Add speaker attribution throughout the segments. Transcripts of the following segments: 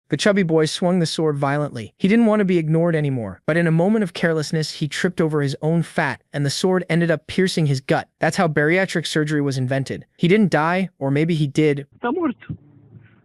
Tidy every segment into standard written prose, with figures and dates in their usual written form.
Speaker 1: The chubby boy swung the sword violently. He didn't want to be ignored anymore, but in a moment of carelessness, he tripped over his own fat, and the sword ended up piercing his gut. That's how bariatric surgery was invented. He didn't die, or maybe he did.
Speaker 2: Está muerto.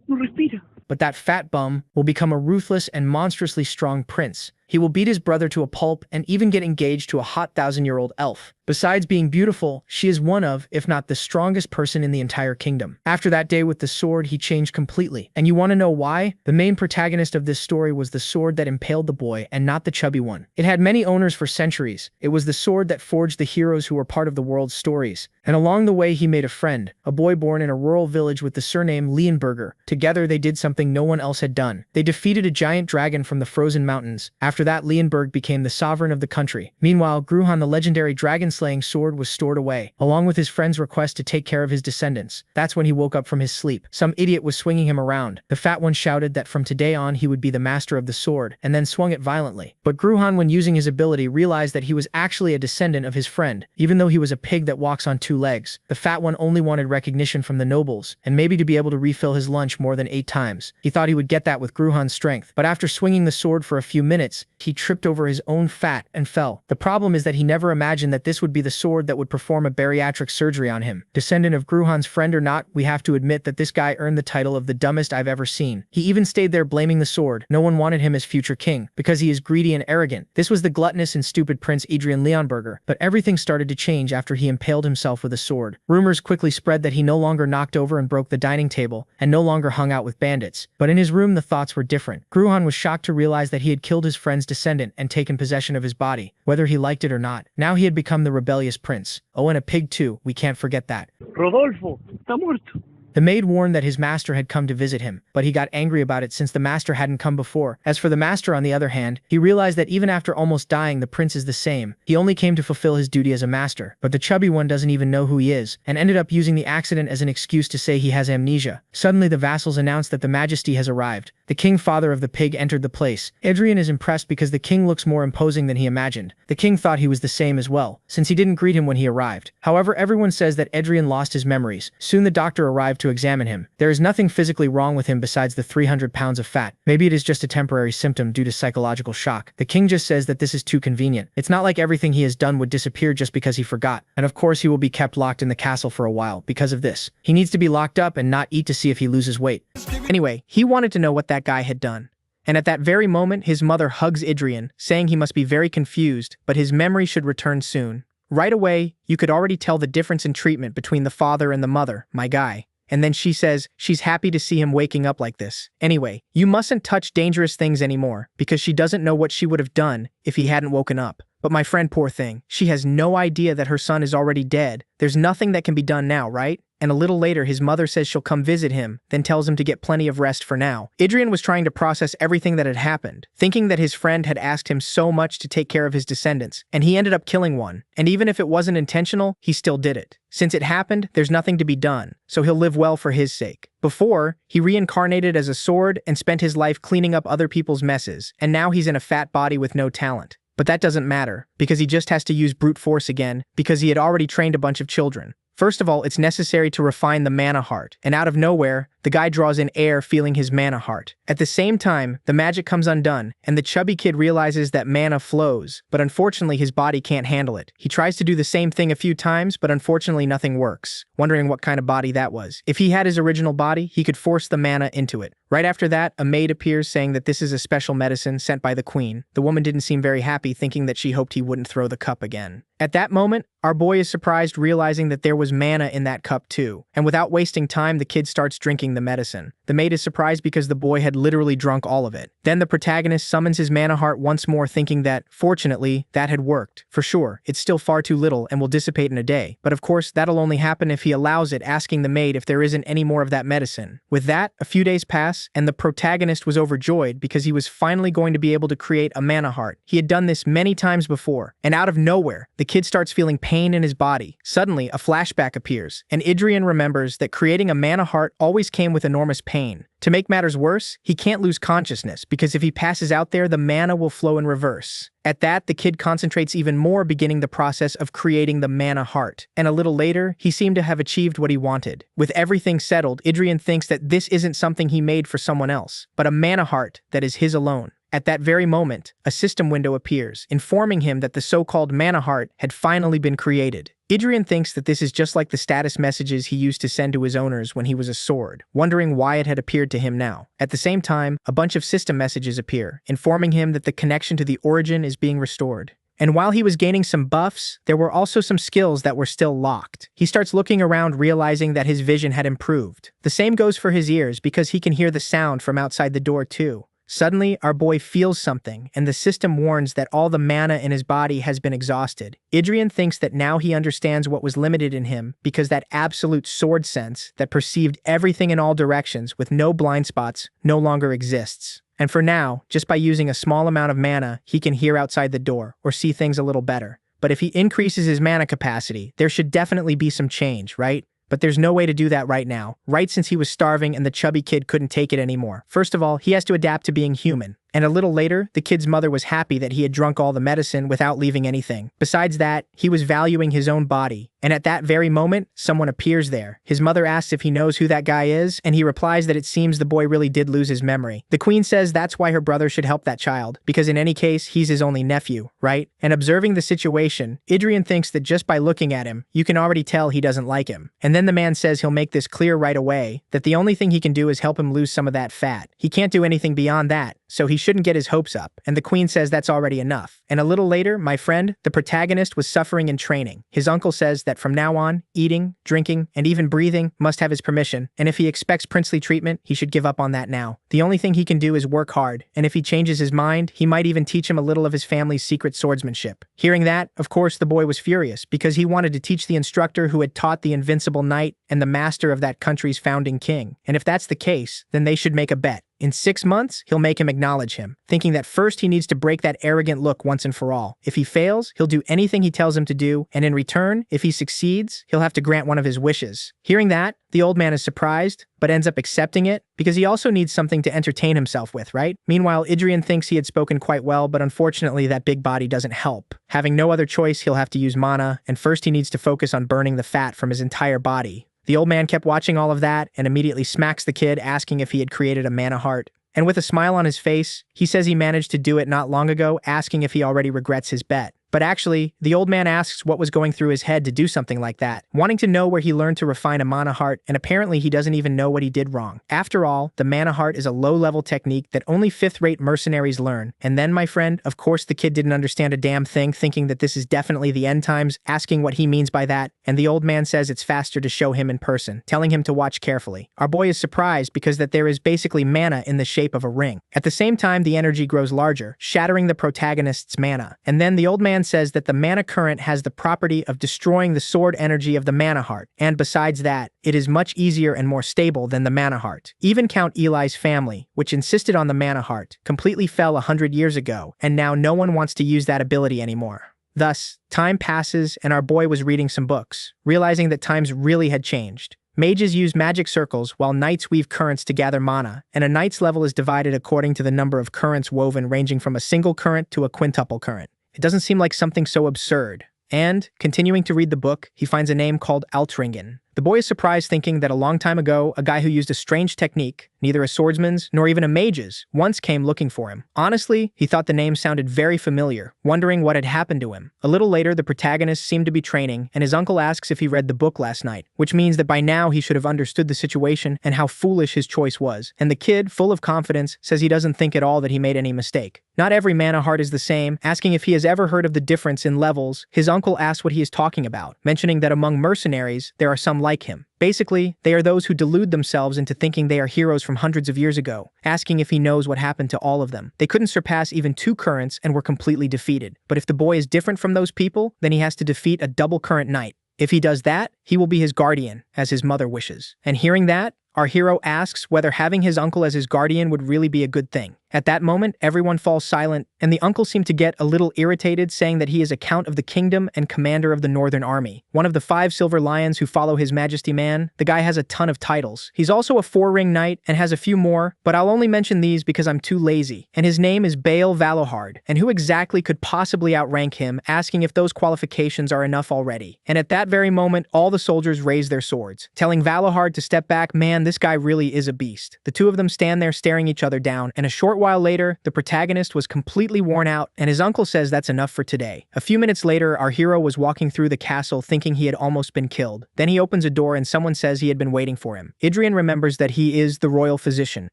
Speaker 2: No respira.
Speaker 1: But that fat bum will become a ruthless and monstrously strong prince. He will beat his brother to a pulp and even get engaged to a hot 1,000-year-old elf. Besides being beautiful, she is one of, if not the strongest person in the entire kingdom. After that day with the sword, he changed completely. And you want to know why? The main protagonist of this story was the sword that impaled the boy and not the chubby one. It had many owners for centuries. It was the sword that forged the heroes who were part of the world's stories. And along the way, he made a friend, a boy born in a rural village with the surname Leonberger. Together, they did something no one else had done. They defeated a giant dragon from the frozen mountains. After that, Leonberg became the sovereign of the country. Meanwhile, Gruhan, the legendary dragon-slaying sword, was stored away, along with his friend's request to take care of his descendants. That's when he woke up from his sleep. Some idiot was swinging him around. The fat one shouted that from today on he would be the master of the sword, and then swung it violently. But Gruhan, when using his ability, realized that he was actually a descendant of his friend, even though he was a pig that walks on 2 legs. The fat one only wanted recognition from the nobles, and maybe to be able to refill his lunch more than 8 times. He thought he would get that with Gruhan's strength, but after swinging the sword for a few minutes, he tripped over his own fat and fell. The problem is that he never imagined that this would be the sword that would perform a bariatric surgery on him. Descendant of Gruhan's friend or not, we have to admit that this guy earned the title of the dumbest I've ever seen. He even stayed there blaming the sword. No one wanted him as future king, because he is greedy and arrogant. This was the gluttonous and stupid Prince Adrian Leonberger, but everything started to change after he impaled himself with a sword. Rumors quickly spread that he no longer knocked over and broke the dining table, and no longer hung out with bandits. But in his room, the thoughts were different. Gruhan was shocked to realize that he had killed his friend's descendant and taken possession of his body, whether he liked it or not. Now he had become the rebellious prince. Oh, and a pig too, we can't forget that.
Speaker 2: Rodolfo, está muerto.
Speaker 1: The maid warned that his master had come to visit him, but he got angry about it since the master hadn't come before. As for the master, on the other hand, he realized that even after almost dying, the prince is the same. He only came to fulfill his duty as a master, but the chubby one doesn't even know who he is, and ended up using the accident as an excuse to say he has amnesia. Suddenly, the vassals announced that the majesty has arrived. The king, father of the pig, entered the place. Adrian is impressed because the king looks more imposing than he imagined. The king thought he was the same as well, since he didn't greet him when he arrived. However, everyone says that Adrian lost his memories. Soon the doctor arrived to examine him. There is nothing physically wrong with him besides the 300 pounds of fat. Maybe it is just a temporary symptom due to psychological shock. The king just says that this is too convenient. It's not like everything he has done would disappear just because he forgot. And of course he will be kept locked in the castle for a while because of this. He needs to be locked up and not eat to see if he loses weight. Anyway, he wanted to know what that guy had done. And at that very moment, his mother hugs Adrian, saying he must be very confused, but his memory should return soon. Right away, you could already tell the difference in treatment between the father and the mother, my guy. And then she says she's happy to see him waking up like this. Anyway, you mustn't touch dangerous things anymore, because she doesn't know what she would have done if he hadn't woken up. But my friend, poor thing, she has no idea that her son is already dead. There's nothing that can be done now, right? And a little later, his mother says she'll come visit him, then tells him to get plenty of rest for now. Adrian was trying to process everything that had happened, thinking that his friend had asked him so much to take care of his descendants, and he ended up killing one. And even if it wasn't intentional, he still did it. Since it happened, there's nothing to be done, so he'll live well for his sake. Before, he reincarnated as a sword and spent his life cleaning up other people's messes, and now he's in a fat body with no talent. But that doesn't matter, because he just has to use brute force again, because he had already trained a bunch of children. First of all, it's necessary to refine the mana heart, and out of nowhere, the guy draws in air feeling his mana heart. At the same time, the magic comes undone, and the chubby kid realizes that mana flows, but unfortunately his body can't handle it. He tries to do the same thing a few times, but unfortunately nothing works, wondering what kind of body that was. If he had his original body, he could force the mana into it. Right after that, a maid appears saying that this is a special medicine sent by the queen. The woman didn't seem very happy, thinking that she hoped he wouldn't throw the cup again. At that moment, our boy is surprised, realizing that there was mana in that cup too. And without wasting time, the kid starts drinking the medicine. The maid is surprised because the boy had literally drunk all of it. Then the protagonist summons his mana heart once more, thinking that, fortunately, that had worked. For sure, it's still far too little and will dissipate in a day. But of course, that'll only happen if he allows it, asking the maid if there isn't any more of that medicine. With that, a few days pass, and the protagonist was overjoyed because he was finally going to be able to create a mana heart. He had done this many times before, and out of nowhere, the kid starts feeling pain in his body. Suddenly, a flashback appears, and Adrian remembers that creating a mana heart always came came with enormous pain. To make matters worse, he can't lose consciousness because if he passes out there, the mana will flow in reverse. At that, the kid concentrates even more, beginning the process of creating the mana heart. And a little later, he seemed to have achieved what he wanted. With everything settled, Idrian thinks that this isn't something he made for someone else, but a mana heart that is his alone. At that very moment, a system window appears, informing him that the so-called mana heart had finally been created. Idrian thinks that this is just like the status messages he used to send to his owners when he was a sword, wondering why it had appeared to him now. At the same time, a bunch of system messages appear, informing him that the connection to the origin is being restored. And while he was gaining some buffs, there were also some skills that were still locked. He starts looking around, realizing that his vision had improved. The same goes for his ears because he can hear the sound from outside the door too. Suddenly, our boy feels something, and the system warns that all the mana in his body has been exhausted. Idrian thinks that now he understands what was limited in him because that absolute sword sense that perceived everything in all directions with no blind spots no longer exists. And for now, just by using a small amount of mana, he can hear outside the door or see things a little better. But if he increases his mana capacity, there should definitely be some change, right? But there's no way to do that right now, right since he was starving and the chubby kid couldn't take it anymore. First of all, he has to adapt to being human. And a little later, the kid's mother was happy that he had drunk all the medicine without leaving anything. Besides that, he was valuing his own body. And at that very moment, someone appears there. His mother asks if he knows who that guy is, and he replies that it seems the boy really did lose his memory. The queen says that's why her brother should help that child, because in any case, he's his only nephew, right? And observing the situation, Idrian thinks that just by looking at him, you can already tell he doesn't like him. And then the man says he'll make this clear right away, that the only thing he can do is help him lose some of that fat. He can't do anything beyond that, so he shouldn't get his hopes up, and the queen says that's already enough. And a little later, my friend, the protagonist, was suffering in training. His uncle says that from now on, eating, drinking, and even breathing must have his permission, and if he expects princely treatment, he should give up on that now. The only thing he can do is work hard, and if he changes his mind, he might even teach him a little of his family's secret swordsmanship. Hearing that, of course, the boy was furious, because he wanted to teach the instructor who had taught the invincible knight and the master of that country's founding king. And if that's the case, then they should make a bet. In 6 months, he'll make him acknowledge him, thinking that first he needs to break that arrogant look once and for all. If he fails, he'll do anything he tells him to do, and in return, if he succeeds, he'll have to grant one of his wishes. Hearing that, the old man is surprised, but ends up accepting it, because he also needs something to entertain himself with, right? Meanwhile, Idrian thinks he had spoken quite well, but unfortunately that big body doesn't help. Having no other choice, he'll have to use mana, and first he needs to focus on burning the fat from his entire body. The old man kept watching all of that, and immediately smacks the kid, asking if he had created a mana heart. And with a smile on his face, he says he managed to do it not long ago, asking if he already regrets his bet. But actually, the old man asks what was going through his head to do something like that, wanting to know where he learned to refine a mana heart, and apparently he doesn't even know what he did wrong. After all, the mana heart is a low-level technique that only 5th-rate mercenaries learn. And then, my friend, of course the kid didn't understand a damn thing, thinking that this is definitely the end times, asking what he means by that, and the old man says it's faster to show him in person, telling him to watch carefully. Our boy is surprised because that there is basically mana in the shape of a ring. At the same time, the energy grows larger, shattering the protagonist's mana. And then the old man says that the mana current has the property of destroying the sword energy of the mana heart, and besides that, it is much easier and more stable than the mana heart. Even Count Eli's family, which insisted on the mana heart, completely fell 100 years ago, and now no one wants to use that ability anymore. Thus, time passes and our boy was reading some books, realizing that times really had changed. Mages use magic circles while knights weave currents to gather mana, and a knight's level is divided according to the number of currents woven, ranging from a single current to a quintuple current. It doesn't seem like something so absurd. And, continuing to read the book, he finds a name called Altringen. The boy is surprised, thinking that a long time ago, a guy who used a strange technique, neither a swordsman's nor even a mage's, once came looking for him. Honestly, he thought the name sounded very familiar, wondering what had happened to him. A little later, the protagonist seemed to be training, and his uncle asks if he read the book last night, which means that by now he should have understood the situation and how foolish his choice was. And the kid, full of confidence, says he doesn't think at all that he made any mistake. Not every mana heart is the same, asking if he has ever heard of the difference in levels. His uncle asks what he is talking about, mentioning that among mercenaries, there are some like him. Basically, they are those who delude themselves into thinking they are heroes from hundreds of years ago, asking if he knows what happened to all of them. They couldn't surpass even 2 currents and were completely defeated. But if the boy is different from those people, then he has to defeat a double current knight. If he does that, he will be his guardian, as his mother wishes. And hearing that, Our hero asks whether having his uncle as his guardian would really be a good thing. At that moment, everyone falls silent, and the uncle seemed to get a little irritated, saying that he is a count of the kingdom and commander of the Northern Army. One of the 5 silver lions who follow his majesty man. The guy has a ton of titles. He's also a 4-ring knight and has a few more, but I'll only mention these because I'm too lazy. And his name is Baal Valohard, and who exactly could possibly outrank him, asking if those qualifications are enough already. And at that very moment, all the soldiers raise their swords, telling Valohard to step back. Man, this guy really is a beast. The two of them stand there staring each other down, and a short while later, the protagonist was completely worn out, and his uncle says that's enough for today. A few minutes later, our hero was walking through the castle thinking he had almost been killed. Then he opens a door and someone says he had been waiting for him. Idrian remembers that he is the royal physician,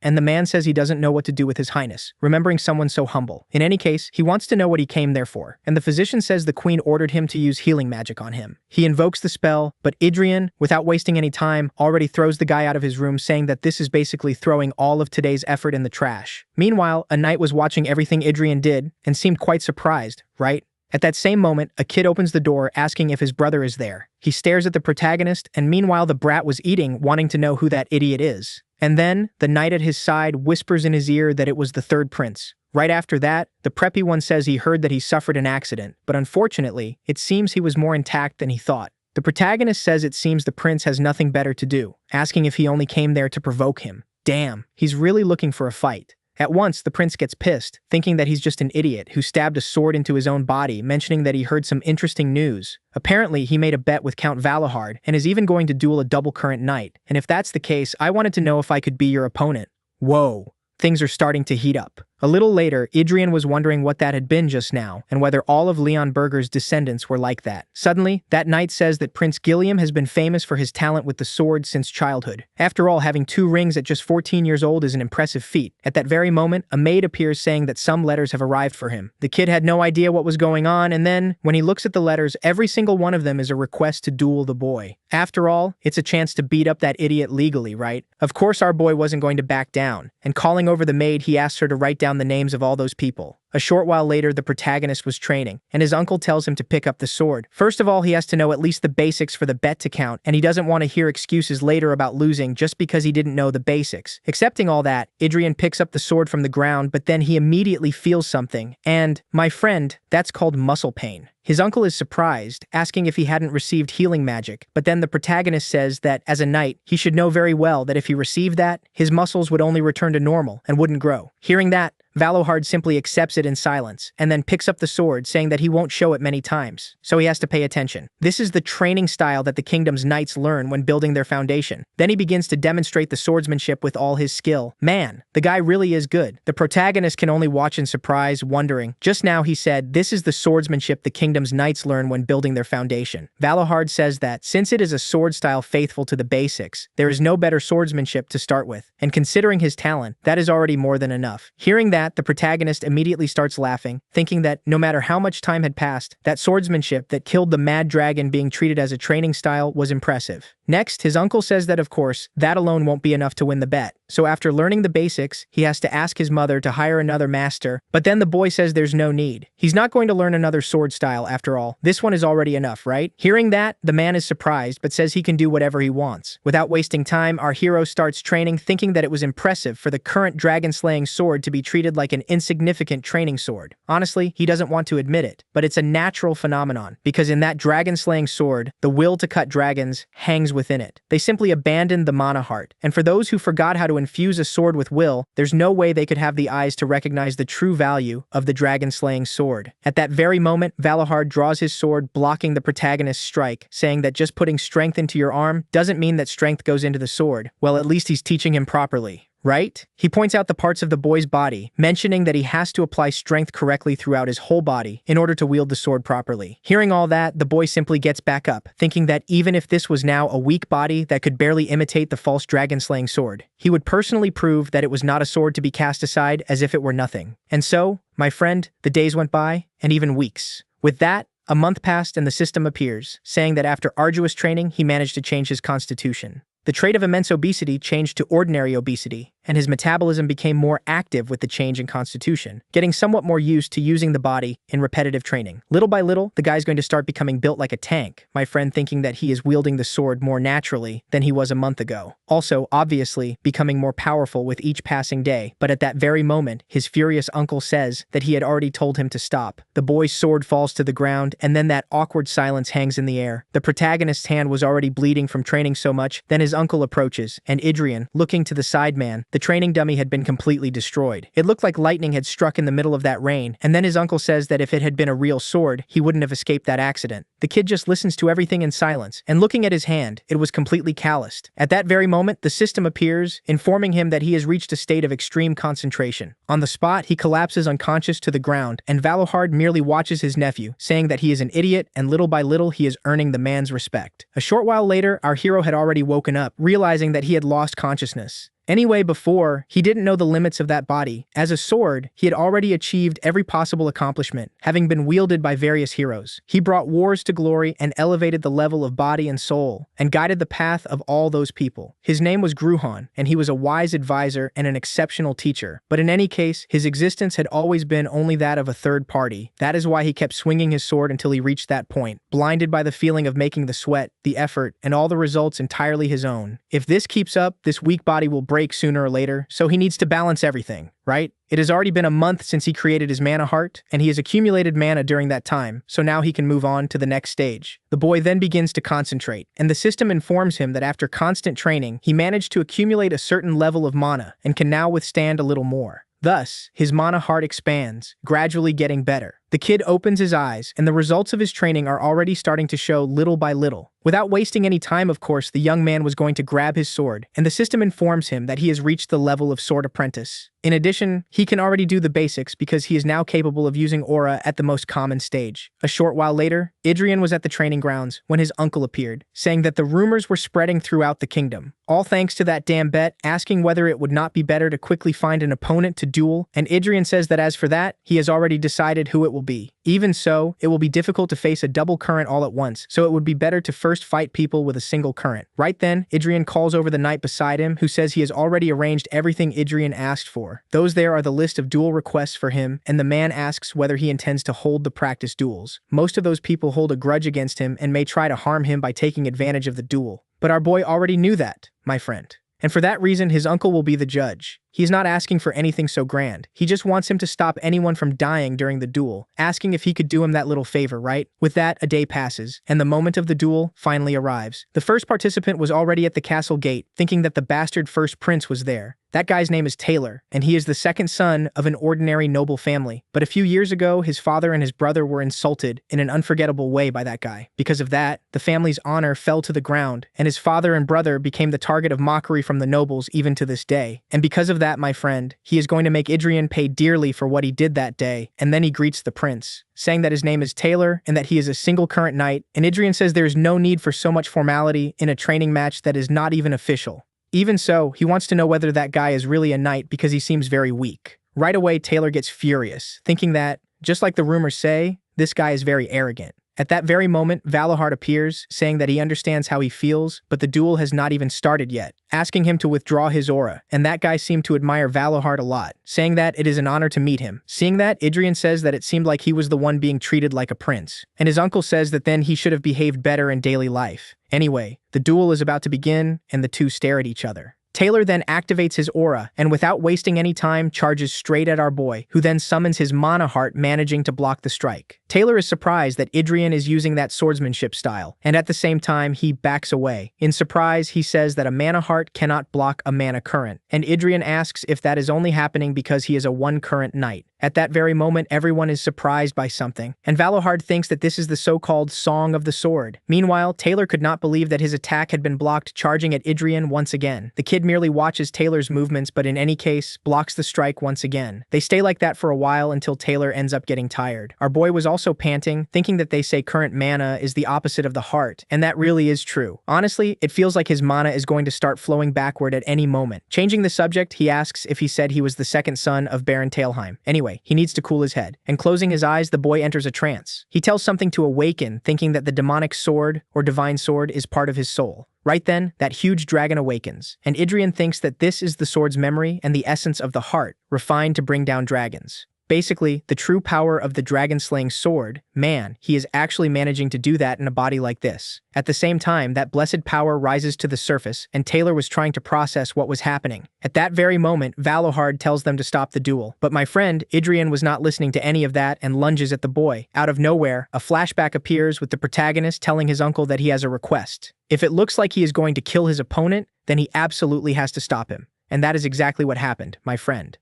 Speaker 1: and the man says he doesn't know what to do with his highness, remembering someone so humble. In any case, he wants to know what he came there for, and the physician says the queen ordered him to use healing magic on him. He invokes the spell, but Idrian, without wasting any time, already throws the guy out of his room, saying that this is basically throwing all of today's effort in the trash. Meanwhile, a knight was watching everything Idrian did and seemed quite surprised, right? At that same moment, a kid opens the door asking if his brother is there. He stares at the protagonist, and meanwhile the brat was eating, wanting to know who that idiot is. And then, the knight at his side whispers in his ear that it was the 3rd prince. Right after that, the preppy one says he heard that he suffered an accident, but unfortunately, it seems he was more intact than he thought. The protagonist says it seems the prince has nothing better to do, asking if he only came there to provoke him. Damn, he's really looking for a fight. At once, the prince gets pissed, thinking that he's just an idiot who stabbed a sword into his own body, mentioning that he heard some interesting news. Apparently, he made a bet with Count Valohard and is even going to duel a double-current knight. And if that's the case, I wanted to know if I could be your opponent. Whoa. Things are starting to heat up. A little later, Idrian was wondering what that had been just now, and whether all of Leon Berger's descendants were like that. Suddenly, that knight says that Prince Gilliam has been famous for his talent with the sword since childhood. After all, having 2 rings at just 14 years old is an impressive feat. At that very moment, a maid appears saying that some letters have arrived for him. The kid had no idea what was going on, and then, when he looks at the letters, every single one of them is a request to duel the boy. After all, it's a chance to beat up that idiot legally, right? Of course our boy wasn't going to back down, and calling over the maid, he asks her to write down the names of all those people. A short while later, the protagonist was training, and his uncle tells him to pick up the sword. First of all, he has to know at least the basics for the bet to count, and he doesn't want to hear excuses later about losing just because he didn't know the basics. Accepting all that, Idrian picks up the sword from the ground, but then he immediately feels something, and, my friend, that's called muscle pain. His uncle is surprised, asking if he hadn't received healing magic, but then the protagonist says that, as a knight, he should know very well that if he received that, his muscles would only return to normal and wouldn't grow. Hearing that, Valohard simply accepts it in silence, and then picks up the sword, saying that he won't show it many times, so he has to pay attention. This is the training style that the kingdom's knights learn when building their foundation. Then he begins to demonstrate the swordsmanship with all his skill. Man, the guy really is good. The protagonist can only watch in surprise, wondering. Just now he said, this is the swordsmanship the kingdom's knights learn when building their foundation. Valohard says that, since it is a sword style faithful to the basics, there is no better swordsmanship to start with, and considering his talent, that is already more than enough. Hearing that, the protagonist immediately starts laughing, thinking that, no matter how much time had passed, that swordsmanship that killed the mad dragon being treated as a training style was impressive. Next, his uncle says that of course, that alone won't be enough to win the bet. So after learning the basics, he has to ask his mother to hire another master, but then the boy says there's no need. He's not going to learn another sword style after all. This one is already enough, right? Hearing that, the man is surprised, but says he can do whatever he wants. Without wasting time, our hero starts training, thinking that it was impressive for the current dragon-slaying sword to be treated like an insignificant training sword. Honestly, he doesn't want to admit it, but it's a natural phenomenon, because in that dragon-slaying sword, the will to cut dragons hangs within it. They simply abandoned the mana heart, and for those who forgot how to infuse a sword with will, there's no way they could have the eyes to recognize the true value of the dragon-slaying sword. At that very moment, Valohard draws his sword, blocking the protagonist's strike, saying that just putting strength into your arm doesn't mean that strength goes into the sword. Well, at least he's teaching him properly. Right? He points out the parts of the boy's body, mentioning that he has to apply strength correctly throughout his whole body in order to wield the sword properly. Hearing all that, the boy simply gets back up, thinking that even if this was now a weak body that could barely imitate the false dragon-slaying sword, he would personally prove that it was not a sword to be cast aside as if it were nothing. And so, my friend, the days went by, and even weeks. With that, a month passed and the system appears, saying that after arduous training, he managed to change his constitution. The trait of immense obesity changed to ordinary obesity, and his metabolism became more active with the change in constitution, getting somewhat more used to using the body in repetitive training. Little by little, the guy's going to start becoming built like a tank, my friend thinking that he is wielding the sword more naturally than he was a month ago. Also, obviously, becoming more powerful with each passing day, but at that very moment, his furious uncle says that he had already told him to stop. The boy's sword falls to the ground, and then that awkward silence hangs in the air. The protagonist's hand was already bleeding from training so much, then his uncle approaches, and Adrian, looking to the sideman, the training dummy had been completely destroyed. It looked like lightning had struck in the middle of that rain, and then his uncle says that if it had been a real sword, he wouldn't have escaped that accident. The kid just listens to everything in silence, and looking at his hand, it was completely calloused. At that very moment, the system appears, informing him that he has reached a state of extreme concentration. On the spot, he collapses unconscious to the ground, and Valohard merely watches his nephew, saying that he is an idiot, and little by little he is earning the man's respect. A short while later, our hero had already woken up, realizing that he had lost consciousness. Anyway, before, he didn't know the limits of that body. As a sword, he had already achieved every possible accomplishment, having been wielded by various heroes. He brought wars to glory and elevated the level of body and soul, and guided the path of all those people. His name was Gruhan, and he was a wise advisor and an exceptional teacher. But in any case, his existence had always been only that of a third party. That is why he kept swinging his sword until he reached that point, blinded by the feeling of making the sweat, the effort, and all the results entirely his own. If this keeps up, this weak body will break sooner or later, so he needs to balance everything, right? It has already been a month since he created his mana heart, and he has accumulated mana during that time, so now he can move on to the next stage. The boy then begins to concentrate, and the system informs him that after constant training, he managed to accumulate a certain level of mana and can now withstand a little more. Thus, his mana heart expands, gradually getting better. The kid opens his eyes, and the results of his training are already starting to show little by little. Without wasting any time, of course, the young man was going to grab his sword, and the system informs him that he has reached the level of sword apprentice. In addition, he can already do the basics because he is now capable of using aura at the most common stage. A short while later, Adrian was at the training grounds when his uncle appeared, saying that the rumors were spreading throughout the kingdom. All thanks to that damn bet, asking whether it would not be better to quickly find an opponent to duel, and Adrian says that as for that, he has already decided who it will be. Even so, it will be difficult to face a double current all at once, so it would be better to first fight people with a single current. Right then, Adrian calls over the knight beside him, who says he has already arranged everything Adrian asked for. Those there are the list of duel requests for him, and the man asks whether he intends to hold the practice duels. Most of those people hold a grudge against him and may try to harm him by taking advantage of the duel. But our boy already knew that, my friend. And for that reason, his uncle will be the judge. He's not asking for anything so grand. He just wants him to stop anyone from dying during the duel, asking if he could do him that little favor, right? With that, a day passes, and the moment of the duel finally arrives. The first participant was already at the castle gate, thinking that the bastard first prince was there. That guy's name is Taylor, and he is the second son of an ordinary noble family. But a few years ago, his father and his brother were insulted in an unforgettable way by that guy. Because of that, the family's honor fell to the ground, and his father and brother became the target of mockery from the nobles even to this day. And because of that, my friend, he is going to make Adrian pay dearly for what he did that day, and then he greets the prince, saying that his name is Taylor and that he is a single current knight, and Adrian says there is no need for so much formality in a training match that is not even official. Even so, he wants to know whether that guy is really a knight because he seems very weak. Right away, Taylor gets furious, thinking that, just like the rumors say, this guy is very arrogant. At that very moment, Valohard appears, saying that he understands how he feels, but the duel has not even started yet, asking him to withdraw his aura, and that guy seemed to admire Valohard a lot, saying that it is an honor to meet him. Seeing that, Adrian says that it seemed like he was the one being treated like a prince, and his uncle says that then he should have behaved better in daily life. Anyway, the duel is about to begin, and the two stare at each other. Taylor then activates his aura, and without wasting any time, charges straight at our boy, who then summons his mana heart, managing to block the strike. Taylor is surprised that Adrian is using that swordsmanship style, and at the same time, he backs away. In surprise, he says that a mana heart cannot block a mana current, and Adrian asks if that is only happening because he is a one-current knight. At that very moment, everyone is surprised by something, and Valohard thinks that this is the so-called Song of the Sword. Meanwhile, Taylor could not believe that his attack had been blocked, charging at Adrian once again. The kid merely watches Taylor's movements, but in any case, blocks the strike once again. They stay like that for a while until Taylor ends up getting tired. Our boy was also panting, thinking that they say current mana is the opposite of the heart, and that really is true. Honestly, it feels like his mana is going to start flowing backward at any moment. Changing the subject, he asks if he said he was the second son of Baron Talheim. Anyway, he needs to cool his head, and closing his eyes, the boy enters a trance. He tells something to awaken, thinking that the demonic sword or divine sword is part of his soul. Right then, that huge dragon awakens, and Idrian thinks that this is the sword's memory and the essence of the heart, refined to bring down dragons. Basically, the true power of the dragon-slaying sword, man, he is actually managing to do that in a body like this. At the same time, that blessed power rises to the surface, and Taylor was trying to process what was happening. At that very moment, Valohard tells them to stop the duel. But my friend, Idrian was not listening to any of that and lunges at the boy. Out of nowhere, a flashback appears with the protagonist telling his uncle that he has a request. If it looks like he is going to kill his opponent, then he absolutely has to stop him. And that is exactly what happened, my friend.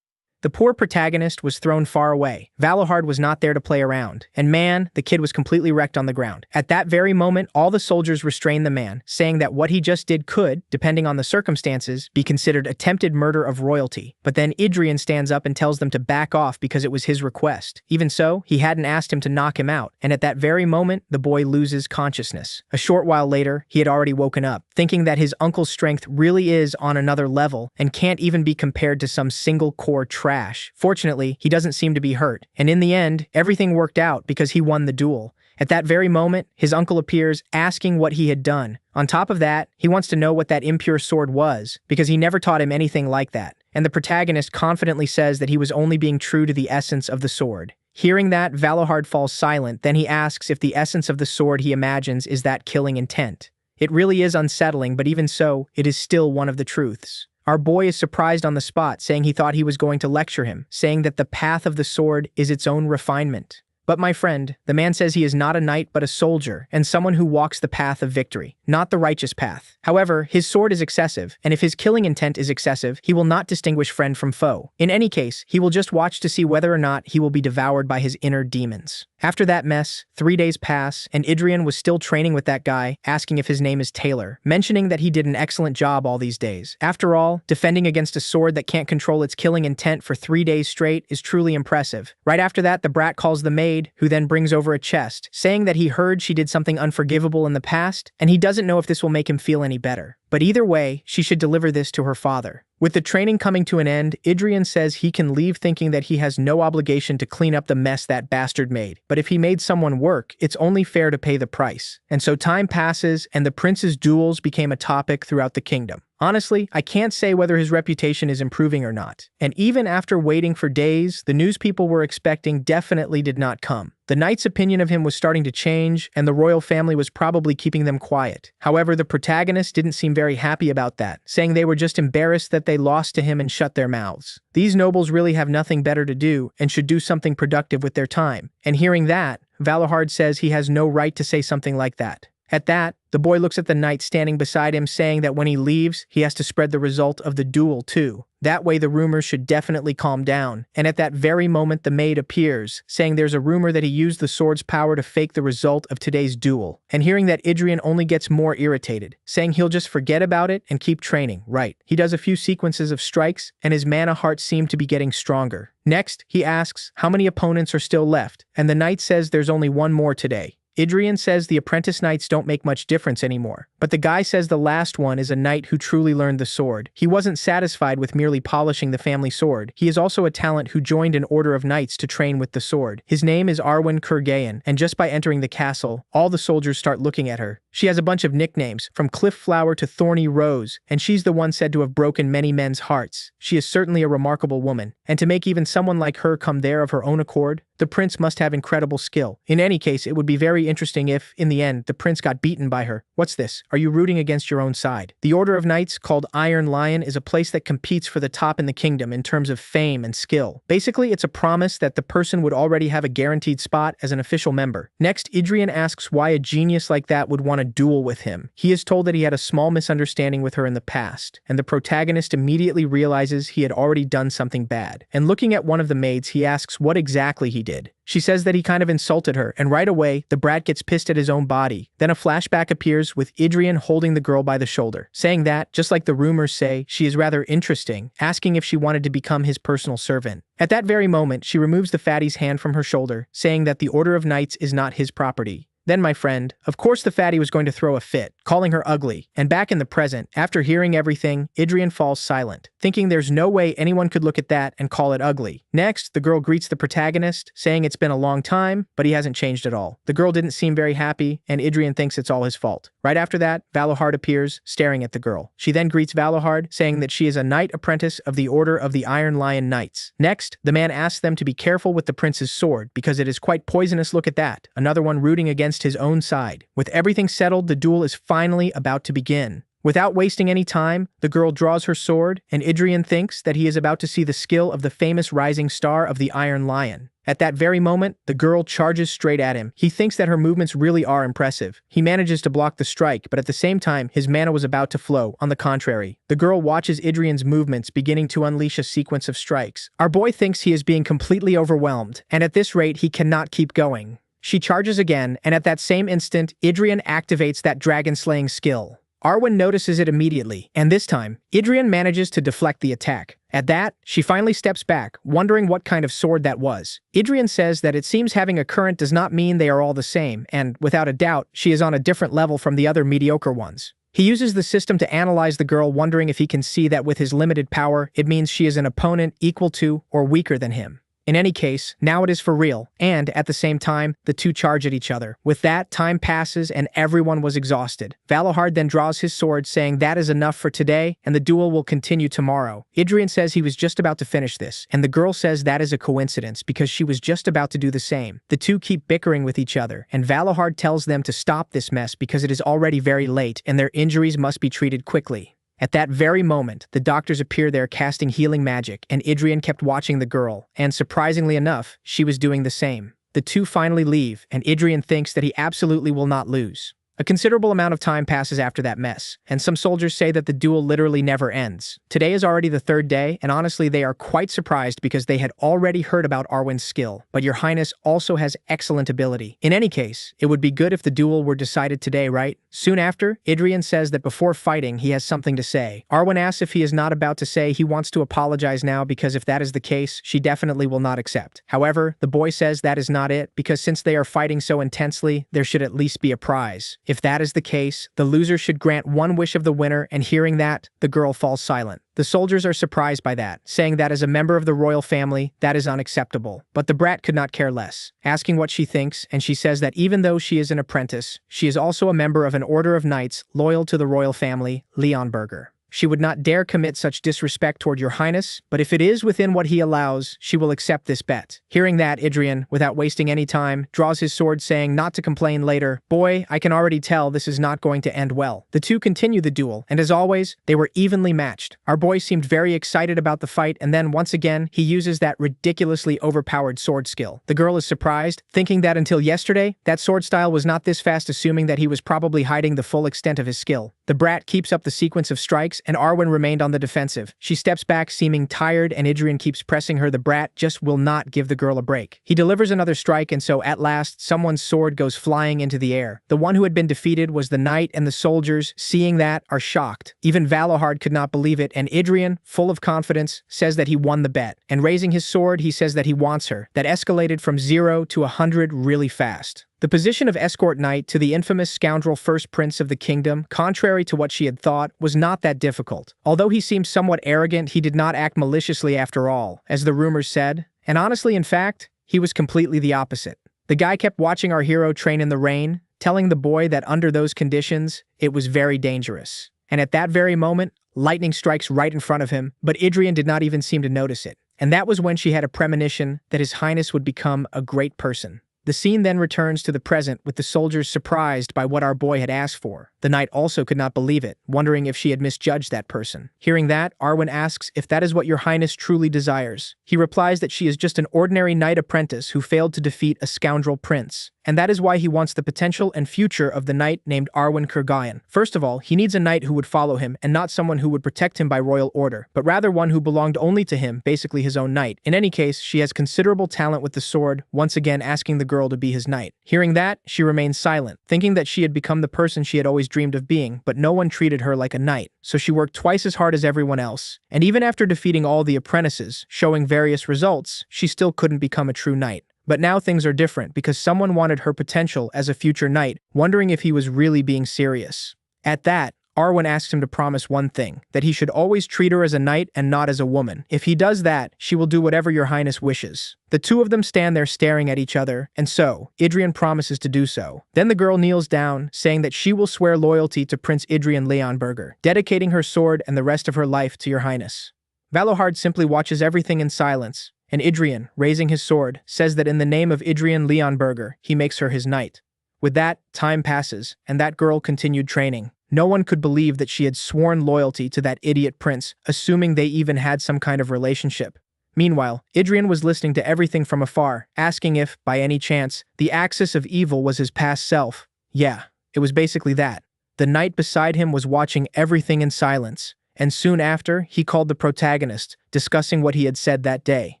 Speaker 1: The poor protagonist was thrown far away. Valohard was not there to play around. And man, the kid was completely wrecked on the ground. At that very moment, all the soldiers restrained the man, saying that what he just did could, depending on the circumstances, be considered attempted murder of royalty. But then Idrian stands up and tells them to back off because it was his request. Even so, he hadn't asked him to knock him out. And at that very moment, the boy loses consciousness. A short while later, he had already woken up, thinking that his uncle's strength really is on another level and can't even be compared to some single-core trash. Fortunately, he doesn't seem to be hurt, and in the end, everything worked out because he won the duel. At that very moment, his uncle appears, asking what he had done. On top of that, he wants to know what that impure sword was, because he never taught him anything like that. And the protagonist confidently says that he was only being true to the essence of the sword. Hearing that, Valohard falls silent, then he asks if the essence of the sword he imagines is that killing intent. It really is unsettling, but even so, it is still one of the truths. Our boy is surprised on the spot, saying he thought he was going to lecture him, saying that the path of the sword is its own refinement. But my friend, the man says he is not a knight but a soldier, and someone who walks the path of victory, not the righteous path. However, his sword is excessive, and if his killing intent is excessive, he will not distinguish friend from foe. In any case, he will just watch to see whether or not he will be devoured by his inner demons. After that mess, 3 days pass, and Idrian was still training with that guy, asking if his name is Taylor, mentioning that he did an excellent job all these days. After all, defending against a sword that can't control its killing intent for 3 days straight is truly impressive. Right after that, the brat calls the maid, who then brings over a chest, saying that he heard she did something unforgivable in the past, and he doesn't know if this will make him feel any better. But either way, she should deliver this to her father. With the training coming to an end, Idrian says he can leave thinking that he has no obligation to clean up the mess that bastard made. But if he made someone work, it's only fair to pay the price. And so time passes, and the prince's duels became a topic throughout the kingdom. Honestly, I can't say whether his reputation is improving or not. And even after waiting for days, the news people were expecting definitely did not come. The knight's opinion of him was starting to change, and the royal family was probably keeping them quiet. However, the protagonist didn't seem very happy about that, saying they were just embarrassed that they lost to him and shut their mouths. These nobles really have nothing better to do and should do something productive with their time. And hearing that, Valohard says he has no right to say something like that. At that, the boy looks at the knight standing beside him, saying that when he leaves, he has to spread the result of the duel too. That way the rumors should definitely calm down. And at that very moment, the maid appears, saying there's a rumor that he used the sword's power to fake the result of today's duel. And hearing that, Idrian only gets more irritated, saying he'll just forget about it and keep training. Right. He does a few sequences of strikes, and his mana heart seemed to be getting stronger. Next, he asks how many opponents are still left, and the knight says there's only one more today. Idrian says the apprentice knights don't make much difference anymore, but the guy says the last one is a knight who truly learned the sword. He wasn't satisfied with merely polishing the family sword. He is also a talent who joined an order of knights to train with the sword. His name is Arwen Kurgayan, and just by entering the castle, all the soldiers start looking at her. She has a bunch of nicknames, from Cliff Flower to Thorny Rose, and she's the one said to have broken many men's hearts. She is certainly a remarkable woman, and to make even someone like her come there of her own accord, the prince must have incredible skill. In any case, it would be very interesting if, in the end, the prince got beaten by her. What's this? Are you rooting against your own side? The Order of Knights, called Iron Lion, is a place that competes for the top in the kingdom in terms of fame and skill. Basically, it's a promise that the person would already have a guaranteed spot as an official member. Next, Idrian asks why a genius like that would want to duel with him. He is told that he had a small misunderstanding with her in the past, and the protagonist immediately realizes he had already done something bad. And looking at one of the maids, he asks what exactly he did. She says that he kind of insulted her, and right away, the brat gets pissed at his own body. Then a flashback appears with Idrian holding the girl by the shoulder, saying that, just like the rumors say, she is rather interesting, asking if she wanted to become his personal servant. At that very moment, she removes the fatty's hand from her shoulder, saying that the Order of Knights is not his property. Then, my friend, of course the fatty was going to throw a fit, calling her ugly. And back in the present, after hearing everything, Idrian falls silent, thinking there's no way anyone could look at that and call it ugly. Next, the girl greets the protagonist, saying it's been a long time, but he hasn't changed at all. The girl didn't seem very happy, and Idrian thinks it's all his fault. Right after that, Valohard appears, staring at the girl. She then greets Valohard, saying that she is a knight apprentice of the Order of the Iron Lion Knights. Next, the man asks them to be careful with the prince's sword, because it is quite poisonous. Look at that. Another one rooting against his own side. With everything settled, the duel is finally about to begin. Without wasting any time, the girl draws her sword, and Idrian thinks that he is about to see the skill of the famous rising star of the Iron Lion. At that very moment, the girl charges straight at him. He thinks that her movements really are impressive. He manages to block the strike, but at the same time, his mana was about to flow. On the contrary, the girl watches Idrian's movements beginning to unleash a sequence of strikes. Our boy thinks he is being completely overwhelmed, and at this rate, he cannot keep going. She charges again, and at that same instant, Idrian activates that dragon-slaying skill. Arwen notices it immediately, and this time, Idrian manages to deflect the attack. At that, she finally steps back, wondering what kind of sword that was. Idrian says that it seems having a current does not mean they are all the same, and, without a doubt, she is on a different level from the other mediocre ones. He uses the system to analyze the girl, wondering if he can see that with his limited power, it means she is an opponent equal to or weaker than him. In any case, now it is for real, and, at the same time, the two charge at each other. With that, time passes and everyone was exhausted. Valohard then draws his sword, saying that is enough for today, and the duel will continue tomorrow. Idrian says he was just about to finish this, and the girl says that is a coincidence because she was just about to do the same. The two keep bickering with each other, and Valohard tells them to stop this mess because it is already very late and their injuries must be treated quickly. At that very moment, the doctors appear there casting healing magic, and Idrian kept watching the girl, and surprisingly enough, she was doing the same. The two finally leave, and Idrian thinks that he absolutely will not lose. A considerable amount of time passes after that mess, and some soldiers say that the duel literally never ends. Today is already the third day, and honestly they are quite surprised because they had already heard about Arwen's skill, but your highness also has excellent ability. In any case, it would be good if the duel were decided today, right? Soon after, Idrian says that before fighting he has something to say. Arwen asks if he is not about to say he wants to apologize now because if that is the case, she definitely will not accept. However, the boy says that is not it because since they are fighting so intensely, there should at least be a prize. If that is the case, the loser should grant one wish of the winner, and hearing that, the girl falls silent. The soldiers are surprised by that, saying that as a member of the royal family, that is unacceptable. But the brat could not care less, asking what she thinks, and she says that even though she is an apprentice, she is also a member of an order of knights loyal to the royal family, Leonberger. She would not dare commit such disrespect toward your highness, but if it is within what he allows, she will accept this bet. Hearing that, Idrian, without wasting any time, draws his sword saying not to complain later. Boy, I can already tell this is not going to end well. The two continue the duel, and as always, they were evenly matched. Our boy seemed very excited about the fight, and then once again, he uses that ridiculously overpowered sword skill. The girl is surprised, thinking that until yesterday, that sword style was not this fast, assuming that he was probably hiding the full extent of his skill. The brat keeps up the sequence of strikes, and Arwen remained on the defensive. She steps back, seeming tired, and Idrian keeps pressing her. The brat just will not give the girl a break. He delivers another strike, and so at last, someone's sword goes flying into the air. The one who had been defeated was the knight, and the soldiers, seeing that, are shocked. Even Valohard could not believe it, and Idrian, full of confidence, says that he won the bet. And raising his sword, he says that he wants her. That escalated from 0 to 100 really fast. The position of escort knight to the infamous scoundrel first prince of the kingdom, contrary to what she had thought, was not that difficult. Although he seemed somewhat arrogant, he did not act maliciously after all, as the rumors said. And honestly, in fact, he was completely the opposite. The guy kept watching our hero train in the rain, telling the boy that under those conditions, it was very dangerous. And at that very moment, lightning strikes right in front of him, but Idrian did not even seem to notice it. And that was when she had a premonition that his highness would become a great person. The scene then returns to the present with the soldiers surprised by what our boy had asked for. The knight also could not believe it, wondering if she had misjudged that person. Hearing that, Arwen asks if that is what your highness truly desires. He replies that she is just an ordinary knight apprentice who failed to defeat a scoundrel prince. And that is why he wants the potential and future of the knight named Arwen Kurgayan. First of all, he needs a knight who would follow him and not someone who would protect him by royal order, but rather one who belonged only to him, basically his own knight. In any case, she has considerable talent with the sword, once again asking the girl to be his knight. Hearing that, she remains silent, thinking that she had become the person she had always dreamed of being, but no one treated her like a knight, so she worked twice as hard as everyone else. And even after defeating all the apprentices, showing various results, she still couldn't become a true knight. But now things are different because someone wanted her potential as a future knight, wondering if he was really being serious. At that, Arwen asks him to promise one thing, that he should always treat her as a knight and not as a woman. If he does that, she will do whatever your highness wishes. The two of them stand there staring at each other, and so, Idrian promises to do so. Then the girl kneels down, saying that she will swear loyalty to Prince Idrian Leonberger, dedicating her sword and the rest of her life to your highness. Valohard simply watches everything in silence, and Idrian, raising his sword, says that in the name of Idrian Leonberger, he makes her his knight. With that, time passes, and that girl continued training. No one could believe that she had sworn loyalty to that idiot prince, assuming they even had some kind of relationship. Meanwhile, Idrian was listening to everything from afar, asking if, by any chance, the axis of evil was his past self. Yeah, it was basically that. The knight beside him was watching everything in silence, and soon after, he called the protagonist, discussing what he had said that day.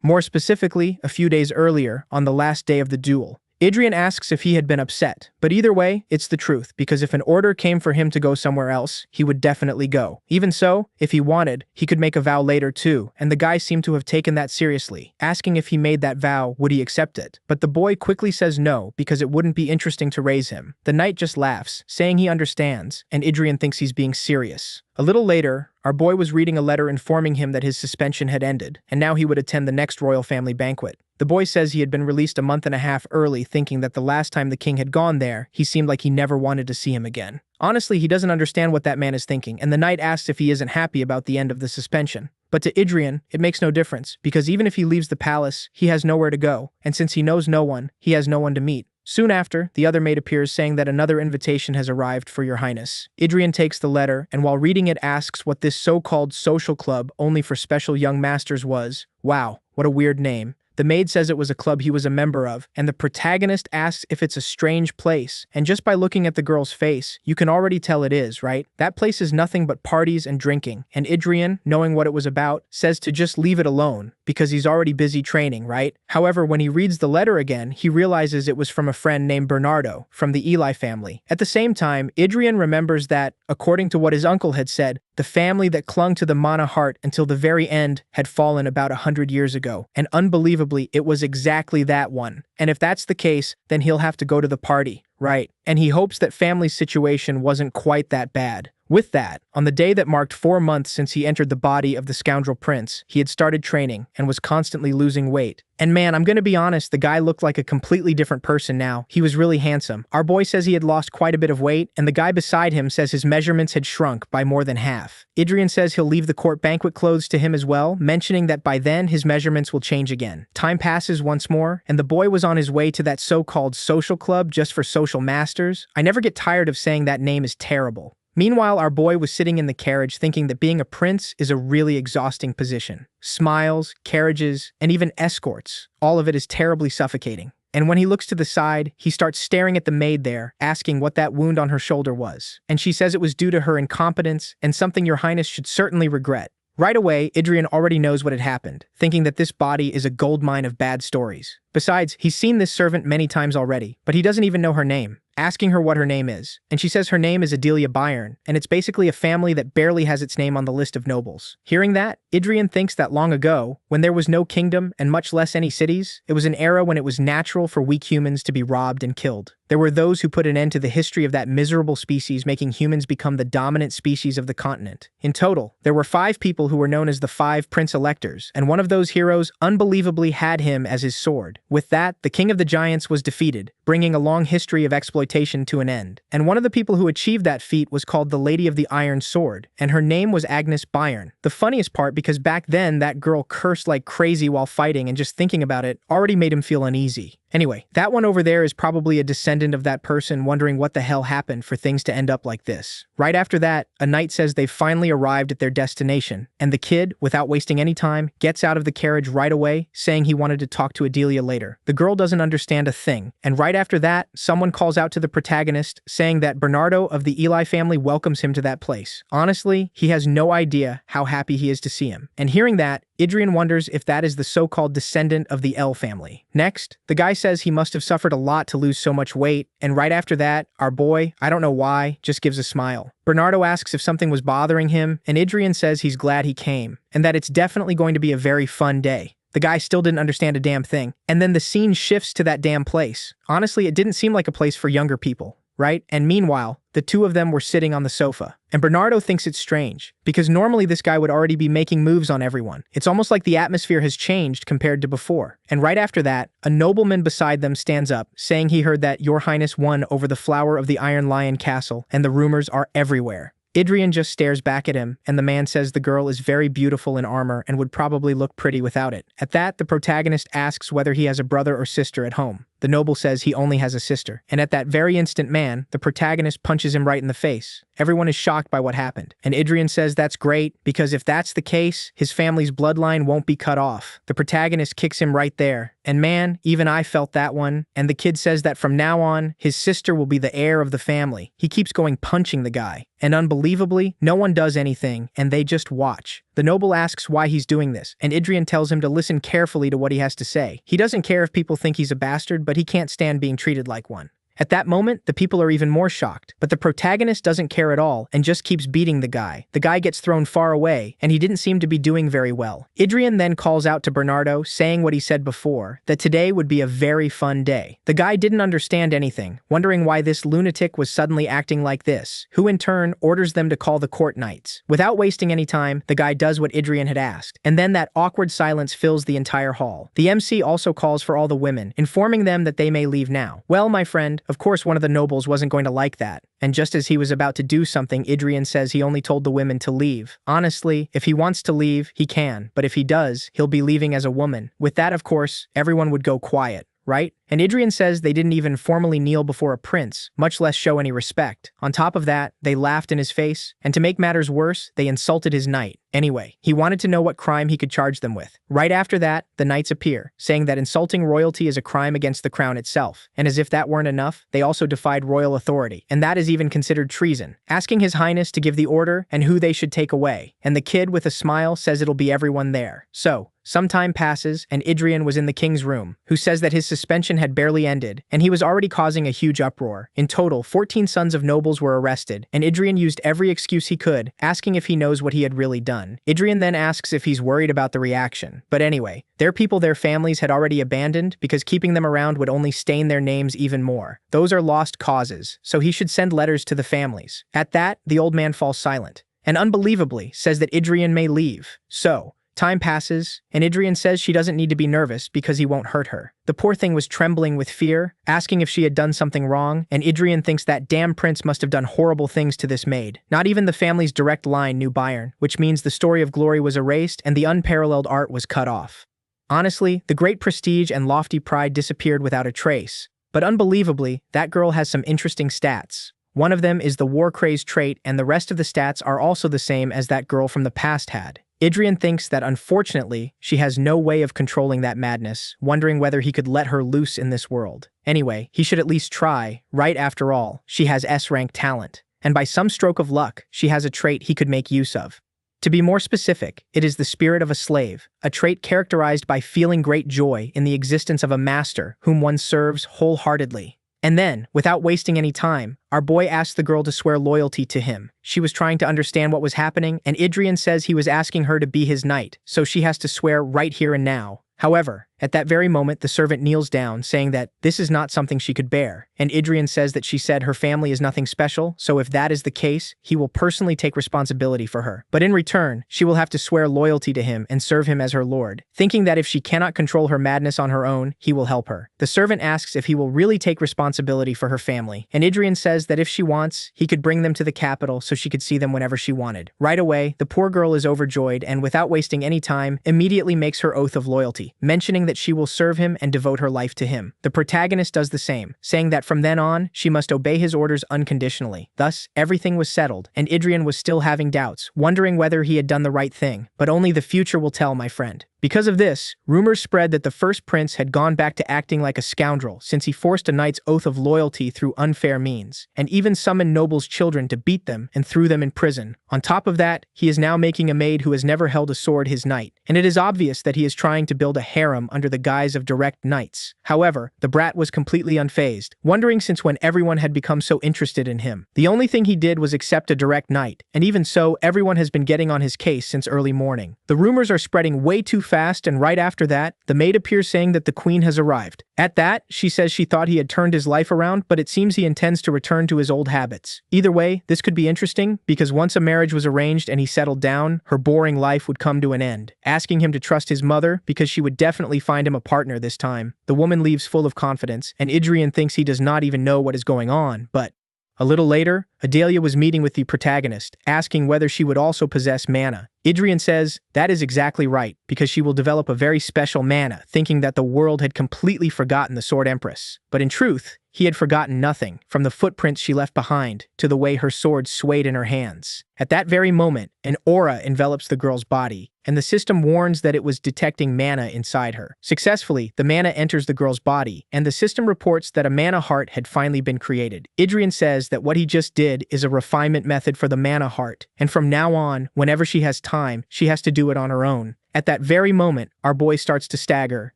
Speaker 1: More specifically, a few days earlier, on the last day of the duel. Idrian asks if he had been upset, but either way, it's the truth, because if an order came for him to go somewhere else, he would definitely go. Even so, if he wanted, he could make a vow later too, and the guy seemed to have taken that seriously, asking if he made that vow, would he accept it? But the boy quickly says no, because it wouldn't be interesting to raise him. The knight just laughs, saying he understands, and Idrian thinks he's being serious. A little later, our boy was reading a letter informing him that his suspension had ended, and now he would attend the next royal family banquet. The boy says he had been released a month and a half early, thinking that the last time the king had gone there, he seemed like he never wanted to see him again. Honestly, he doesn't understand what that man is thinking, and the knight asks if he isn't happy about the end of the suspension. But to Idrian, it makes no difference, because even if he leaves the palace, he has nowhere to go, and since he knows no one, he has no one to meet. Soon after, the other maid appears saying that another invitation has arrived for your highness. Idrian takes the letter, and while reading it asks what this so-called social club only for special young masters was. Wow, what a weird name. The maid says it was a club he was a member of, and the protagonist asks if it's a strange place, and just by looking at the girl's face, you can already tell it is, right? That place is nothing but parties and drinking, and Idrian, knowing what it was about, says to just leave it alone, because he's already busy training, right? However, when he reads the letter again, he realizes it was from a friend named Bernardo, from the Eli family. At the same time, Idrian remembers that, according to what his uncle had said, the family that clung to the Mana heart until the very end had fallen about 100 years ago, and unbelievably, it was exactly that one. And if that's the case, then he'll have to go to the party, right? And he hopes that family's situation wasn't quite that bad. With that, on the day that marked 4 months since he entered the body of the scoundrel prince, he had started training and was constantly losing weight. And man, I'm gonna be honest, the guy looked like a completely different person now. He was really handsome. Our boy says he had lost quite a bit of weight, and the guy beside him says his measurements had shrunk by more than half. Idrian says he'll leave the court banquet clothes to him as well, mentioning that by then his measurements will change again. Time passes once more, and the boy was on his way to that so-called social club just for social masters. I never get tired of saying that name is terrible. Meanwhile, our boy was sitting in the carriage thinking that being a prince is a really exhausting position. Smiles, carriages, and even escorts. All of it is terribly suffocating. And when he looks to the side, he starts staring at the maid there, asking what that wound on her shoulder was. And she says it was due to her incompetence and something your highness should certainly regret. Right away, Idrian already knows what had happened, thinking that this body is a goldmine of bad stories. Besides, he's seen this servant many times already, but he doesn't even know her name. Asking her what her name is, and she says her name is Adelia Bayern, and it's basically a family that barely has its name on the list of nobles. Hearing that, Idrian thinks that long ago, when there was no kingdom and much less any cities, it was an era when it was natural for weak humans to be robbed and killed. There were those who put an end to the history of that miserable species, making humans become the dominant species of the continent. In total, there were 5 people who were known as the 5 Prince-Electors, and one of those heroes unbelievably had him as his sword. With that, the king of the giants was defeated, bringing a long history of exploitation to an end. And one of the people who achieved that feat was called the Lady of the Iron Sword, and her name was Agnes Bayern. The funniest part, because back then that girl cursed like crazy while fighting, and just thinking about it already made him feel uneasy. Anyway, that one over there is probably a descendant of that person wondering what the hell happened for things to end up like this. Right after that, a knight says they've finally arrived at their destination, and the kid, without wasting any time, gets out of the carriage right away, saying he wanted to talk to Adelia later. The girl doesn't understand a thing, and right after that, someone calls out to the protagonist, saying that Bernardo of the Eli family welcomes him to that place. Honestly, he has no idea how happy he is to see him. And hearing that, Idrian wonders if that is the so-called descendant of the L family. Next, the guy says he must have suffered a lot to lose so much weight, and right after that, our boy, I don't know why, just gives a smile. Bernardo asks if something was bothering him, and Idrian says he's glad he came, and that it's definitely going to be a very fun day. The guy still didn't understand a damn thing, and then the scene shifts to that damn place. Honestly, it didn't seem like a place for younger people. right? And meanwhile, the two of them were sitting on the sofa. And Bernardo thinks it's strange, because normally this guy would already be making moves on everyone. It's almost like the atmosphere has changed compared to before. And right after that, a nobleman beside them stands up, saying he heard that Your Highness won over the flower of the Iron Lion Castle, and the rumors are everywhere. Adrian just stares back at him, and the man says the girl is very beautiful in armor and would probably look pretty without it. At that, the protagonist asks whether he has a brother or sister at home. The noble says he only has a sister. And at that very instant, the protagonist punches him right in the face. Everyone is shocked by what happened. And Adrian says that's great, because if that's the case, his family's bloodline won't be cut off. The protagonist kicks him right there. And man, even I felt that one. And the kid says that from now on, his sister will be the heir of the family. He keeps going punching the guy. And unbelievably, no one does anything, and they just watch. The noble asks why he's doing this, and Adrian tells him to listen carefully to what he has to say. He doesn't care if people think he's a bastard, but he can't stand being treated like one. At that moment, the people are even more shocked, but the protagonist doesn't care at all and just keeps beating the guy. The guy gets thrown far away, and he didn't seem to be doing very well. Adrian then calls out to Bernardo, saying what he said before, that today would be a very fun day. The guy didn't understand anything, wondering why this lunatic was suddenly acting like this, who in turn orders them to call the court knights. Without wasting any time, the guy does what Adrian had asked, and then that awkward silence fills the entire hall. The MC also calls for all the women, informing them that they may leave now. Well, my friend, of course one of the nobles wasn't going to like that, and just as he was about to do something, Adrian says he only told the women to leave. Honestly, if he wants to leave, he can, but if he does, he'll be leaving as a woman. With that, of course, everyone would go quiet, right? And Adrian says they didn't even formally kneel before a prince, much less show any respect. On top of that, they laughed in his face, and to make matters worse, they insulted his knight. Anyway, he wanted to know what crime he could charge them with. Right after that, the knights appear, saying that insulting royalty is a crime against the crown itself. And as if that weren't enough, they also defied royal authority, and that is even considered treason, asking His Highness to give the order and who they should take away. And the kid, with a smile, says it'll be everyone there. So, some time passes, and Adrian was in the king's room, who says that his suspension had barely ended, and he was already causing a huge uproar. In total, 14 sons of nobles were arrested, and Adrian used every excuse he could, asking if he knows what he had really done. Adrian then asks if he's worried about the reaction. But anyway, their people their families had already abandoned, because keeping them around would only stain their names even more. Those are lost causes, so he should send letters to the families. At that, the old man falls silent, and unbelievably says that Adrian may leave. So, time passes, and Adrian says she doesn't need to be nervous because he won't hurt her. The poor thing was trembling with fear, asking if she had done something wrong, and Adrian thinks that damn prince must have done horrible things to this maid. Not even the family's direct line knew Bayern, which means the story of glory was erased and the unparalleled art was cut off. Honestly, the great prestige and lofty pride disappeared without a trace. But unbelievably, that girl has some interesting stats. One of them is the war craze trait, and the rest of the stats are also the same as that girl from the past had. Adrian thinks that unfortunately, she has no way of controlling that madness, wondering whether he could let her loose in this world. Anyway, he should at least try, right? After all, she has S-rank talent, and by some stroke of luck, she has a trait he could make use of. To be more specific, it is the spirit of a slave, a trait characterized by feeling great joy in the existence of a master whom one serves wholeheartedly. And then, without wasting any time, our boy asks the girl to swear loyalty to him. She was trying to understand what was happening, and Adrian says he was asking her to be his knight, so she has to swear right here and now. However, at that very moment, the servant kneels down, saying that this is not something she could bear, and Adrian says that she said her family is nothing special, so if that is the case, he will personally take responsibility for her. But in return, she will have to swear loyalty to him and serve him as her lord, thinking that if she cannot control her madness on her own, he will help her. The servant asks if he will really take responsibility for her family, and Adrian says that if she wants, he could bring them to the capital so she could see them whenever she wanted. Right away, the poor girl is overjoyed and, without wasting any time, immediately makes her oath of loyalty, mentioning that she will serve him and devote her life to him. The protagonist does the same, saying that from then on, she must obey his orders unconditionally. Thus, everything was settled, and Adrian was still having doubts, wondering whether he had done the right thing. But only the future will tell, my friend. Because of this, rumors spread that the first prince had gone back to acting like a scoundrel since he forced a knight's oath of loyalty through unfair means, and even summoned nobles' children to beat them and threw them in prison. On top of that, he is now making a maid who has never held a sword his knight, and it is obvious that he is trying to build a harem under the guise of direct knights. However, the brat was completely unfazed, wondering since when everyone had become so interested in him. The only thing he did was accept a direct knight, and even so, everyone has been getting on his case since early morning. The rumors are spreading way too fast, and right after that, the maid appears saying that the queen has arrived. At that, she says she thought he had turned his life around, but it seems he intends to return to his old habits. Either way, this could be interesting, because once a marriage was arranged and he settled down, her boring life would come to an end. Asking him to trust his mother, because she would definitely find him a partner this time. The woman leaves full of confidence, and Adrian thinks he does not even know what is going on, but a little later, Adelia was meeting with the protagonist, asking whether she would also possess mana. Adrian says that is exactly right, because she will develop a very special mana, thinking that the world had completely forgotten the Sword Empress. But in truth, he had forgotten nothing, from the footprints she left behind, to the way her sword swayed in her hands. At that very moment, an aura envelops the girl's body, and the system warns that it was detecting mana inside her. Successfully, the mana enters the girl's body, and the system reports that a mana heart had finally been created. Adrian says that what he just did is a refinement method for the mana heart, and from now on, whenever she has time, she has to do it on her own. At that very moment, our boy starts to stagger,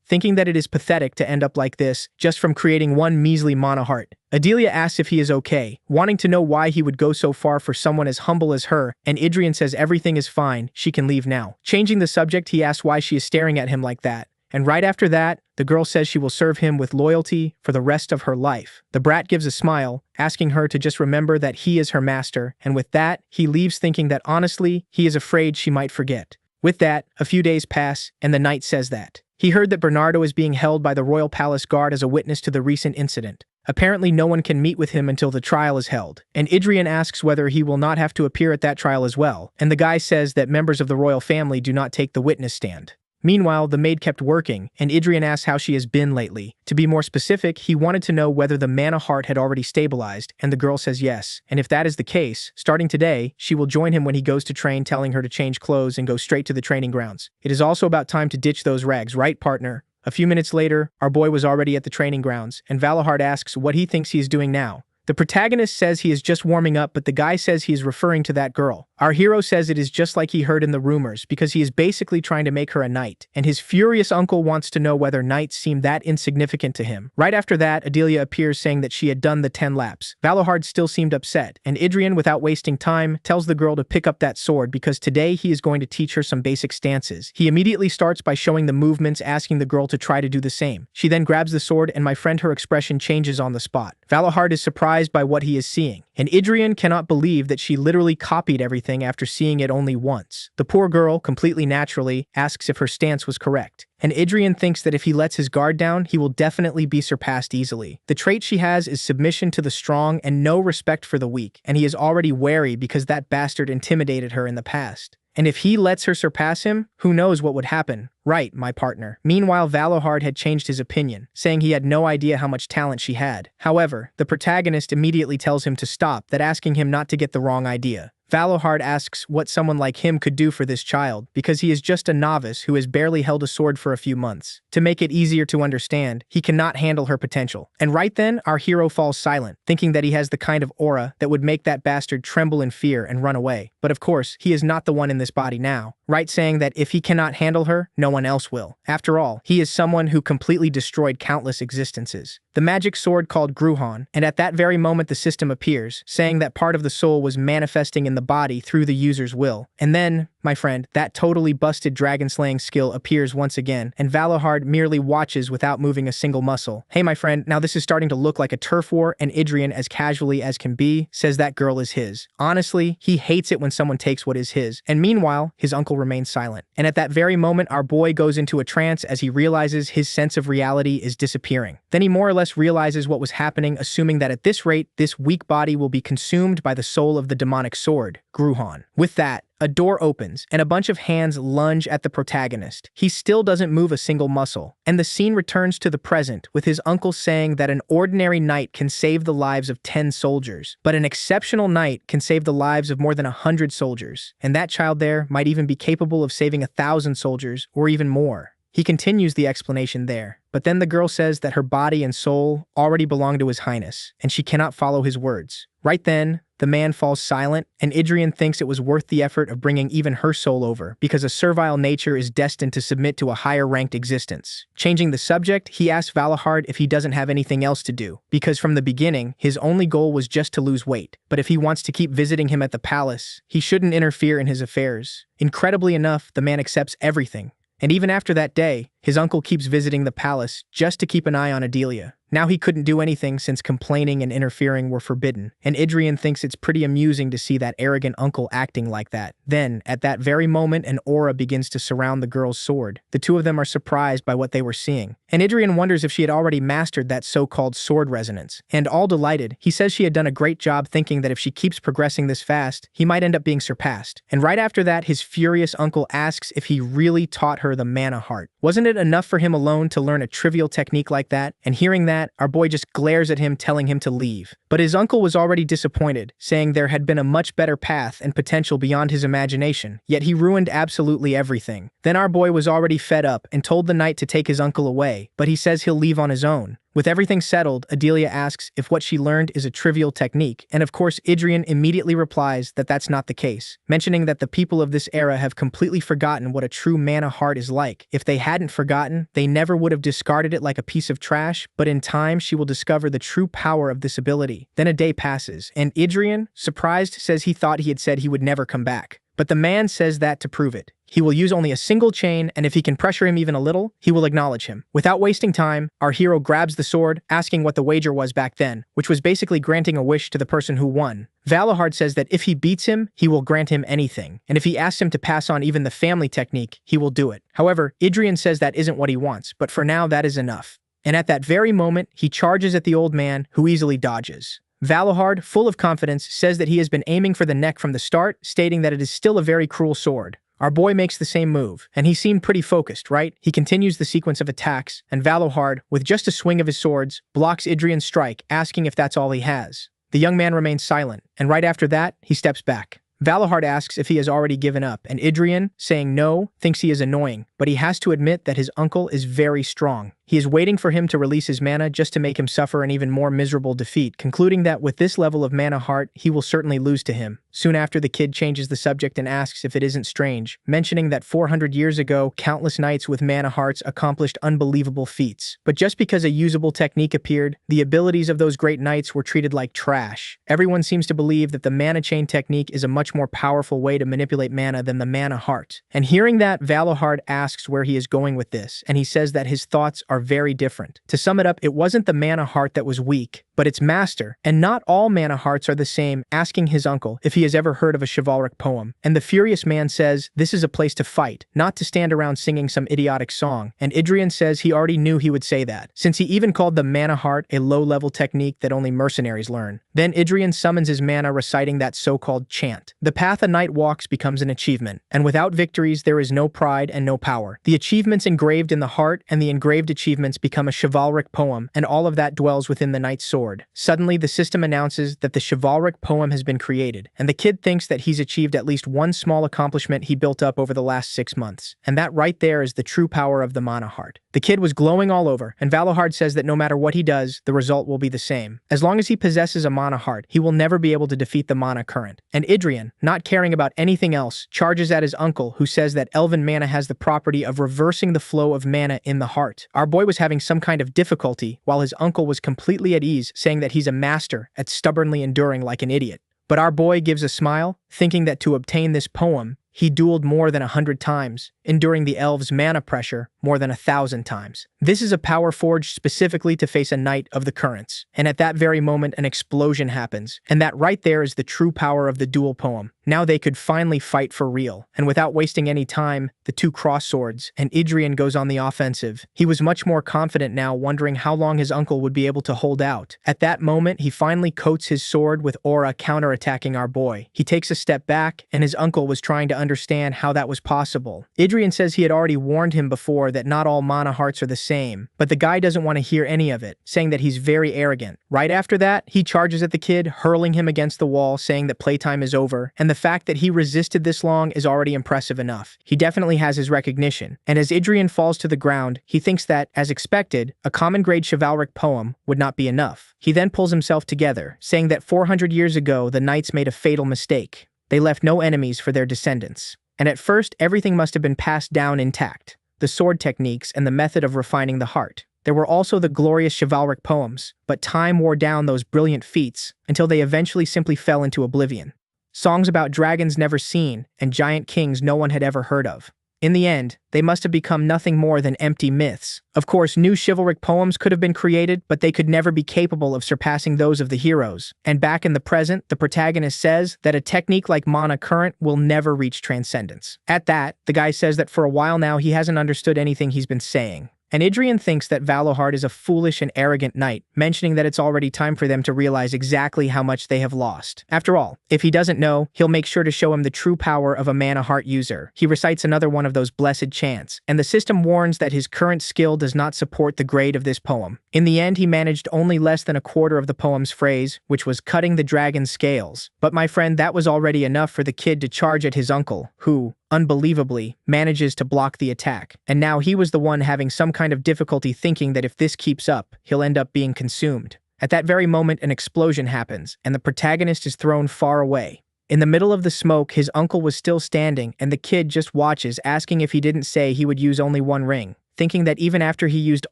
Speaker 1: thinking that it is pathetic to end up like this, just from creating one measly mana heart. Adelia asks if he is okay, wanting to know why he would go so far for someone as humble as her, and Adrian says everything is fine, she can leave now. Changing the subject, he asks why she is staring at him like that. And right after that, the girl says she will serve him with loyalty for the rest of her life. The brat gives a smile, asking her to just remember that he is her master, and with that, he leaves thinking that honestly, he is afraid she might forget. With that, a few days pass, and the knight says that he heard that Bernardo is being held by the royal palace guard as a witness to the recent incident. Apparently no one can meet with him until the trial is held, and Adrian asks whether he will not have to appear at that trial as well, and the guy says that members of the royal family do not take the witness stand. Meanwhile, the maid kept working, and Adrian asks how she has been lately. To be more specific, he wanted to know whether the mana heart had already stabilized, and the girl says yes. And if that is the case, starting today, she will join him when he goes to train, telling her to change clothes and go straight to the training grounds. It is also about time to ditch those rags, right, partner? A few minutes later, our boy was already at the training grounds, and Valahard asks what he thinks he is doing now. The protagonist says he is just warming up, but the guy says he is referring to that girl. Our hero says it is just like he heard in the rumors, because he is basically trying to make her a knight, and his furious uncle wants to know whether knights seem that insignificant to him. Right after that, Adelia appears saying that she had done the 10 laps. Valahard still seemed upset, and Adrian, without wasting time, tells the girl to pick up that sword because today he is going to teach her some basic stances. He immediately starts by showing the movements, asking the girl to try to do the same. She then grabs the sword, and my friend, her expression changes on the spot. Valahard is surprised by what he is seeing, and Adrian cannot believe that she literally copied everything after seeing it only once. The poor girl, completely naturally, asks if her stance was correct, and Adrian thinks that if he lets his guard down, he will definitely be surpassed easily. The trait she has is submission to the strong and no respect for the weak, and he is already wary because that bastard intimidated her in the past. And if he lets her surpass him, who knows what would happen? Right, my partner. Meanwhile, Valahard had changed his opinion, saying he had no idea how much talent she had. However, the protagonist immediately tells him to stop, that asking him not to get the wrong idea. Valahard asks what someone like him could do for this child, because he is just a novice who has barely held a sword for a few months. To make it easier to understand, he cannot handle her potential. And right then, our hero falls silent, thinking that he has the kind of aura that would make that bastard tremble in fear and run away. But of course, he is not the one in this body now, right, saying that if he cannot handle her, no one else will. After all, he is someone who completely destroyed countless existences. The magic sword called Gruhan, and at that very moment the system appears, saying that part of the soul was manifesting in the body through the user's will. And then, my friend, that totally busted dragon-slaying skill appears once again, and Valahard merely watches without moving a single muscle. Hey my friend, now this is starting to look like a turf war, and Adrian, as casually as can be, says that girl is his. Honestly, he hates it when someone takes what is his, and meanwhile, his uncle remains silent. And at that very moment, our boy goes into a trance as he realizes his sense of reality is disappearing. Then he more or less realizes what was happening, assuming that at this rate, this weak body will be consumed by the soul of the demonic sword, Gruhan. With that, a door opens, and a bunch of hands lunge at the protagonist. He still doesn't move a single muscle, and the scene returns to the present, with his uncle saying that an ordinary knight can save the lives of 10 soldiers, but an exceptional knight can save the lives of more than 100 soldiers, and that child there might even be capable of saving 1,000 soldiers, or even more. He continues the explanation there, but then the girl says that her body and soul already belong to His Highness, and she cannot follow his words. Right then, the man falls silent, and Adrian thinks it was worth the effort of bringing even her soul over, because a servile nature is destined to submit to a higher-ranked existence. Changing the subject, he asks Valahard if he doesn't have anything else to do, because from the beginning, his only goal was just to lose weight. But if he wants to keep visiting him at the palace, he shouldn't interfere in his affairs. Incredibly enough, the man accepts everything. And even after that day, his uncle keeps visiting the palace just to keep an eye on Adelia. Now he couldn't do anything since complaining and interfering were forbidden, and Adrian thinks it's pretty amusing to see that arrogant uncle acting like that. Then, at that very moment, an aura begins to surround the girl's sword. The two of them are surprised by what they were seeing, and Adrian wonders if she had already mastered that so-called sword resonance. And all delighted, he says she had done a great job, thinking that if she keeps progressing this fast, he might end up being surpassed. And right after that, his furious uncle asks if he really taught her the mana heart. Wasn't it enough for him alone to learn a trivial technique like that? And hearing that, our boy just glares at him, telling him to leave. But his uncle was already disappointed, saying there had been a much better path and potential beyond his imagination, yet he ruined absolutely everything. Then our boy was already fed up and told the knight to take his uncle away, but he says he'll leave on his own. With everything settled, Adelia asks if what she learned is a trivial technique, and of course Adrian immediately replies that that's not the case, mentioning that the people of this era have completely forgotten what a true mana heart is like. If they hadn't forgotten, they never would have discarded it like a piece of trash, but in time she will discover the true power of this ability. Then a day passes, and Adrian, surprised, says he thought he had said he would never come back. But the man says that to prove it, he will use only a single chain, and if he can pressure him even a little, he will acknowledge him. Without wasting time, our hero grabs the sword, asking what the wager was back then, which was basically granting a wish to the person who won. Valahard says that if he beats him, he will grant him anything, and if he asks him to pass on even the family technique, he will do it. However, Adrian says that isn't what he wants, but for now that is enough. And at that very moment, he charges at the old man, who easily dodges. Valahard, full of confidence, says that he has been aiming for the neck from the start, stating that it is still a very cruel sword. Our boy makes the same move, and he seemed pretty focused, right? He continues the sequence of attacks, and Valahard, with just a swing of his swords, blocks Adrian's strike, asking if that's all he has. The young man remains silent, and right after that, he steps back. Valahard asks if he has already given up, and Adrian, saying no, thinks he is annoying, but he has to admit that his uncle is very strong. He is waiting for him to release his mana just to make him suffer an even more miserable defeat, concluding that with this level of mana heart, he will certainly lose to him. Soon after, the kid changes the subject and asks if it isn't strange, mentioning that 400 years ago, countless knights with mana hearts accomplished unbelievable feats. But just because a usable technique appeared, the abilities of those great knights were treated like trash. Everyone seems to believe that the mana chain technique is a much more powerful way to manipulate mana than the mana heart. And hearing that, Valahard asks where he is going with this, and he says that his thoughts are very different. To sum it up, it wasn't the mana heart that was weak, but its master, and not all mana hearts are the same, asking his uncle if he has ever heard of a chivalric poem. And the furious man says this is a place to fight, not to stand around singing some idiotic song, and Adrian says he already knew he would say that, since he even called the mana heart a low-level technique that only mercenaries learn. Then Adrian summons his mana, reciting that so-called chant. The path a knight walks becomes an achievement, and without victories there is no pride and no power. The achievements engraved in the heart and the engraved achievements become a chivalric poem, and all of that dwells within the knight's sword. Suddenly, the system announces that the chivalric poem has been created, and the kid thinks that he's achieved at least one small accomplishment he built up over the last 6 months. And that right there is the true power of the mana heart. The kid was glowing all over, and Valahard says that no matter what he does, the result will be the same. As long as he possesses a mana heart, he will never be able to defeat the mana current. And Adrian, not caring about anything else, charges at his uncle, who says that elven mana has the property of reversing the flow of mana in the heart. Our boy was having some kind of difficulty, while his uncle was completely at ease, saying that he's a master at stubbornly enduring like an idiot. But our boy gives a smile, thinking that to obtain this poem, he dueled more than 100 times, enduring the elves' mana pressure more than 1,000 times. This is a power forged specifically to face a knight of the currents. And at that very moment, an explosion happens. And that right there is the true power of the duel poem. Now they could finally fight for real. And without wasting any time, the two cross swords, and Adrian goes on the offensive. He was much more confident now, wondering how long his uncle would be able to hold out. At that moment, he finally coats his sword with aura, counterattacking our boy. He takes a step back, and his uncle was trying to understand how that was possible. Adrian says he had already warned him before that not all mana hearts are the same, but the guy doesn't want to hear any of it, saying that he's very arrogant. Right after that, he charges at the kid, hurling him against the wall, saying that playtime is over, and the fact that he resisted this long is already impressive enough. He definitely has his recognition, and as Adrian falls to the ground, he thinks that, as expected, a common-grade chivalric poem would not be enough. He then pulls himself together, saying that 400 years ago the knights made a fatal mistake. They left no enemies for their descendants. And at first, everything must have been passed down intact. The sword techniques and the method of refining the heart. There were also the glorious chivalric poems, but time wore down those brilliant feats until they eventually simply fell into oblivion. Songs about dragons never seen and giant kings no one had ever heard of. In the end, they must have become nothing more than empty myths. Of course, new chivalric poems could have been created, but they could never be capable of surpassing those of the heroes. And back in the present, the protagonist says that a technique like mana current will never reach transcendence. At that, the guy says that for a while now he hasn't understood anything he's been saying. And Adrian thinks that Valohard is a foolish and arrogant knight, mentioning that it's already time for them to realize exactly how much they have lost. After all, if he doesn't know, he'll make sure to show him the true power of a mana heart user. He recites another one of those blessed chants, and the system warns that his current skill does not support the grade of this poem. In the end, he managed only less than a quarter of the poem's phrase, which was cutting the dragon's scales. But my friend, that was already enough for the kid to charge at his uncle, who, unbelievably, manages to block the attack. And now he was the one having some kind of difficulty thinking that if this keeps up, he'll end up being consumed. At that very moment, an explosion happens, and the protagonist is thrown far away. In the middle of the smoke, his uncle was still standing, and the kid just watches, asking if he didn't say he would use only one ring, thinking that even after he used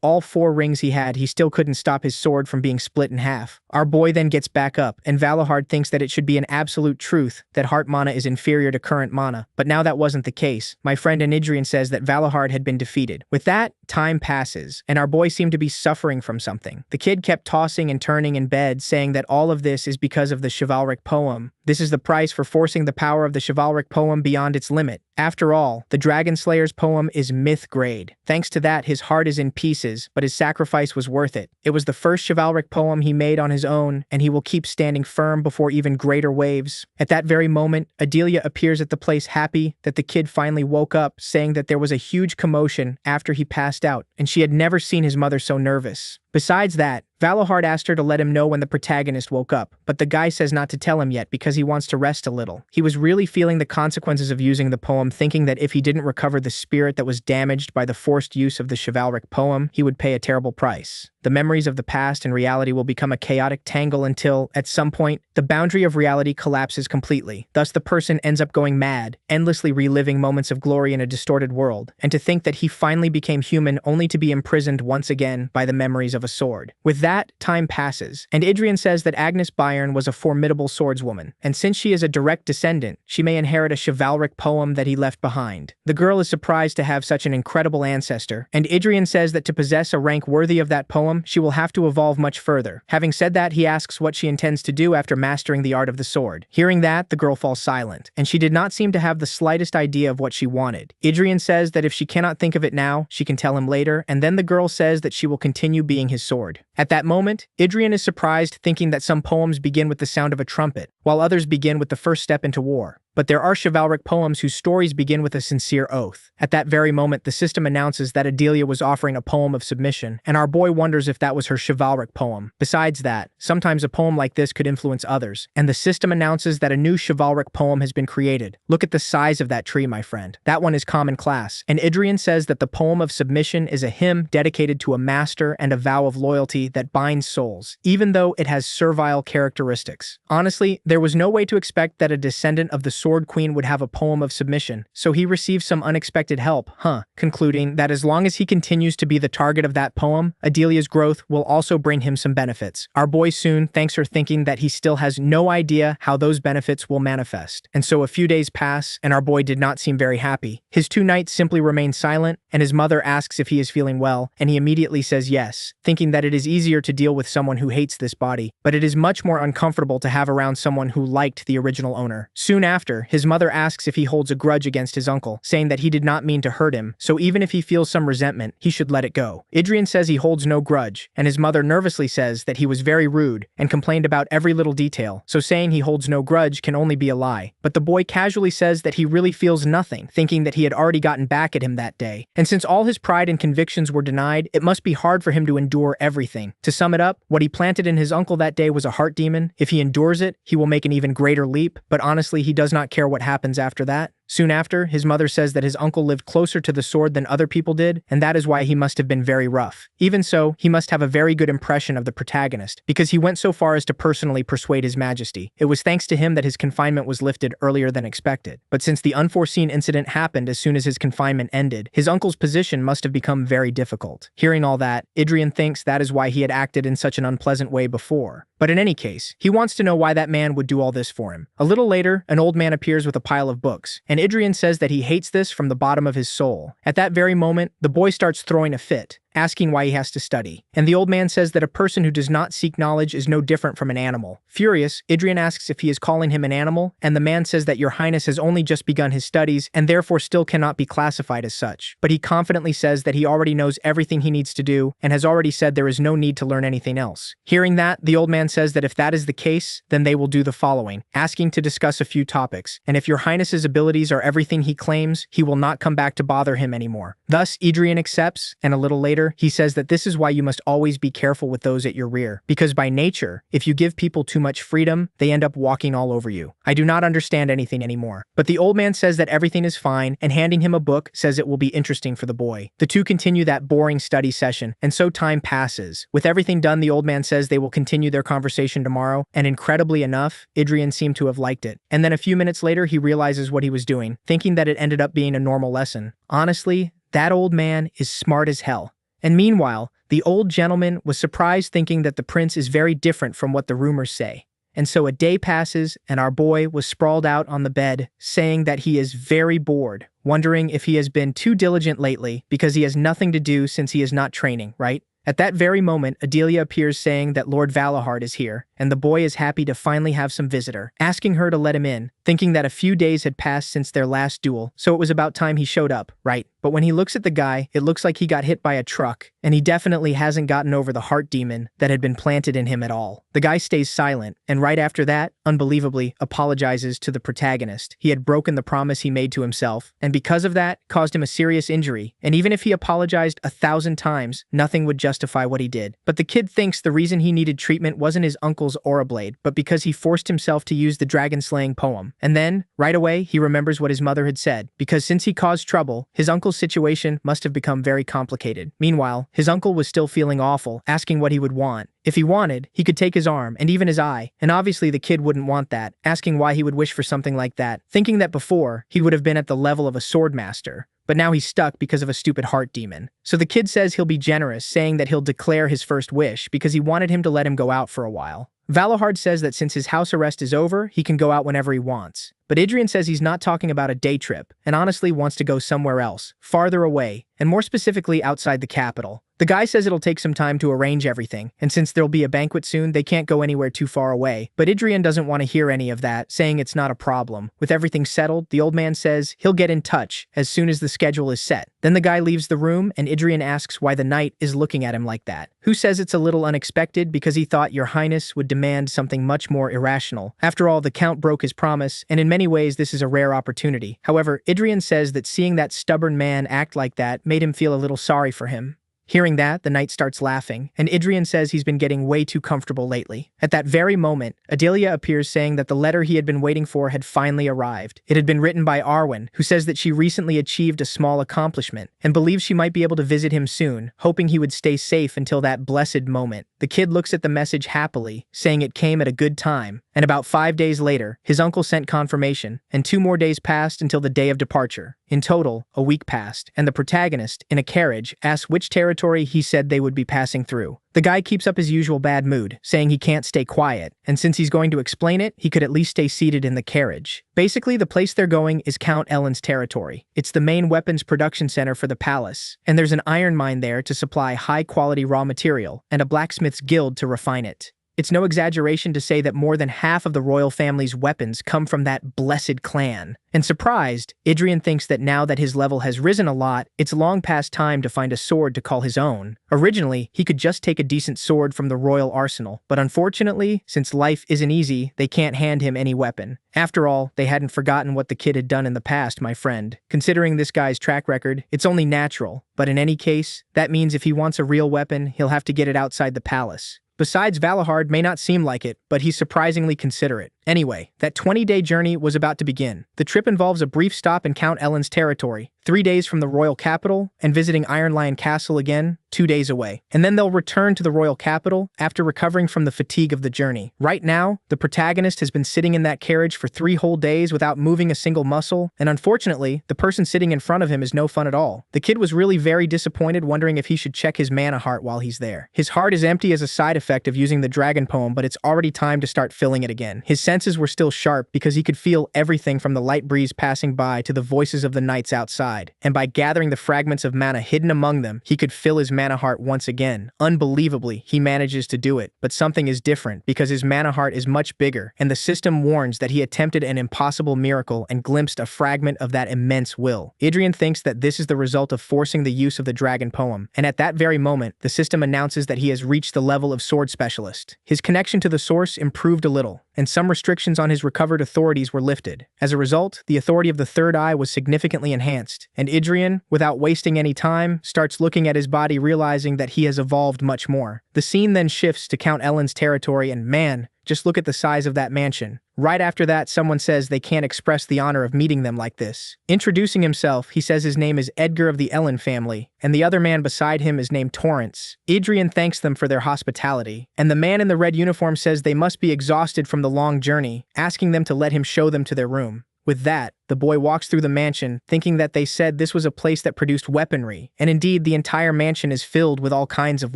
Speaker 1: all 4 rings he had, he still couldn't stop his sword from being split in half. Our boy then gets back up, and Valohard thinks that it should be an absolute truth that heart mana is inferior to current mana, but now that wasn't the case. My friend Anidrian says that Valohard had been defeated. With that, time passes, and our boy seemed to be suffering from something. The kid kept tossing and turning in bed, saying that all of this is because of the chivalric poem. This is the price for forcing the power of the chivalric poem beyond its limit. After all, the Dragon Slayer's poem is myth grade. Thanks to that, his heart is in pieces, but his sacrifice was worth it. It was the first chivalric poem he made on his own, and he will keep standing firm before even greater waves. At that very moment, Adelia appears at the place happy that the kid finally woke up, saying that there was a huge commotion after he passed out, and she had never seen his mother so nervous. Besides that, Valohard asked her to let him know when the protagonist woke up, but the guy says not to tell him yet because he wants to rest a little. He was really feeling the consequences of using the poem, thinking that if he didn't recover the spirit that was damaged by the forced use of the chivalric poem, he would pay a terrible price. The memories of the past and reality will become a chaotic tangle until, at some point, the boundary of reality collapses completely. Thus, the person ends up going mad, endlessly reliving moments of glory in a distorted world, and to think that he finally became human only to be imprisoned once again by the memories of a sword. With that, time passes, and Adrian says that Agnes Bayern was a formidable swordswoman, and since she is a direct descendant, she may inherit a chivalric poem that he left behind. The girl is surprised to have such an incredible ancestor, and Adrian says that to possess a rank worthy of that poem, she will have to evolve much further. Having said that, he asks what she intends to do after mastering the art of the sword. Hearing that, the girl falls silent, and she did not seem to have the slightest idea of what she wanted. Adrian says that if she cannot think of it now, she can tell him later, and then the girl says that she will continue being his sword. At that moment, Adrian is surprised, thinking that some poems begin with the sound of a trumpet, while others begin with the first step into war. But there are chivalric poems whose stories begin with a sincere oath. At that very moment, the system announces that Adelia was offering a poem of submission, and our boy wonders if that was her chivalric poem. Besides that, sometimes a poem like this could influence others, and the system announces that a new chivalric poem has been created. Look at the size of that tree, my friend. That one is common class, and Adrian says that the poem of submission is a hymn dedicated to a master and a vow of loyalty that binds souls, even though it has servile characteristics. Honestly, there was no way to expect that a descendant of the Sword Queen would have a poem of submission, so he received some unexpected help, concluding that as long as he continues to be the target of that poem, Adelia's growth will also bring him some benefits. Our boy soon thanks her, thinking that he still has no idea how those benefits will manifest. And so a few days pass, and our boy did not seem very happy. His 2 knights simply remain silent, and his mother asks if he is feeling well, and he immediately says yes, thinking that it is easier to deal with someone who hates this body, but it is much more uncomfortable to have around someone who liked the original owner. Soon after, his mother asks if he holds a grudge against his uncle, saying that he did not mean to hurt him, so even if he feels some resentment, he should let it go. Adrian says he holds no grudge, and his mother nervously says that he was very rude and complained about every little detail, so saying he holds no grudge can only be a lie. But the boy casually says that he really feels nothing, thinking that he had already gotten back at him that day. And since all his pride and convictions were denied, it must be hard for him to endure everything. To sum it up, what he planted in his uncle that day was a heart demon. If he endures it, he will make an even greater leap, but honestly, he does not care what happens after that. Soon after, his mother says that his uncle lived closer to the sword than other people did, and that is why he must have been very rough. Even so, he must have a very good impression of the protagonist, because he went so far as to personally persuade his majesty. It was thanks to him that his confinement was lifted earlier than expected. But since the unforeseen incident happened as soon as his confinement ended, his uncle's position must have become very difficult. Hearing all that, Adrian thinks that is why he had acted in such an unpleasant way before. But in any case, he wants to know why that man would do all this for him. A little later, an old man appears with a pile of books, and Adrian says that he hates this from the bottom of his soul. At that very moment, the boy starts throwing a fit, asking why he has to study. And the old man says that a person who does not seek knowledge is no different from an animal. Furious, Adrian asks if he is calling him an animal, and the man says that Your Highness has only just begun his studies and therefore still cannot be classified as such. But he confidently says that he already knows everything he needs to do and has already said there is no need to learn anything else. Hearing that, the old man says that if that is the case, then they will do the following, asking to discuss a few topics, and if Your Highness's abilities are everything he claims, he will not come back to bother him anymore. Thus, Adrian accepts, and a little later, he says that this is why you must always be careful with those at your rear, because by nature, if you give people too much freedom, they end up walking all over you. I do not understand anything anymore. But the old man says that everything is fine, and handing him a book says it will be interesting for the boy. The two continue that boring study session, and so time passes. With everything done, the old man says they will continue their conversation tomorrow, and incredibly enough, Adrian seemed to have liked it. And then a few minutes later, he realizes what he was doing, thinking that it ended up being a normal lesson. Honestly, that old man is smart as hell. And meanwhile, the old gentleman was surprised, thinking that the prince is very different from what the rumors say. And so a day passes, and our boy was sprawled out on the bed, saying that he is very bored, wondering if he has been too diligent lately because he has nothing to do since he is not training, right? At that very moment, Adelia appears saying that Lord Valahard is here, and the boy is happy to finally have some visitor, asking her to let him in, thinking that a few days had passed since their last duel, so it was about time he showed up, right? But when he looks at the guy, it looks like he got hit by a truck, and he definitely hasn't gotten over the heart demon that had been planted in him at all. The guy stays silent, and right after that, unbelievably, apologizes to the protagonist. He had broken the promise he made to himself, and because of that, caused him a serious injury, and even if he apologized 1,000 times, nothing would justify what he did. But the kid thinks the reason he needed treatment wasn't his uncle's aura blade, but because he forced himself to use the dragon-slaying poem. And then, right away, he remembers what his mother had said, because since he caused trouble, his uncle's situation must have become very complicated. Meanwhile, his uncle was still feeling awful, asking what he would want. If he wanted, he could take his arm and even his eye, and obviously the kid wouldn't want that, asking why he would wish for something like that, thinking that before, he would have been at the level of a sword master. But now he's stuck because of a stupid heart demon. So the kid says he'll be generous, saying that he'll declare his first wish because he wanted him to let him go out for a while. Valahard says that since his house arrest is over, he can go out whenever he wants. But Adrian says he's not talking about a day trip, and honestly wants to go somewhere else, farther away, and more specifically outside the capital. The guy says it'll take some time to arrange everything, and since there'll be a banquet soon, they can't go anywhere too far away. But Adrian doesn't want to hear any of that, saying it's not a problem. With everything settled, the old man says he'll get in touch as soon as the schedule is set. Then the guy leaves the room, and Adrian asks why the knight is looking at him like that. Who says it's a little unexpected because he thought Your Highness would demand something much more irrational. After all, the Count broke his promise, and in many ways this is a rare opportunity. However, Adrian says that seeing that stubborn man act like that made him feel a little sorry for him. Hearing that, the knight starts laughing, and Adrian says he's been getting way too comfortable lately. At that very moment, Adelia appears saying that the letter he had been waiting for had finally arrived. It had been written by Arwen, who says that she recently achieved a small accomplishment, and believes she might be able to visit him soon, hoping he would stay safe until that blessed moment. The kid looks at the message happily, saying it came at a good time, and about 5 days later, his uncle sent confirmation, and 2 more days passed until the day of departure. In total, a week passed, and the protagonist, in a carriage, asks which territory he said they would be passing through. The guy keeps up his usual bad mood, saying he can't stay quiet, and since he's going to explain it, he could at least stay seated in the carriage. Basically, the place they're going is Count Ellen's territory. It's the main weapons production center for the palace, and there's an iron mine there to supply high-quality raw material, and a blacksmith's guild to refine it. It's no exaggeration to say that more than half of the royal family's weapons come from that blessed clan. And surprised, Adrian thinks that now that his level has risen a lot, it's long past time to find a sword to call his own. Originally, he could just take a decent sword from the royal arsenal, but unfortunately, since life isn't easy, they can't hand him any weapon. After all, they hadn't forgotten what the kid had done in the past, my friend. Considering this guy's track record, it's only natural, but in any case, that means if he wants a real weapon, he'll have to get it outside the palace. Besides, Valahard may not seem like it, but he's surprisingly considerate. Anyway, that 20-day journey was about to begin. The trip involves a brief stop in Count Ellen's territory, 3 days from the royal capital, and visiting Iron Lion Castle again, 2 days away. And then they'll return to the royal capital after recovering from the fatigue of the journey. Right now, the protagonist has been sitting in that carriage for 3 whole days without moving a single muscle, and unfortunately, the person sitting in front of him is no fun at all. The kid was really very disappointed, wondering if he should check his mana heart while he's there. His heart is empty as a side effect of using the dragon poem, but it's already time to start filling it again. His senses were still sharp because he could feel everything from the light breeze passing by to the voices of the knights outside, and by gathering the fragments of mana hidden among them, he could fill his mana heart once again. Unbelievably, he manages to do it, but something is different because his mana heart is much bigger, and the system warns that he attempted an impossible miracle and glimpsed a fragment of that immense will. Adrian thinks that this is the result of forcing the use of the dragon poem, and at that very moment, the system announces that he has reached the level of sword specialist. His connection to the source improved a little, and some restrictions on his recovered authorities were lifted. As a result, the authority of the third eye was significantly enhanced, and Adrian, without wasting any time, starts looking at his body, realizing that he has evolved much more. The scene then shifts to Count Ellen's territory, and man, just look at the size of that mansion. Right after that, someone says they can't express the honor of meeting them like this. Introducing himself, he says his name is Edgar of the Ellen family, and the other man beside him is named Torrance. Adrian thanks them for their hospitality, and the man in the red uniform says they must be exhausted from the long journey, asking them to let him show them to their room. With that, the boy walks through the mansion, thinking that they said this was a place that produced weaponry, and indeed the entire mansion is filled with all kinds of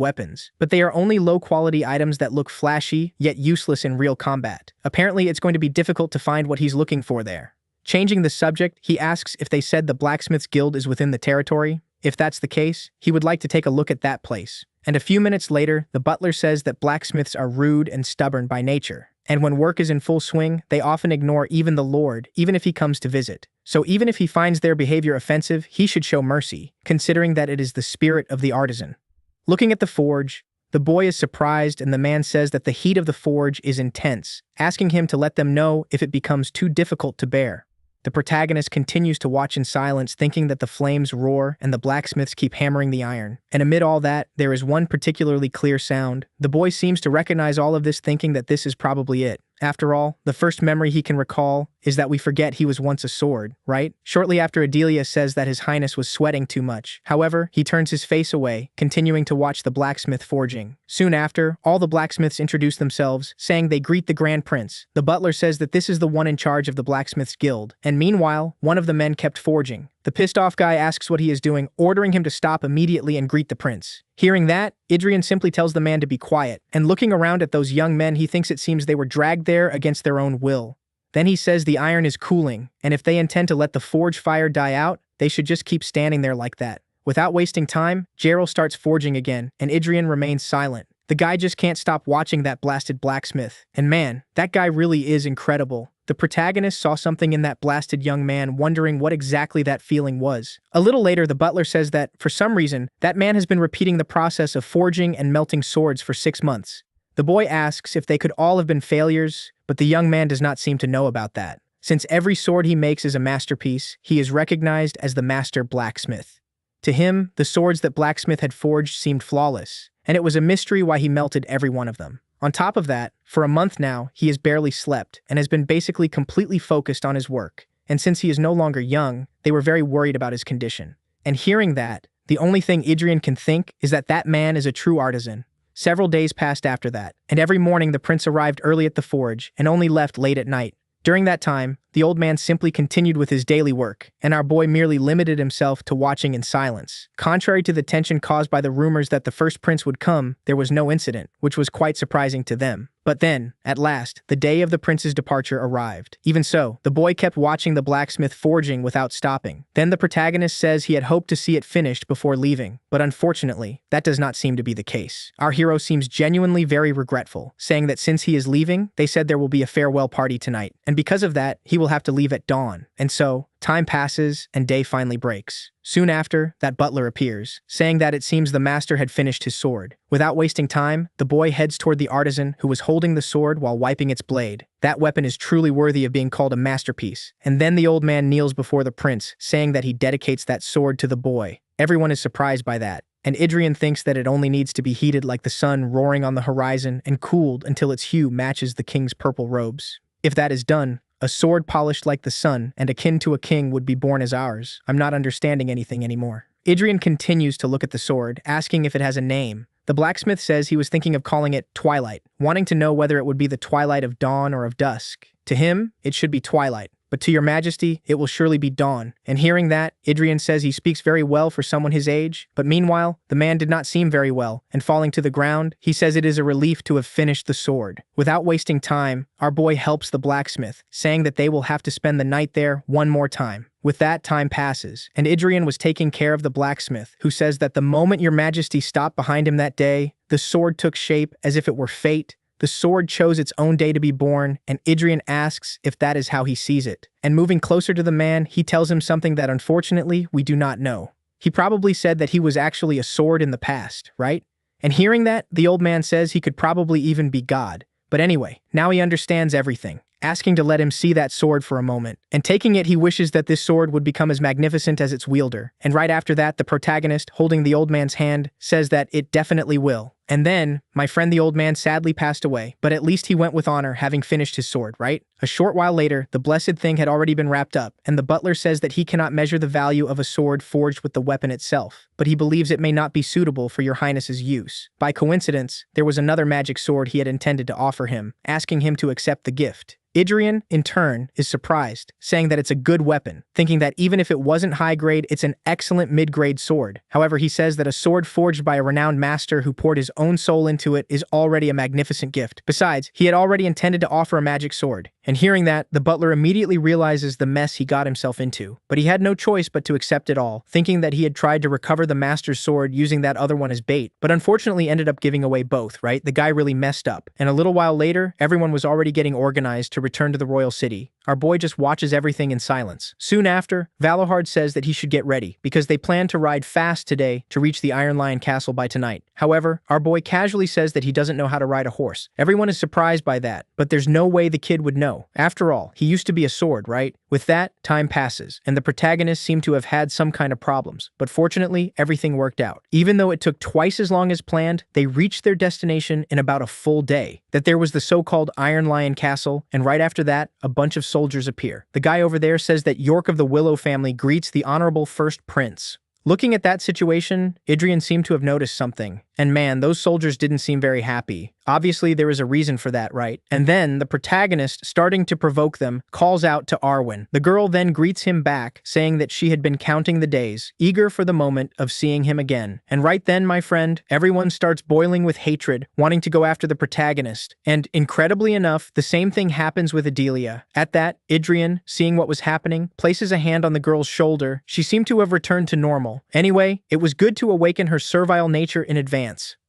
Speaker 1: weapons. But they are only low-quality items that look flashy, yet useless in real combat. Apparently, it's going to be difficult to find what he's looking for there. Changing the subject, he asks if they said the Blacksmith's Guild is within the territory. If that's the case, he would like to take a look at that place. And a few minutes later, the butler says that blacksmiths are rude and stubborn by nature. And when work is in full swing, they often ignore even the Lord, even if he comes to visit. So even if he finds their behavior offensive, he should show mercy, considering that it is the spirit of the artisan. Looking at the forge, the boy is surprised, and the man says that the heat of the forge is intense, asking him to let them know if it becomes too difficult to bear. The protagonist continues to watch in silence, thinking that the flames roar and the blacksmiths keep hammering the iron. And amid all that, there is one particularly clear sound. The boy seems to recognize all of this, thinking that this is probably it. After all, the first memory he can recall is that we forget he was once a sword, right? Shortly after, Adelia says that His Highness was sweating too much. However, he turns his face away, continuing to watch the blacksmith forging. Soon after, all the blacksmiths introduce themselves, saying they greet the Grand Prince. The butler says that this is the one in charge of the Blacksmith's Guild, and meanwhile, one of the men kept forging. The pissed-off guy asks what he is doing, ordering him to stop immediately and greet the prince. Hearing that, Adrian simply tells the man to be quiet, and looking around at those young men, he thinks it seems they were dragged there against their own will. Then he says the iron is cooling, and if they intend to let the forge fire die out, they should just keep standing there like that. Without wasting time, Gerald starts forging again, and Adrian remains silent. The guy just can't stop watching that blasted blacksmith. And man, that guy really is incredible. The protagonist saw something in that blasted young man, wondering what exactly that feeling was. A little later, the butler says that, for some reason, that man has been repeating the process of forging and melting swords for 6 months. The boy asks if they could all have been failures, but the young man does not seem to know about that. Since every sword he makes is a masterpiece, he is recognized as the master blacksmith. To him, the swords that Blacksmith had forged seemed flawless, and it was a mystery why he melted every one of them. On top of that, for a month now, he has barely slept and has been basically completely focused on his work. And since he is no longer young, they were very worried about his condition. And hearing that, the only thing Adrian can think is that that man is a true artisan. Several days passed after that, and every morning the prince arrived early at the forge and only left late at night. During that time, the old man simply continued with his daily work, and our boy merely limited himself to watching in silence. Contrary to the tension caused by the rumors that the first prince would come, there was no incident, which was quite surprising to them. But then, at last, the day of the prince's departure arrived. Even so, the boy kept watching the blacksmith forging without stopping. Then the protagonist says he had hoped to see it finished before leaving, but unfortunately, that does not seem to be the case. Our hero seems genuinely very regretful, saying that since he is leaving, they said there will be a farewell party tonight, and because of that, he will have to leave at dawn. And so, time passes, and day finally breaks. Soon after, that butler appears, saying that it seems the master had finished his sword. Without wasting time, the boy heads toward the artisan who was holding the sword while wiping its blade. That weapon is truly worthy of being called a masterpiece. And then the old man kneels before the prince, saying that he dedicates that sword to the boy. Everyone is surprised by that, and Adrian thinks that it only needs to be heated like the sun roaring on the horizon and cooled until its hue matches the king's purple robes. If that is done, a sword polished like the sun and akin to a king would be born as ours. I'm not understanding anything anymore. Adrian continues to look at the sword, asking if it has a name. The blacksmith says he was thinking of calling it Twilight, wanting to know whether it would be the twilight of dawn or of dusk. To him, it should be Twilight. but to your majesty, it will surely be dawn. And hearing that, Idrian says he speaks very well for someone his age, but meanwhile, the man did not seem very well, and falling to the ground, he says it is a relief to have finished the sword. Without wasting time, our boy helps the blacksmith, saying that they will have to spend the night there one more time. With that, time passes, and Idrian was taking care of the blacksmith, who says that the moment your majesty stopped behind him that day, the sword took shape as if it were fate. The sword chose its own day to be born, and Idrian asks if that is how he sees it. And moving closer to the man, he tells him something that unfortunately we do not know. He probably said that he was actually a sword in the past, right? And hearing that, the old man says he could probably even be God. But anyway, now he understands everything, asking to let him see that sword for a moment. And taking it, he wishes that this sword would become as magnificent as its wielder. And right after that, the protagonist, holding the old man's hand, says that it definitely will. And then, my friend the old man sadly passed away, but at least he went with honor, having finished his sword, right? A short while later, the blessed thing had already been wrapped up, and the butler says that he cannot measure the value of a sword forged with the weapon itself, but he believes it may not be suitable for your highness's use. By coincidence, there was another magic sword he had intended to offer him, asking him to accept the gift. Idrian, in turn, is surprised, saying that it's a good weapon, thinking that even if it wasn't high grade, it's an excellent mid-grade sword. However, he says that a sword forged by a renowned master who poured his own soul into it is already a magnificent gift. Besides, he had already intended to offer a magic sword. And hearing that, the butler immediately realizes the mess he got himself into. But he had no choice but to accept it all, thinking that he had tried to recover the master's sword using that other one as bait, but unfortunately ended up giving away both, right? The guy really messed up. And a little while later, everyone was already getting organized to return to the royal city. Our boy just watches everything in silence. Soon after, Valohard says that he should get ready, because they plan to ride fast today to reach the Iron Lion Castle by tonight. However, our boy casually says that he doesn't know how to ride a horse. Everyone is surprised by that, but there's no way the kid would know. After all, he used to be a sword, right? With that, time passes, and the protagonists seem to have had some kind of problems, but fortunately, everything worked out. Even though it took twice as long as planned, they reached their destination in about a full day. That there was the so-called Iron Lion Castle, and right after that, a bunch of soldiers appear. The guy over there says that York of the Willow family greets the honorable first prince. Looking at that situation, Idrian seemed to have noticed something. And man, those soldiers didn't seem very happy. Obviously, there is a reason for that, right? And then, the protagonist, starting to provoke them, calls out to Arwen. The girl then greets him back, saying that she had been counting the days, eager for the moment of seeing him again. And right then, my friend, everyone starts boiling with hatred, wanting to go after the protagonist. And, incredibly enough, the same thing happens with Adelia. At that, Idrian, seeing what was happening, places a hand on the girl's shoulder. She seemed to have returned to normal. Anyway, it was good to awaken her servile nature in advance.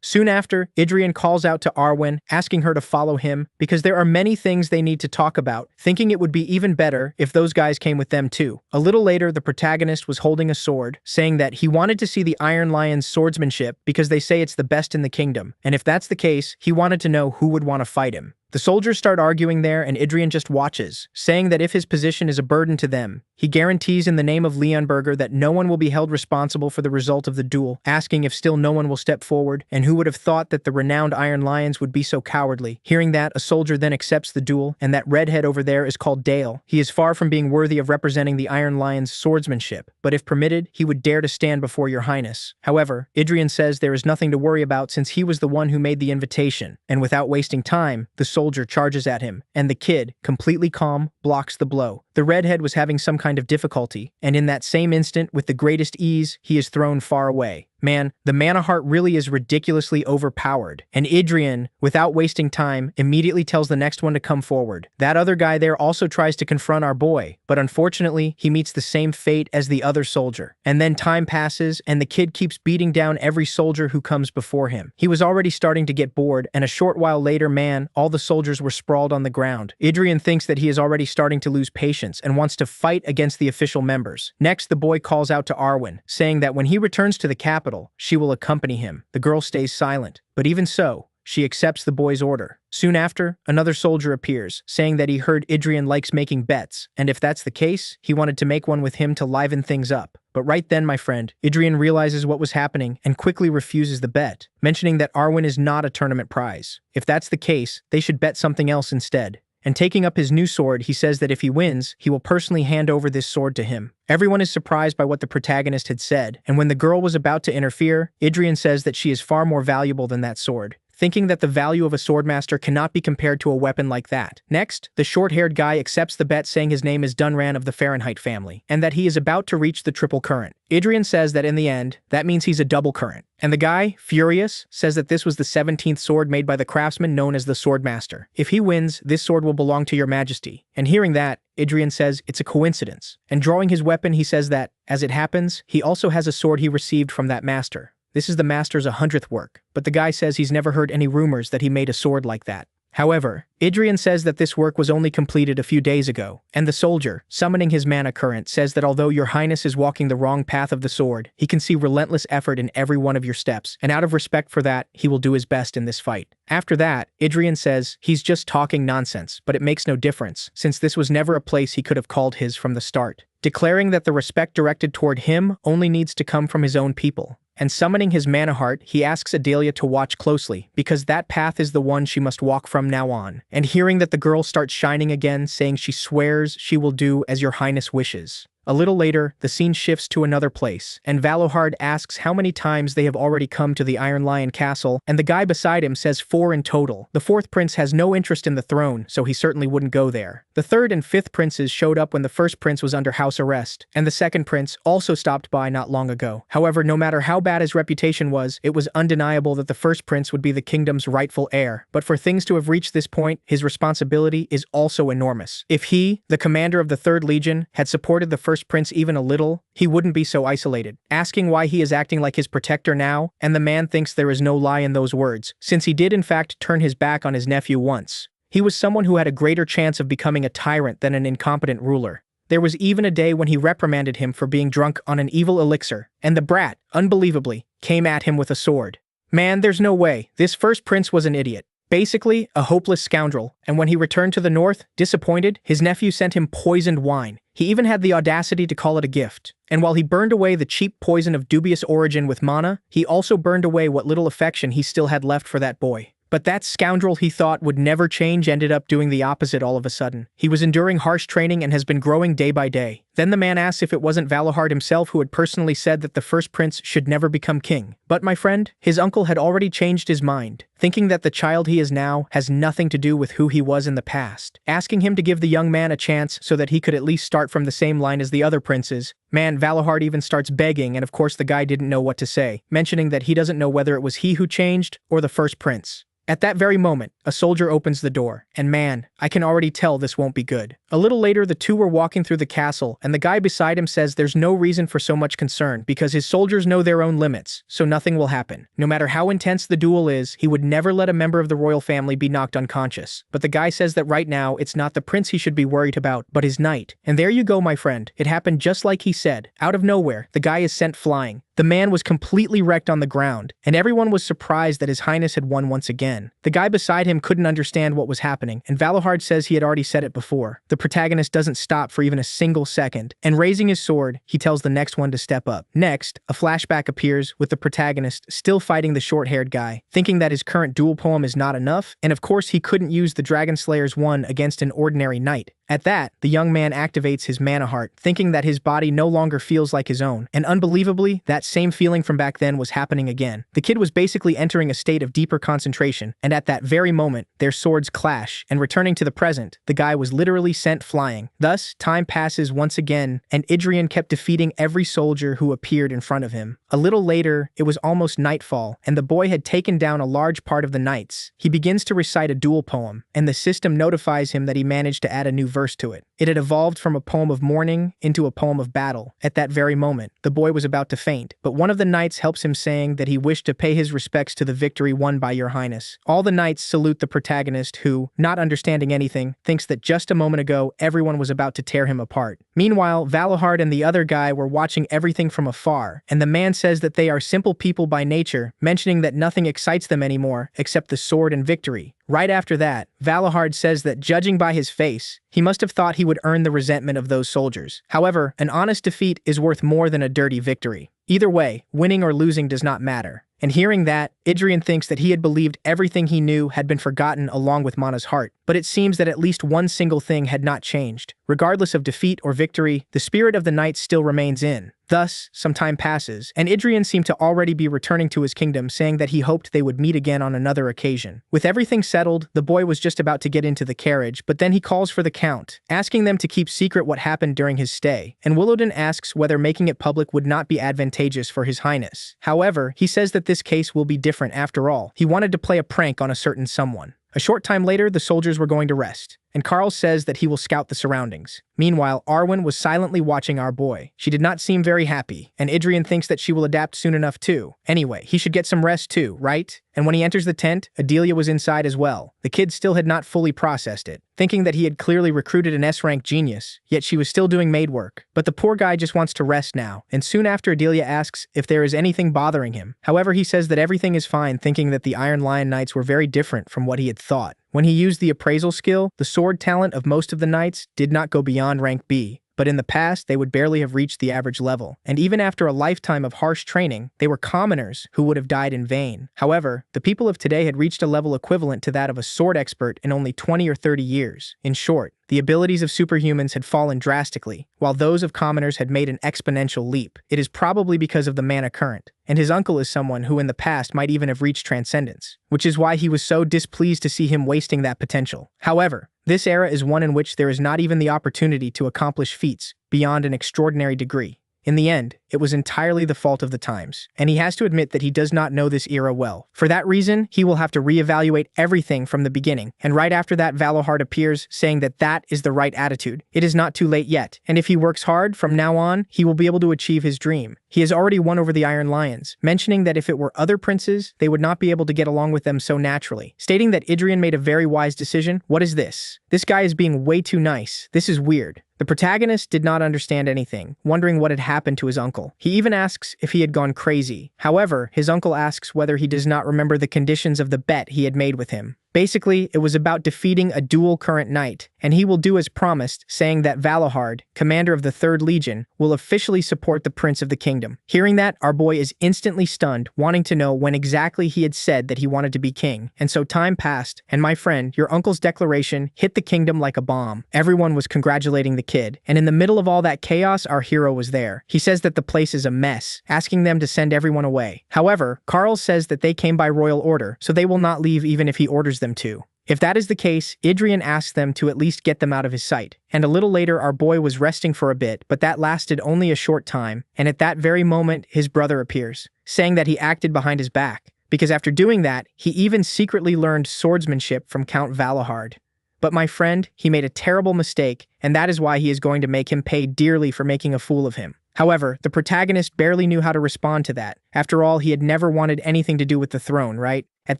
Speaker 1: Soon after, Idrian calls out to Arwen, asking her to follow him, because there are many things they need to talk about, thinking it would be even better if those guys came with them too. A little later, the protagonist was holding a sword, saying that he wanted to see the Iron Lion's swordsmanship because they say it's the best in the kingdom, and if that's the case, he wanted to know who would want to fight him. The soldiers start arguing there, and Idrian just watches, saying that if his position is a burden to them, he guarantees in the name of Leonberger that no one will be held responsible for the result of the duel, asking if still no one will step forward, and who would have thought that the renowned Iron Lions would be so cowardly. Hearing that, a soldier then accepts the duel, and that redhead over there is called Dale. He is far from being worthy of representing the Iron Lion's swordsmanship, but if permitted, he would dare to stand before your highness. However, Idrian says there is nothing to worry about since he was the one who made the invitation, and without wasting time, the soldier charges at him, and the kid, completely calm, blocks the blow. The redhead was having some kind of difficulty, and in that same instant, with the greatest ease, he is thrown far away. Man, the mana heart really is ridiculously overpowered, and Idrian, without wasting time, immediately tells the next one to come forward. That other guy there also tries to confront our boy, but unfortunately, he meets the same fate as the other soldier. And then time passes, and the kid keeps beating down every soldier who comes before him. He was already starting to get bored, and a short while later, man, all the soldiers were sprawled on the ground. Idrian thinks that he is already starting to lose patience and wants to fight against the official members. Next, the boy calls out to Arwen, saying that when he returns to the capital, she will accompany him. The girl stays silent, but even so, she accepts the boy's order. Soon after, another soldier appears, saying that he heard Idrian likes making bets, and if that's the case, he wanted to make one with him to liven things up. But right then, my friend, Idrian realizes what was happening and quickly refuses the bet, mentioning that Arwen is not a tournament prize. If that's the case, they should bet something else instead. And taking up his new sword, he says that if he wins, he will personally hand over this sword to him. Everyone is surprised by what the protagonist had said, and when the girl was about to interfere, Idrian says that she is far more valuable than that sword, thinking that the value of a swordmaster cannot be compared to a weapon like that. Next, the short-haired guy accepts the bet, saying his name is Dunran of the Fahrenheit family, and that he is about to reach the triple current. Adrian says that in the end, that means he's a double current. And the guy, furious, says that this was the 17th sword made by the craftsman known as the Swordmaster. If he wins, this sword will belong to your majesty. And hearing that, Adrian says it's a coincidence. And drawing his weapon, he says that, as it happens, he also has a sword he received from that master. This is the master's 100th work, but the guy says he's never heard any rumors that he made a sword like that. However, Adrian says that this work was only completed a few days ago, and the soldier, summoning his mana current, says that although your highness is walking the wrong path of the sword, he can see relentless effort in every one of your steps, and out of respect for that, he will do his best in this fight. After that, Adrian says he's just talking nonsense, but it makes no difference, since this was never a place he could have called his from the start, declaring that the respect directed toward him only needs to come from his own people. And summoning his mana heart, he asks Adelia to watch closely, because that path is the one she must walk from now on. And hearing that the girl starts shining again, saying she swears she will do as your highness wishes. A little later, the scene shifts to another place, and Valohard asks how many times they have already come to the Iron Lion Castle, and the guy beside him says 4 in total. The 4th prince has no interest in the throne, so he certainly wouldn't go there. The 3rd and 5th princes showed up when the 1st prince was under house arrest, and the 2nd prince also stopped by not long ago. However, no matter how bad his reputation was, it was undeniable that the 1st prince would be the kingdom's rightful heir. But for things to have reached this point, his responsibility is also enormous. If he, the commander of the 3rd Legion, had supported the 1st prince even a little, he wouldn't be so isolated. Asking why he is acting like his protector now, and the man thinks there is no lie in those words, since he did in fact turn his back on his nephew once. He was someone who had a greater chance of becoming a tyrant than an incompetent ruler. There was even a day when he reprimanded him for being drunk on an evil elixir, and the brat, unbelievably, came at him with a sword. Man, there's no way. This 1st prince was an idiot. Basically, a hopeless scoundrel, and when he returned to the north, disappointed, his nephew sent him poisoned wine. He even had the audacity to call it a gift. And while he burned away the cheap poison of dubious origin with mana, he also burned away what little affection he still had left for that boy. But that scoundrel he thought would never change ended up doing the opposite all of a sudden. He was enduring harsh training and has been growing day by day. Then the man asks if it wasn't Valohard himself who had personally said that the 1st prince should never become king. But my friend, his uncle had already changed his mind, thinking that the child he is now has nothing to do with who he was in the past, asking him to give the young man a chance so that he could at least start from the same line as the other princes. Man, Valohard even starts begging, and of course the guy didn't know what to say, mentioning that he doesn't know whether it was he who changed or the 1st prince. At that very moment, a soldier opens the door, and man, I can already tell this won't be good. A little later, the two were walking through the castle, and the guy beside him says there's no reason for so much concern because his soldiers know their own limits, so nothing will happen. No matter how intense the duel is, he would never let a member of the royal family be knocked unconscious. But the guy says that right now, it's not the prince he should be worried about, but his knight. And there you go, my friend. It happened just like he said. Out of nowhere, the guy is sent flying. The man was completely wrecked on the ground, and everyone was surprised that his highness had won once again. The guy beside him couldn't understand what was happening, and Valohard says he had already said it before. The protagonist doesn't stop for even a single second, and raising his sword, he tells the next one to step up. Next, a flashback appears with the protagonist still fighting the short-haired guy, thinking that his current duel poem is not enough, and of course he couldn't use the Dragon Slayer's one against an ordinary knight. At that, the young man activates his mana heart, thinking that his body no longer feels like his own, and unbelievably, that same feeling from back then was happening again. The kid was basically entering a state of deeper concentration, and at that very moment, their swords clash, and returning to the present, the guy was literally sent flying. Thus, time passes once again, and Adrian kept defeating every soldier who appeared in front of him. A little later, it was almost nightfall, and the boy had taken down a large part of the knights. He begins to recite a duel poem, and the system notifies him that he managed to add a new verse to it. It had evolved from a poem of mourning into a poem of battle. At that very moment, the boy was about to faint, but one of the knights helps him, saying that he wished to pay his respects to the victory won by your highness. All the knights salute the protagonist who, not understanding anything, thinks that just a moment ago everyone was about to tear him apart. Meanwhile, Valohard and the other guy were watching everything from afar, and the man says that they are simple people by nature, mentioning that nothing excites them anymore except the sword and victory. Right after that, Valohard says that judging by his face, he must have thought he would earn the resentment of those soldiers. However, an honest defeat is worth more than a dirty victory. Either way, winning or losing does not matter. And hearing that, Adrian thinks that he had believed everything he knew had been forgotten along with Mana's heart. But it seems that at least one single thing had not changed. Regardless of defeat or victory, the spirit of the knight still remains in Thus, some time passes, and Idrian seemed to already be returning to his kingdom, saying that he hoped they would meet again on another occasion. With everything settled, the boy was just about to get into the carriage, but then he calls for the Count, asking them to keep secret what happened during his stay, and Willowden asks whether making it public would not be advantageous for His Highness. However, he says that this case will be different after all. He wanted to play a prank on a certain someone. A short time later, the soldiers were going to rest, and Carl says that he will scout the surroundings. Meanwhile, Arwen was silently watching our boy. She did not seem very happy, and Idrian thinks that she will adapt soon enough too. Anyway, he should get some rest too, right? And when he enters the tent, Adelia was inside as well. The kid still had not fully processed it, thinking that he had clearly recruited an S-rank genius, yet she was still doing maid work. But the poor guy just wants to rest now, and soon after Adelia asks if there is anything bothering him. However, he says that everything is fine, thinking that the Iron Lion Knights were very different from what he had thought. When he used the appraisal skill, the sword talent of most of the knights did not go beyond rank B, but in the past they would barely have reached the average level, and even after a lifetime of harsh training, they were commoners who would have died in vain. However, the people of today had reached a level equivalent to that of a sword expert in only 20 or 30 years. In short, the abilities of superhumans had fallen drastically, while those of commoners had made an exponential leap. It is probably because of the mana current, and his uncle is someone who in the past might even have reached transcendence, which is why he was so displeased to see him wasting that potential. However, this era is one in which there is not even the opportunity to accomplish feats beyond an extraordinary degree. In the end, it was entirely the fault of the times, and he has to admit that he does not know this era well. For that reason, he will have to reevaluate everything from the beginning, and right after that Valohard appears, saying that that is the right attitude. It is not too late yet, and if he works hard, from now on, he will be able to achieve his dream. He has already won over the Iron Lions, mentioning that if it were other princes, they would not be able to get along with them so naturally, stating that Idrian made a very wise decision. What is this? This guy is being way too nice. This is weird. The protagonist did not understand anything, wondering what had happened to his uncle. He even asks if he had gone crazy. However, his uncle asks whether he does not remember the conditions of the bet he had made with him. Basically, it was about defeating a dual current knight, and he will do as promised, saying that Valohard, commander of the 3rd Legion, will officially support the Prince of the Kingdom. Hearing that, our boy is instantly stunned, wanting to know when exactly he had said that he wanted to be king. And so time passed, and my friend, your uncle's declaration hit the kingdom like a bomb. Everyone was congratulating the kid, and in the middle of all that chaos, our hero was there. He says that the place is a mess, asking them to send everyone away. However, Carl says that they came by royal order, so they will not leave even if he orders them to. If that is the case, Idrian asks them to at least get them out of his sight. And a little later, our boy was resting for a bit, but that lasted only a short time, and at that very moment, his brother appears, saying that he acted behind his back, because after doing that, he even secretly learned swordsmanship from Count Valohard. But my friend, he made a terrible mistake, and that is why he is going to make him pay dearly for making a fool of him. However, the protagonist barely knew how to respond to that. After all, he had never wanted anything to do with the throne, right? At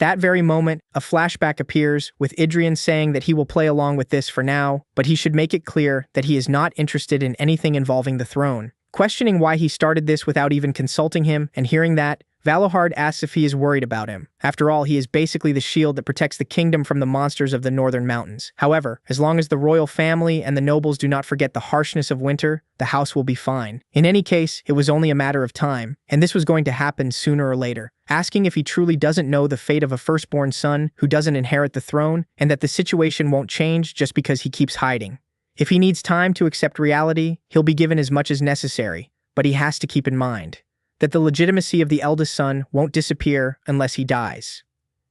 Speaker 1: that very moment, a flashback appears, with Idrian saying that he will play along with this for now, but he should make it clear that he is not interested in anything involving the throne. Questioning why he started this without even consulting him, and hearing that, Valohard asks if he is worried about him. After all, he is basically the shield that protects the kingdom from the monsters of the northern mountains. However, as long as the royal family and the nobles do not forget the harshness of winter, the house will be fine. In any case, it was only a matter of time, and this was going to happen sooner or later. Asking if he truly doesn't know the fate of a firstborn son who doesn't inherit the throne, and that the situation won't change just because he keeps hiding. If he needs time to accept reality, he'll be given as much as necessary, but he has to keep in mind that the legitimacy of the eldest son won't disappear unless he dies.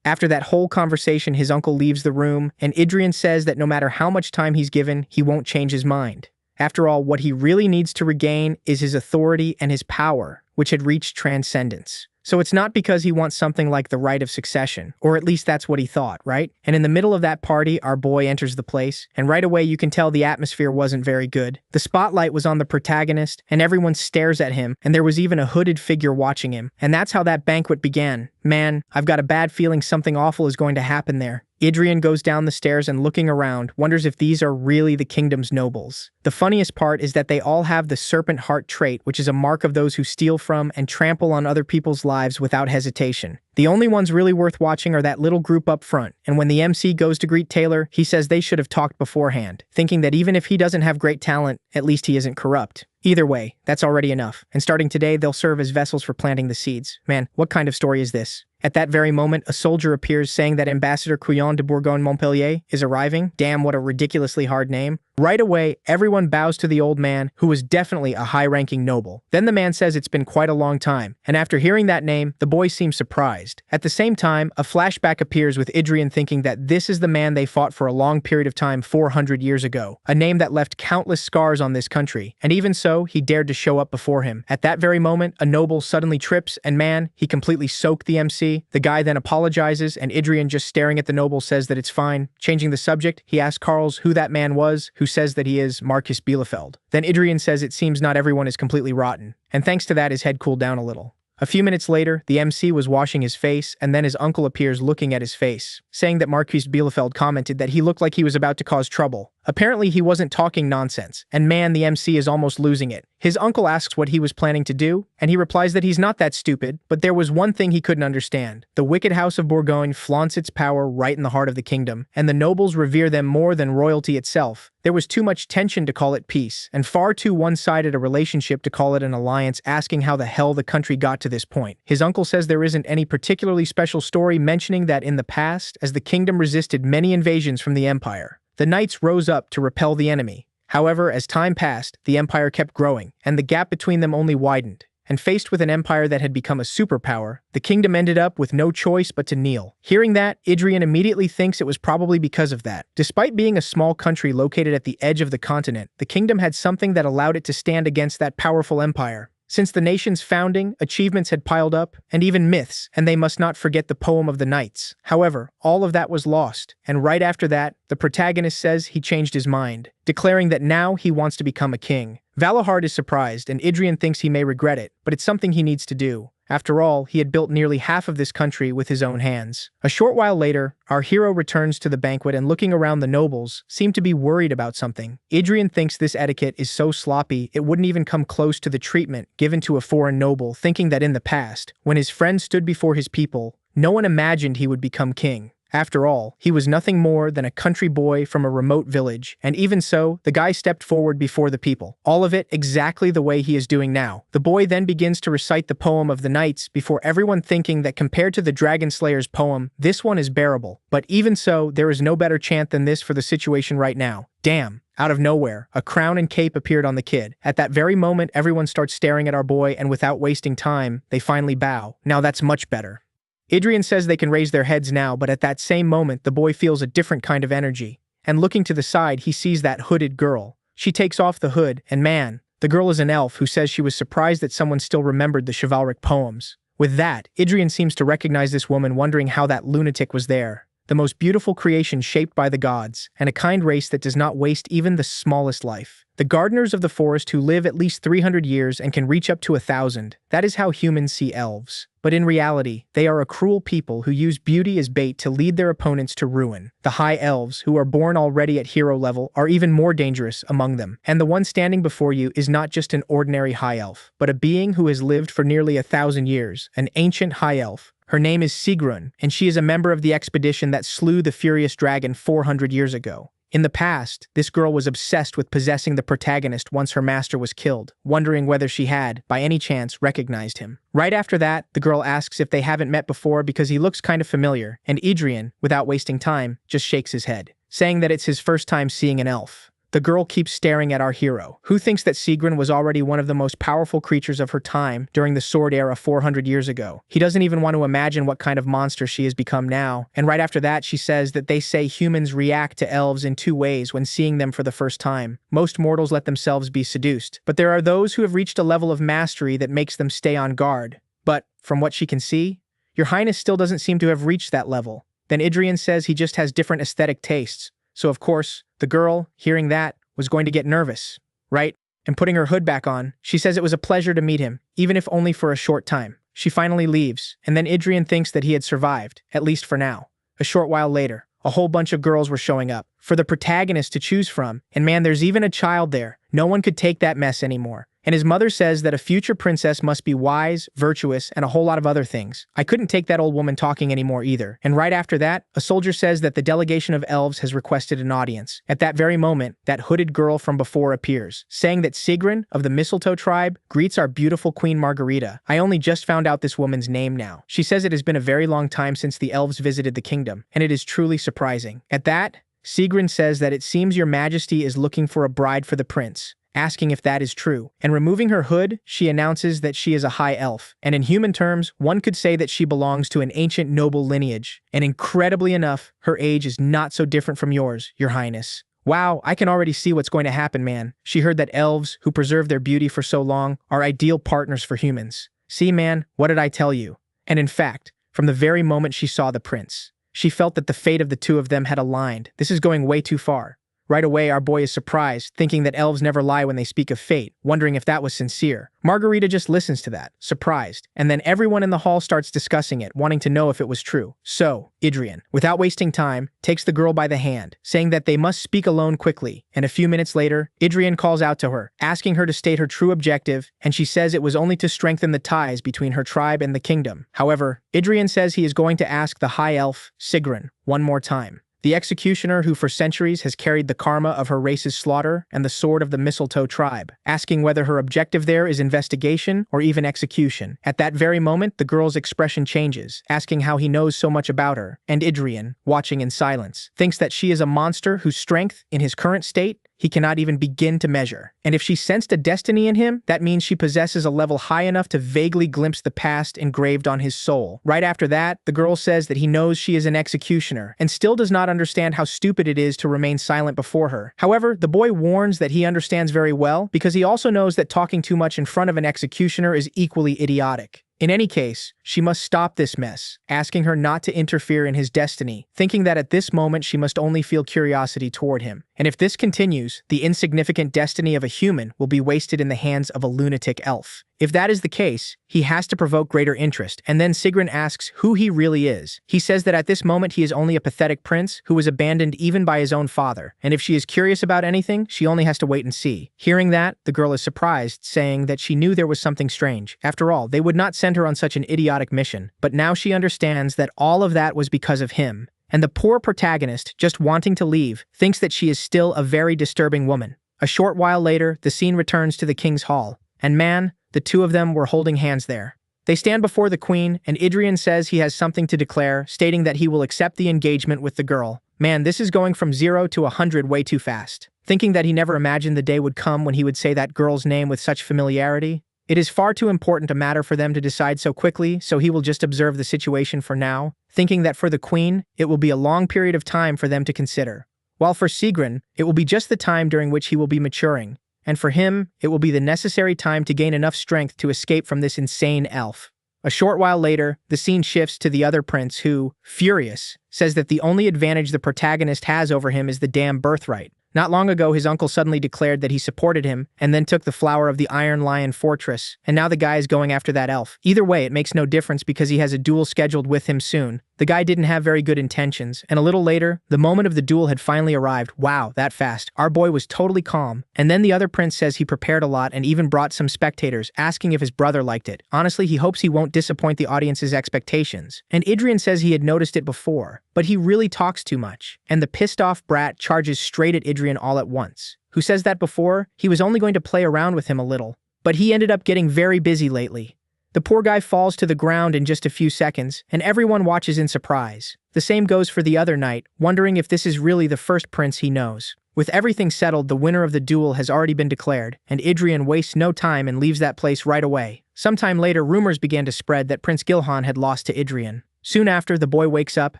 Speaker 1: After that whole conversation, his uncle leaves the room, and Idrian says that no matter how much time he's given, he won't change his mind. After all, what he really needs to regain is his authority and his power, which had reached transcendence. So it's not because he wants something like the right of succession, or at least that's what he thought, right? And in the middle of that party, our boy enters the place, and right away you can tell the atmosphere wasn't very good. The spotlight was on the protagonist, and everyone stares at him, and there was even a hooded figure watching him. And that's how that banquet began. Man, I've got a bad feeling something awful is going to happen there. Idrian goes down the stairs and looking around, wonders if these are really the kingdom's nobles. The funniest part is that they all have the serpent heart trait, which is a mark of those who steal from and trample on other people's lives without hesitation. The only ones really worth watching are that little group up front, and when the MC goes to greet Taylor, he says they should have talked beforehand, thinking that even if he doesn't have great talent, at least he isn't corrupt. Either way, that's already enough, and starting today, they'll serve as vessels for planting the seeds. Man, what kind of story is this? At that very moment, a soldier appears saying that Ambassador Couillon de Bourgogne-Montpellier is arriving. Damn, what a ridiculously hard name. Right away, everyone bows to the old man, who was definitely a high-ranking noble. Then the man says it's been quite a long time, and after hearing that name, the boy seems surprised. At the same time, a flashback appears with Idrian thinking that this is the man they fought for a long period of time 400 years ago, a name that left countless scars on this country, and even so, he dared to show up before him. At that very moment, a noble suddenly trips, and man, he completely soaked the MC. The guy then apologizes, and Idrian, just staring at the noble, says that it's fine. Changing the subject, he asks Carls who that man was, who says that he is Marcus Bielefeld. Then Idrian says it seems not everyone is completely rotten, and thanks to that his head cooled down a little. A few minutes later, the MC was washing his face, and then his uncle appears looking at his face, saying that Marcus Bielefeld commented that he looked like he was about to cause trouble. Apparently he wasn't talking nonsense, and man, the MC is almost losing it. His uncle asks what he was planning to do, and he replies that he's not that stupid, but there was one thing he couldn't understand. The wicked house of Bourgogne flaunts its power right in the heart of the kingdom, and the nobles revere them more than royalty itself. There was too much tension to call it peace, and far too one-sided a relationship to call it an alliance, asking how the hell the country got to this point. His uncle says there isn't any particularly special story mentioning that in the past, as the kingdom resisted many invasions from the empire, the knights rose up to repel the enemy. However, as time passed, the empire kept growing, and the gap between them only widened. And faced with an empire that had become a superpower, the kingdom ended up with no choice but to kneel. Hearing that, Idrian immediately thinks it was probably because of that. Despite being a small country located at the edge of the continent, the kingdom had something that allowed it to stand against that powerful empire. Since the nation's founding, achievements had piled up, and even myths, and they must not forget the poem of the knights. However, all of that was lost, and right after that, the protagonist says he changed his mind, declaring that now he wants to become a king. Valahard is surprised, and Idrian thinks he may regret it, but it's something he needs to do. After all, he had built nearly half of this country with his own hands. A short while later, our hero returns to the banquet and looking around the nobles, seem to be worried about something. Idrian thinks this etiquette is so sloppy it wouldn't even come close to the treatment given to a foreign noble, thinking that in the past, when his friend stood before his people, no one imagined he would become king. After all, he was nothing more than a country boy from a remote village, and even so, the guy stepped forward before the people. All of it exactly the way he is doing now. The boy then begins to recite the poem of the knights before everyone, thinking that compared to the Dragon Slayer's poem, this one is bearable. But even so, there is no better chant than this for the situation right now. Damn. Out of nowhere, a crown and cape appeared on the kid. At that very moment, everyone starts staring at our boy, and without wasting time, they finally bow. Now that's much better. Idrian says they can raise their heads now, but at that same moment, the boy feels a different kind of energy. And looking to the side, he sees that hooded girl. She takes off the hood, and man, the girl is an elf who says she was surprised that someone still remembered the chivalric poems. With that, Idrian seems to recognize this woman, wondering how that lunatic was there. The most beautiful creation shaped by the gods, and a kind race that does not waste even the smallest life. The gardeners of the forest who live at least 300 years and can reach up to 1,000. That is how humans see elves. But in reality, they are a cruel people who use beauty as bait to lead their opponents to ruin. The high elves, who are born already at hero level, are even more dangerous among them. And the one standing before you is not just an ordinary high elf, but a being who has lived for nearly 1,000 years, an ancient high elf. Her name is Sigrun, and she is a member of the expedition that slew the furious dragon 400 years ago. In the past, this girl was obsessed with possessing the protagonist once her master was killed, wondering whether she had, by any chance, recognized him. Right after that, the girl asks if they haven't met before because he looks kind of familiar, and Idrian, without wasting time, just shakes his head, saying that it's his first time seeing an elf. The girl keeps staring at our hero, who thinks that Sigrun was already one of the most powerful creatures of her time during the Sword Era 400 years ago. He doesn't even want to imagine what kind of monster she has become now, and right after that she says that they say humans react to elves in two ways when seeing them for the first time. Most mortals let themselves be seduced, but there are those who have reached a level of mastery that makes them stay on guard. But, from what she can see, Your Highness still doesn't seem to have reached that level. Then Idrian says he just has different aesthetic tastes. So of course, the girl, hearing that, was going to get nervous, right? And putting her hood back on, she says it was a pleasure to meet him, even if only for a short time. She finally leaves, and then Idrian thinks that he had survived, at least for now. A short while later, a whole bunch of girls were showing up, for the protagonist to choose from, and man, there's even a child there. No one could take that mess anymore. And his mother says that a future princess must be wise, virtuous, and a whole lot of other things. I couldn't take that old woman talking anymore either. And right after that, a soldier says that the delegation of elves has requested an audience. At that very moment, that hooded girl from before appears, saying that Sigrun of the Mistletoe tribe greets our beautiful Queen Margarita. I only just found out this woman's name now. She says it has been a very long time since the elves visited the kingdom, and it is truly surprising. At that, Sigrun says that it seems your majesty is looking for a bride for the prince, asking if that is true. And removing her hood, she announces that she is a high elf. And in human terms, one could say that she belongs to an ancient noble lineage. And incredibly enough, her age is not so different from yours, your highness. Wow, I can already see what's going to happen, man. She heard that elves, who preserve their beauty for so long, are ideal partners for humans. See, man, what did I tell you? And in fact, from the very moment she saw the prince, she felt that the fate of the two of them had aligned. This is going way too far. Right away, our boy is surprised, thinking that elves never lie when they speak of fate, wondering if that was sincere. Margarita just listens to that, surprised, and then everyone in the hall starts discussing it, wanting to know if it was true. So, Idrian, without wasting time, takes the girl by the hand, saying that they must speak alone quickly, and a few minutes later, Idrian calls out to her, asking her to state her true objective, and she says it was only to strengthen the ties between her tribe and the kingdom. However, Idrian says he is going to ask the high elf, Sigrun, one more time. The executioner who for centuries has carried the karma of her race's slaughter and the sword of the mistletoe tribe, asking whether her objective there is investigation or even execution. At that very moment, the girl's expression changes, asking how he knows so much about her, and Idrian, watching in silence, thinks that she is a monster whose strength, in his current state, he cannot even begin to measure. And if she sensed a destiny in him, that means she possesses a level high enough to vaguely glimpse the past engraved on his soul. Right after that, the girl says that he knows she is an executioner, and still does not understand how stupid it is to remain silent before her. However, the boy warns that he understands very well, because he also knows that talking too much in front of an executioner is equally idiotic. In any case, she must stop this mess, asking her not to interfere in his destiny, thinking that at this moment she must only feel curiosity toward him. And if this continues, the insignificant destiny of a human will be wasted in the hands of a lunatic elf. If that is the case, he has to provoke greater interest, and then Sigrun asks who he really is. He says that at this moment he is only a pathetic prince who was abandoned even by his own father, and if she is curious about anything, she only has to wait and see. Hearing that, the girl is surprised, saying that she knew there was something strange. After all, they would not send her on such an idiotic mission, but now she understands that all of that was because of him. And the poor protagonist, just wanting to leave, thinks that she is still a very disturbing woman. A short while later, the scene returns to the king's hall, and man, the two of them were holding hands there. They stand before the queen, and Idrian says he has something to declare, stating that he will accept the engagement with the girl. Man, this is going from 0 to 100 way too fast. Thinking that he never imagined the day would come when he would say that girl's name with such familiarity. It is far too important a matter for them to decide so quickly, so he will just observe the situation for now, thinking that for the queen, it will be a long period of time for them to consider. While for Sigrun, it will be just the time during which he will be maturing. And for him, it will be the necessary time to gain enough strength to escape from this insane elf. A short while later, the scene shifts to the other prince who, furious, says that the only advantage the protagonist has over him is the damn birthright. Not long ago, his uncle suddenly declared that he supported him, and then took the flower of the Iron Lion Fortress, and now the guy is going after that elf. Either way, it makes no difference because he has a duel scheduled with him soon. The guy didn't have very good intentions, and a little later, the moment of the duel had finally arrived. Wow, that fast. Our boy was totally calm. And then the other prince says he prepared a lot and even brought some spectators, asking if his brother liked it. Honestly, he hopes he won't disappoint the audience's expectations. And Idrian says he had noticed it before, but he really talks too much. And the pissed-off brat charges straight at Idrian all at once, who says that before, he was only going to play around with him a little. But he ended up getting very busy lately. The poor guy falls to the ground in just a few seconds, and everyone watches in surprise. The same goes for the other knight, wondering if this is really the first prince he knows. With everything settled, the winner of the duel has already been declared, and Idrian wastes no time and leaves that place right away. Sometime later, rumors began to spread that Prince Gilhan had lost to Idrian. Soon after, the boy wakes up,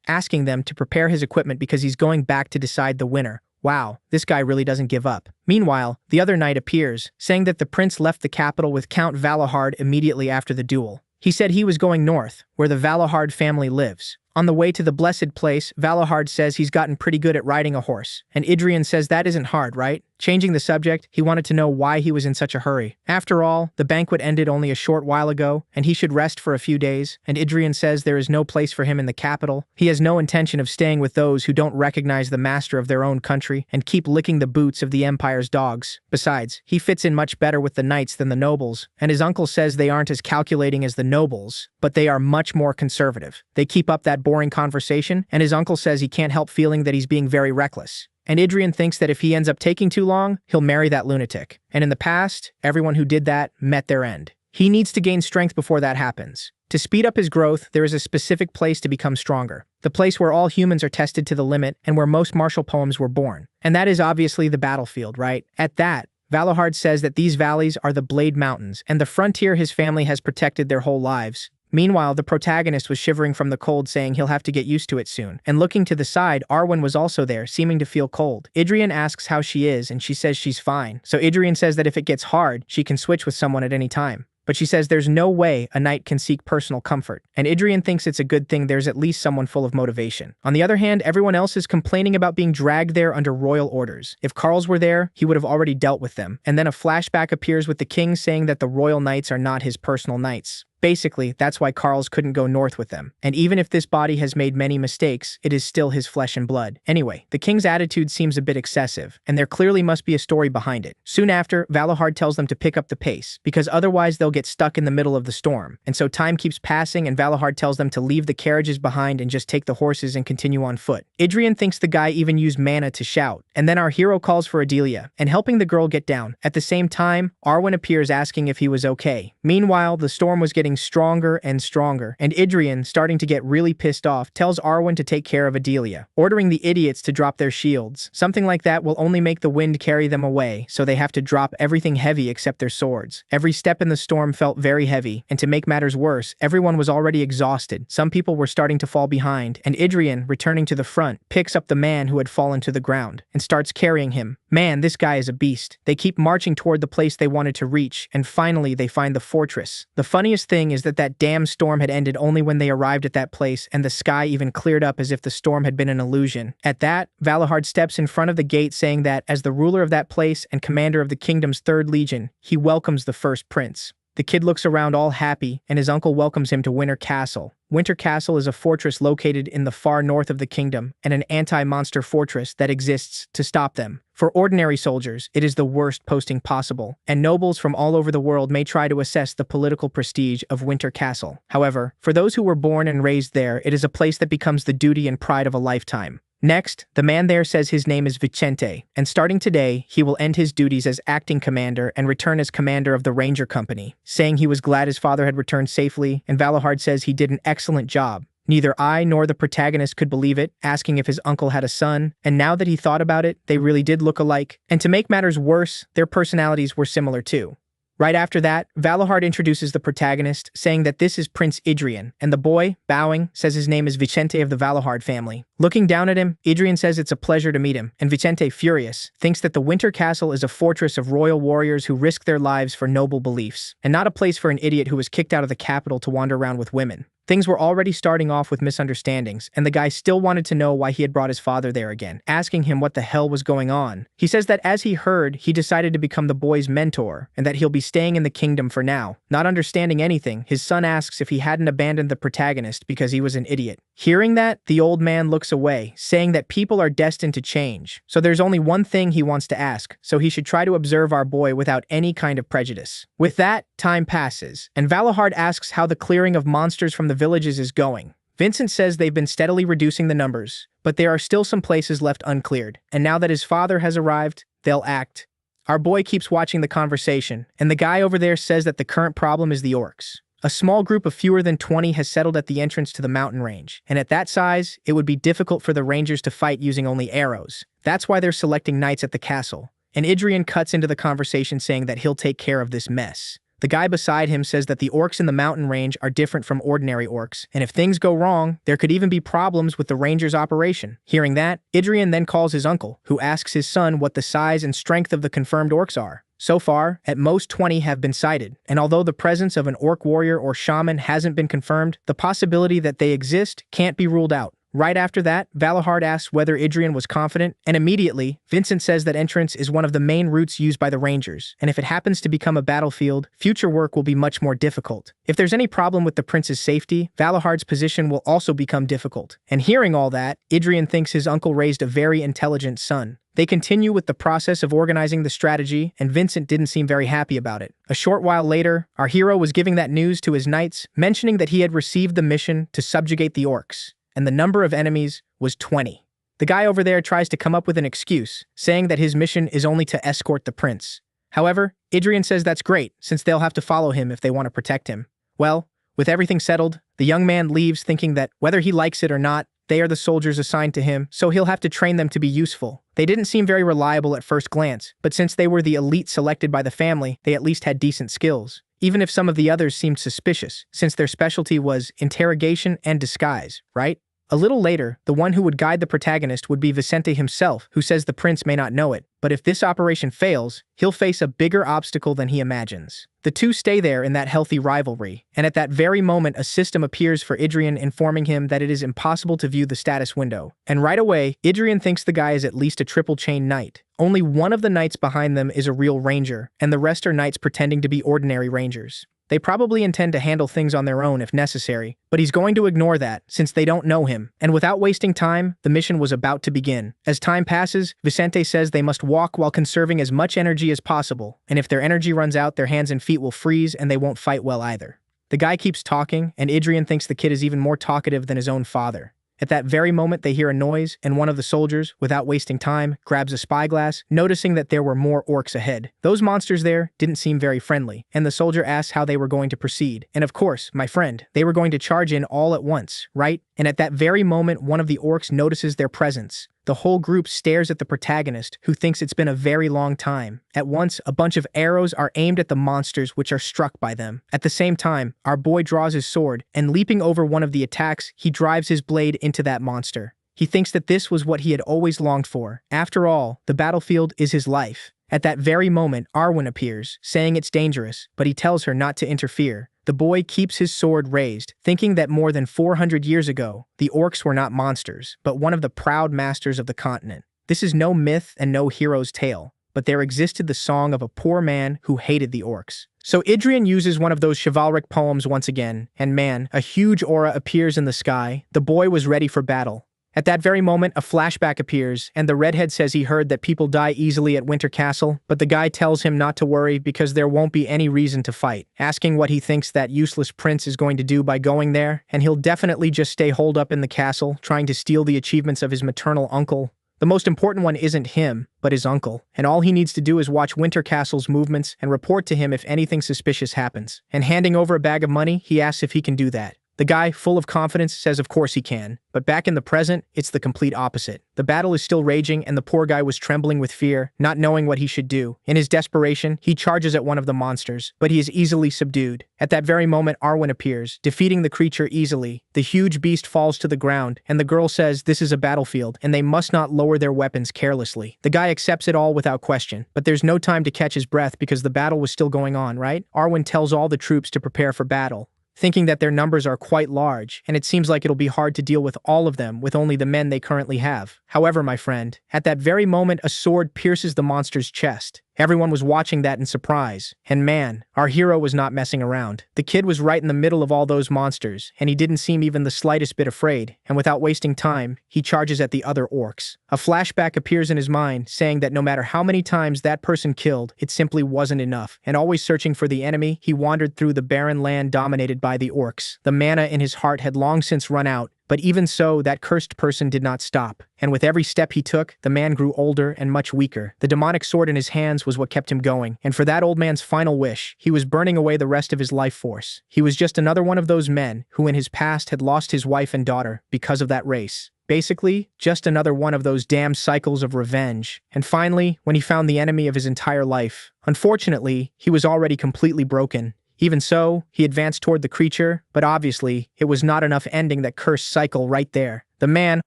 Speaker 1: asking them to prepare his equipment because he's going back to decide the winner. Wow, this guy really doesn't give up. Meanwhile, the other knight appears, saying that the prince left the capital with Count Valahard immediately after the duel. He said he was going north, where the Valahard family lives. On the way to the blessed place, Valahard says he's gotten pretty good at riding a horse, and Idrian says that isn't hard, right? Changing the subject, he wanted to know why he was in such a hurry. After all, the banquet ended only a short while ago, and he should rest for a few days, and Idrian says there is no place for him in the capital. He has no intention of staying with those who don't recognize the master of their own country and keep licking the boots of the empire's dogs. Besides, he fits in much better with the knights than the nobles, and his uncle says they aren't as calculating as the nobles, but they are much more conservative. They keep up that boring conversation, and his uncle says he can't help feeling that he's being very reckless. And Idrian thinks that if he ends up taking too long, he'll marry that lunatic. And in the past, everyone who did that met their end. He needs to gain strength before that happens. To speed up his growth, there is a specific place to become stronger. The place where all humans are tested to the limit and where most martial poems were born. And that is obviously the battlefield, right? At that, Valahard says that these valleys are the Blade Mountains and the frontier his family has protected their whole lives. Meanwhile, the protagonist was shivering from the cold, saying he'll have to get used to it soon. And looking to the side, Arwen was also there, seeming to feel cold. Idrian asks how she is, and she says she's fine. So Idrian says that if it gets hard, she can switch with someone at any time. But she says there's no way a knight can seek personal comfort. And Idrian thinks it's a good thing there's at least someone full of motivation. On the other hand, everyone else is complaining about being dragged there under royal orders. If Carls were there, he would have already dealt with them. And then a flashback appears with the king saying that the royal knights are not his personal knights. Basically, that's why Carls couldn't go north with them. And even if this body has made many mistakes, it is still his flesh and blood. Anyway, the king's attitude seems a bit excessive, and there clearly must be a story behind it. Soon after, Valahard tells them to pick up the pace, because otherwise they'll get stuck in the middle of the storm. And so time keeps passing, and Valahard tells them to leave the carriages behind and just take the horses and continue on foot. Idrian thinks the guy even used mana to shout, and then our hero calls for Adelia, and helping the girl get down. At the same time, Arwen appears asking if he was okay. Meanwhile, the storm was getting stronger and stronger, and Idrian, starting to get really pissed off, tells Arwen to take care of Adelia, ordering the idiots to drop their shields. Something like that will only make the wind carry them away, so they have to drop everything heavy except their swords. Every step in the storm felt very heavy, and to make matters worse, everyone was already exhausted. Some people were starting to fall behind, and Idrian, returning to the front, picks up the man who had fallen to the ground, and starts carrying him. Man, this guy is a beast. They keep marching toward the place they wanted to reach, and finally they find the fortress. The funniest thing is that damn storm had ended only when they arrived at that place, and the sky even cleared up as if the storm had been an illusion. At that, Valahard steps in front of the gate, saying that, as the ruler of that place and commander of the kingdom's 3rd Legion, he welcomes the first prince. The kid looks around all happy, and his uncle welcomes him to Winter Castle. Winter Castle is a fortress located in the far north of the kingdom, and an anti-monster fortress that exists to stop them. For ordinary soldiers, it is the worst posting possible, and nobles from all over the world may try to assess the political prestige of Winter Castle. However, for those who were born and raised there, it is a place that becomes the duty and pride of a lifetime. Next, the man there says his name is Vicente, and starting today, he will end his duties as acting commander and return as commander of the Ranger Company, saying he was glad his father had returned safely, and Valahard says he did an excellent job. Neither I nor the protagonist could believe it, asking if his uncle had a son, and now that he thought about it, they really did look alike, and to make matters worse, their personalities were similar too. Right after that, Valahard introduces the protagonist, saying that this is Prince Idrian, and the boy, bowing, says his name is Vicente of the Valahard family. Looking down at him, Idrian says it's a pleasure to meet him, and Vicente, furious, thinks that the Winter Castle is a fortress of royal warriors who risk their lives for noble beliefs, and not a place for an idiot who was kicked out of the capital to wander around with women. Things were already starting off with misunderstandings, and the guy still wanted to know why he had brought his father there again, asking him what the hell was going on. He says that as he heard, he decided to become the boy's mentor, and that he'll be staying in the kingdom for now. Not understanding anything, his son asks if he hadn't abandoned the protagonist because he was an idiot. Hearing that, the old man looks away, saying that people are destined to change. So there's only one thing he wants to ask, so he should try to observe our boy without any kind of prejudice. With that, time passes, and Valahard asks how the clearing of monsters from the villages is going. Vincent says they've been steadily reducing the numbers, but there are still some places left uncleared, and now that his father has arrived, they'll act. Our boy keeps watching the conversation, and the guy over there says that the current problem is the orcs. A small group of fewer than 20 has settled at the entrance to the mountain range, and at that size, it would be difficult for the rangers to fight using only arrows. That's why they're selecting knights at the castle. And Idrian cuts into the conversation, saying that he'll take care of this mess. The guy beside him says that the orcs in the mountain range are different from ordinary orcs, and if things go wrong, there could even be problems with the ranger's operation. Hearing that, Idrian then calls his uncle, who asks his son what the size and strength of the confirmed orcs are. So far, at most 20 have been sighted, and although the presence of an orc warrior or shaman hasn't been confirmed, the possibility that they exist can't be ruled out. Right after that, Valahard asks whether Idrian was confident, and immediately, Vincent says that entrance is one of the main routes used by the Rangers, and if it happens to become a battlefield, future work will be much more difficult. If there's any problem with the prince's safety, Valahard's position will also become difficult. And hearing all that, Idrian thinks his uncle raised a very intelligent son. They continue with the process of organizing the strategy, and Vincent didn't seem very happy about it. A short while later, our hero was giving that news to his knights, mentioning that he had received the mission to subjugate the orcs, and the number of enemies was 20. The guy over there tries to come up with an excuse, saying that his mission is only to escort the prince. However, Idrian says that's great, since they'll have to follow him if they want to protect him. Well, With everything settled, the young man leaves thinking that whether he likes it or not, they are the soldiers assigned to him, so he'll have to train them to be useful. They didn't seem very reliable at first glance, but since they were the elite selected by the family, they at least had decent skills. Even if some of the others seemed suspicious, since their specialty was interrogation and disguise, right? A little later, the one who would guide the protagonist would be Vicente himself, who says the prince may not know it, but if this operation fails, he'll face a bigger obstacle than he imagines. The two stay there in that healthy rivalry, and at that very moment a system appears for Idrian informing him that it is impossible to view the status window. And right away, Idrian thinks the guy is at least a triple-chain knight. Only one of the knights behind them is a real ranger, and the rest are knights pretending to be ordinary rangers. They probably intend to handle things on their own if necessary, but he's going to ignore that since they don't know him. And without wasting time, the mission was about to begin. As time passes, Vicente says they must walk while conserving as much energy as possible, and if their energy runs out, their hands and feet will freeze and they won't fight well either. The guy keeps talking, and Idrian thinks the kid is even more talkative than his own father. At that very moment, they hear a noise, and one of the soldiers, without wasting time, grabs a spyglass, noticing that there were more orcs ahead. Those monsters there didn't seem very friendly, and the soldier asks how they were going to proceed. And of course, my friend, they were going to charge in all at once, right? And at that very moment, one of the orcs notices their presence. The whole group stares at the protagonist, who thinks it's been a very long time. At once, a bunch of arrows are aimed at the monsters, which are struck by them. At the same time, our boy draws his sword, and leaping over one of the attacks, he drives his blade into that monster. He thinks that this was what he had always longed for. After all, the battlefield is his life. At that very moment, Arwen appears, saying it's dangerous, but he tells her not to interfere. The boy keeps his sword raised, thinking that more than 400 years ago, the orcs were not monsters, but one of the proud masters of the continent. This is no myth and no hero's tale, but there existed the song of a poor man who hated the orcs. So Idrian uses one of those chivalric poems once again, and man, a huge aura appears in the sky. The boy was ready for battle. At that very moment, a flashback appears, and the redhead says he heard that people die easily at Winter Castle, but the guy tells him not to worry because there won't be any reason to fight, asking what he thinks that useless prince is going to do by going there, and he'll definitely just stay holed up in the castle, trying to steal the achievements of his maternal uncle. The most important one isn't him, but his uncle, and all he needs to do is watch Winter Castle's movements and report to him if anything suspicious happens. And handing over a bag of money, he asks if he can do that. The guy, full of confidence, says of course he can. But back in the present, it's the complete opposite. The battle is still raging, and the poor guy was trembling with fear, not knowing what he should do. In his desperation, he charges at one of the monsters, but he is easily subdued. At that very moment, Arwen appears, defeating the creature easily. The huge beast falls to the ground, and the girl says this is a battlefield, and they must not lower their weapons carelessly. The guy accepts it all without question, but there's no time to catch his breath because the battle was still going on, right? Arwen tells all the troops to prepare for battle, thinking that their numbers are quite large, and it seems like it'll be hard to deal with all of them with only the men they currently have. However, my friend, at that very moment a sword pierces the monster's chest. Everyone was watching that in surprise, and man, our hero was not messing around. The kid was right in the middle of all those monsters, and he didn't seem even the slightest bit afraid, and without wasting time, he charges at the other orcs. A flashback appears in his mind, saying that no matter how many times that person killed, it simply wasn't enough, and always searching for the enemy, he wandered through the barren land dominated by the orcs. The mana in his heart had long since run out, but even so, that cursed person did not stop, and with every step he took, the man grew older and much weaker. The demonic sword in his hands was what kept him going, and for that old man's final wish, he was burning away the rest of his life force. He was just another one of those men who in his past had lost his wife and daughter because of that race. Basically, just another one of those damned cycles of revenge. And finally, when he found the enemy of his entire life, unfortunately, he was already completely broken. Even so, he advanced toward the creature, but obviously, it was not enough ending that cursed cycle right there. The man,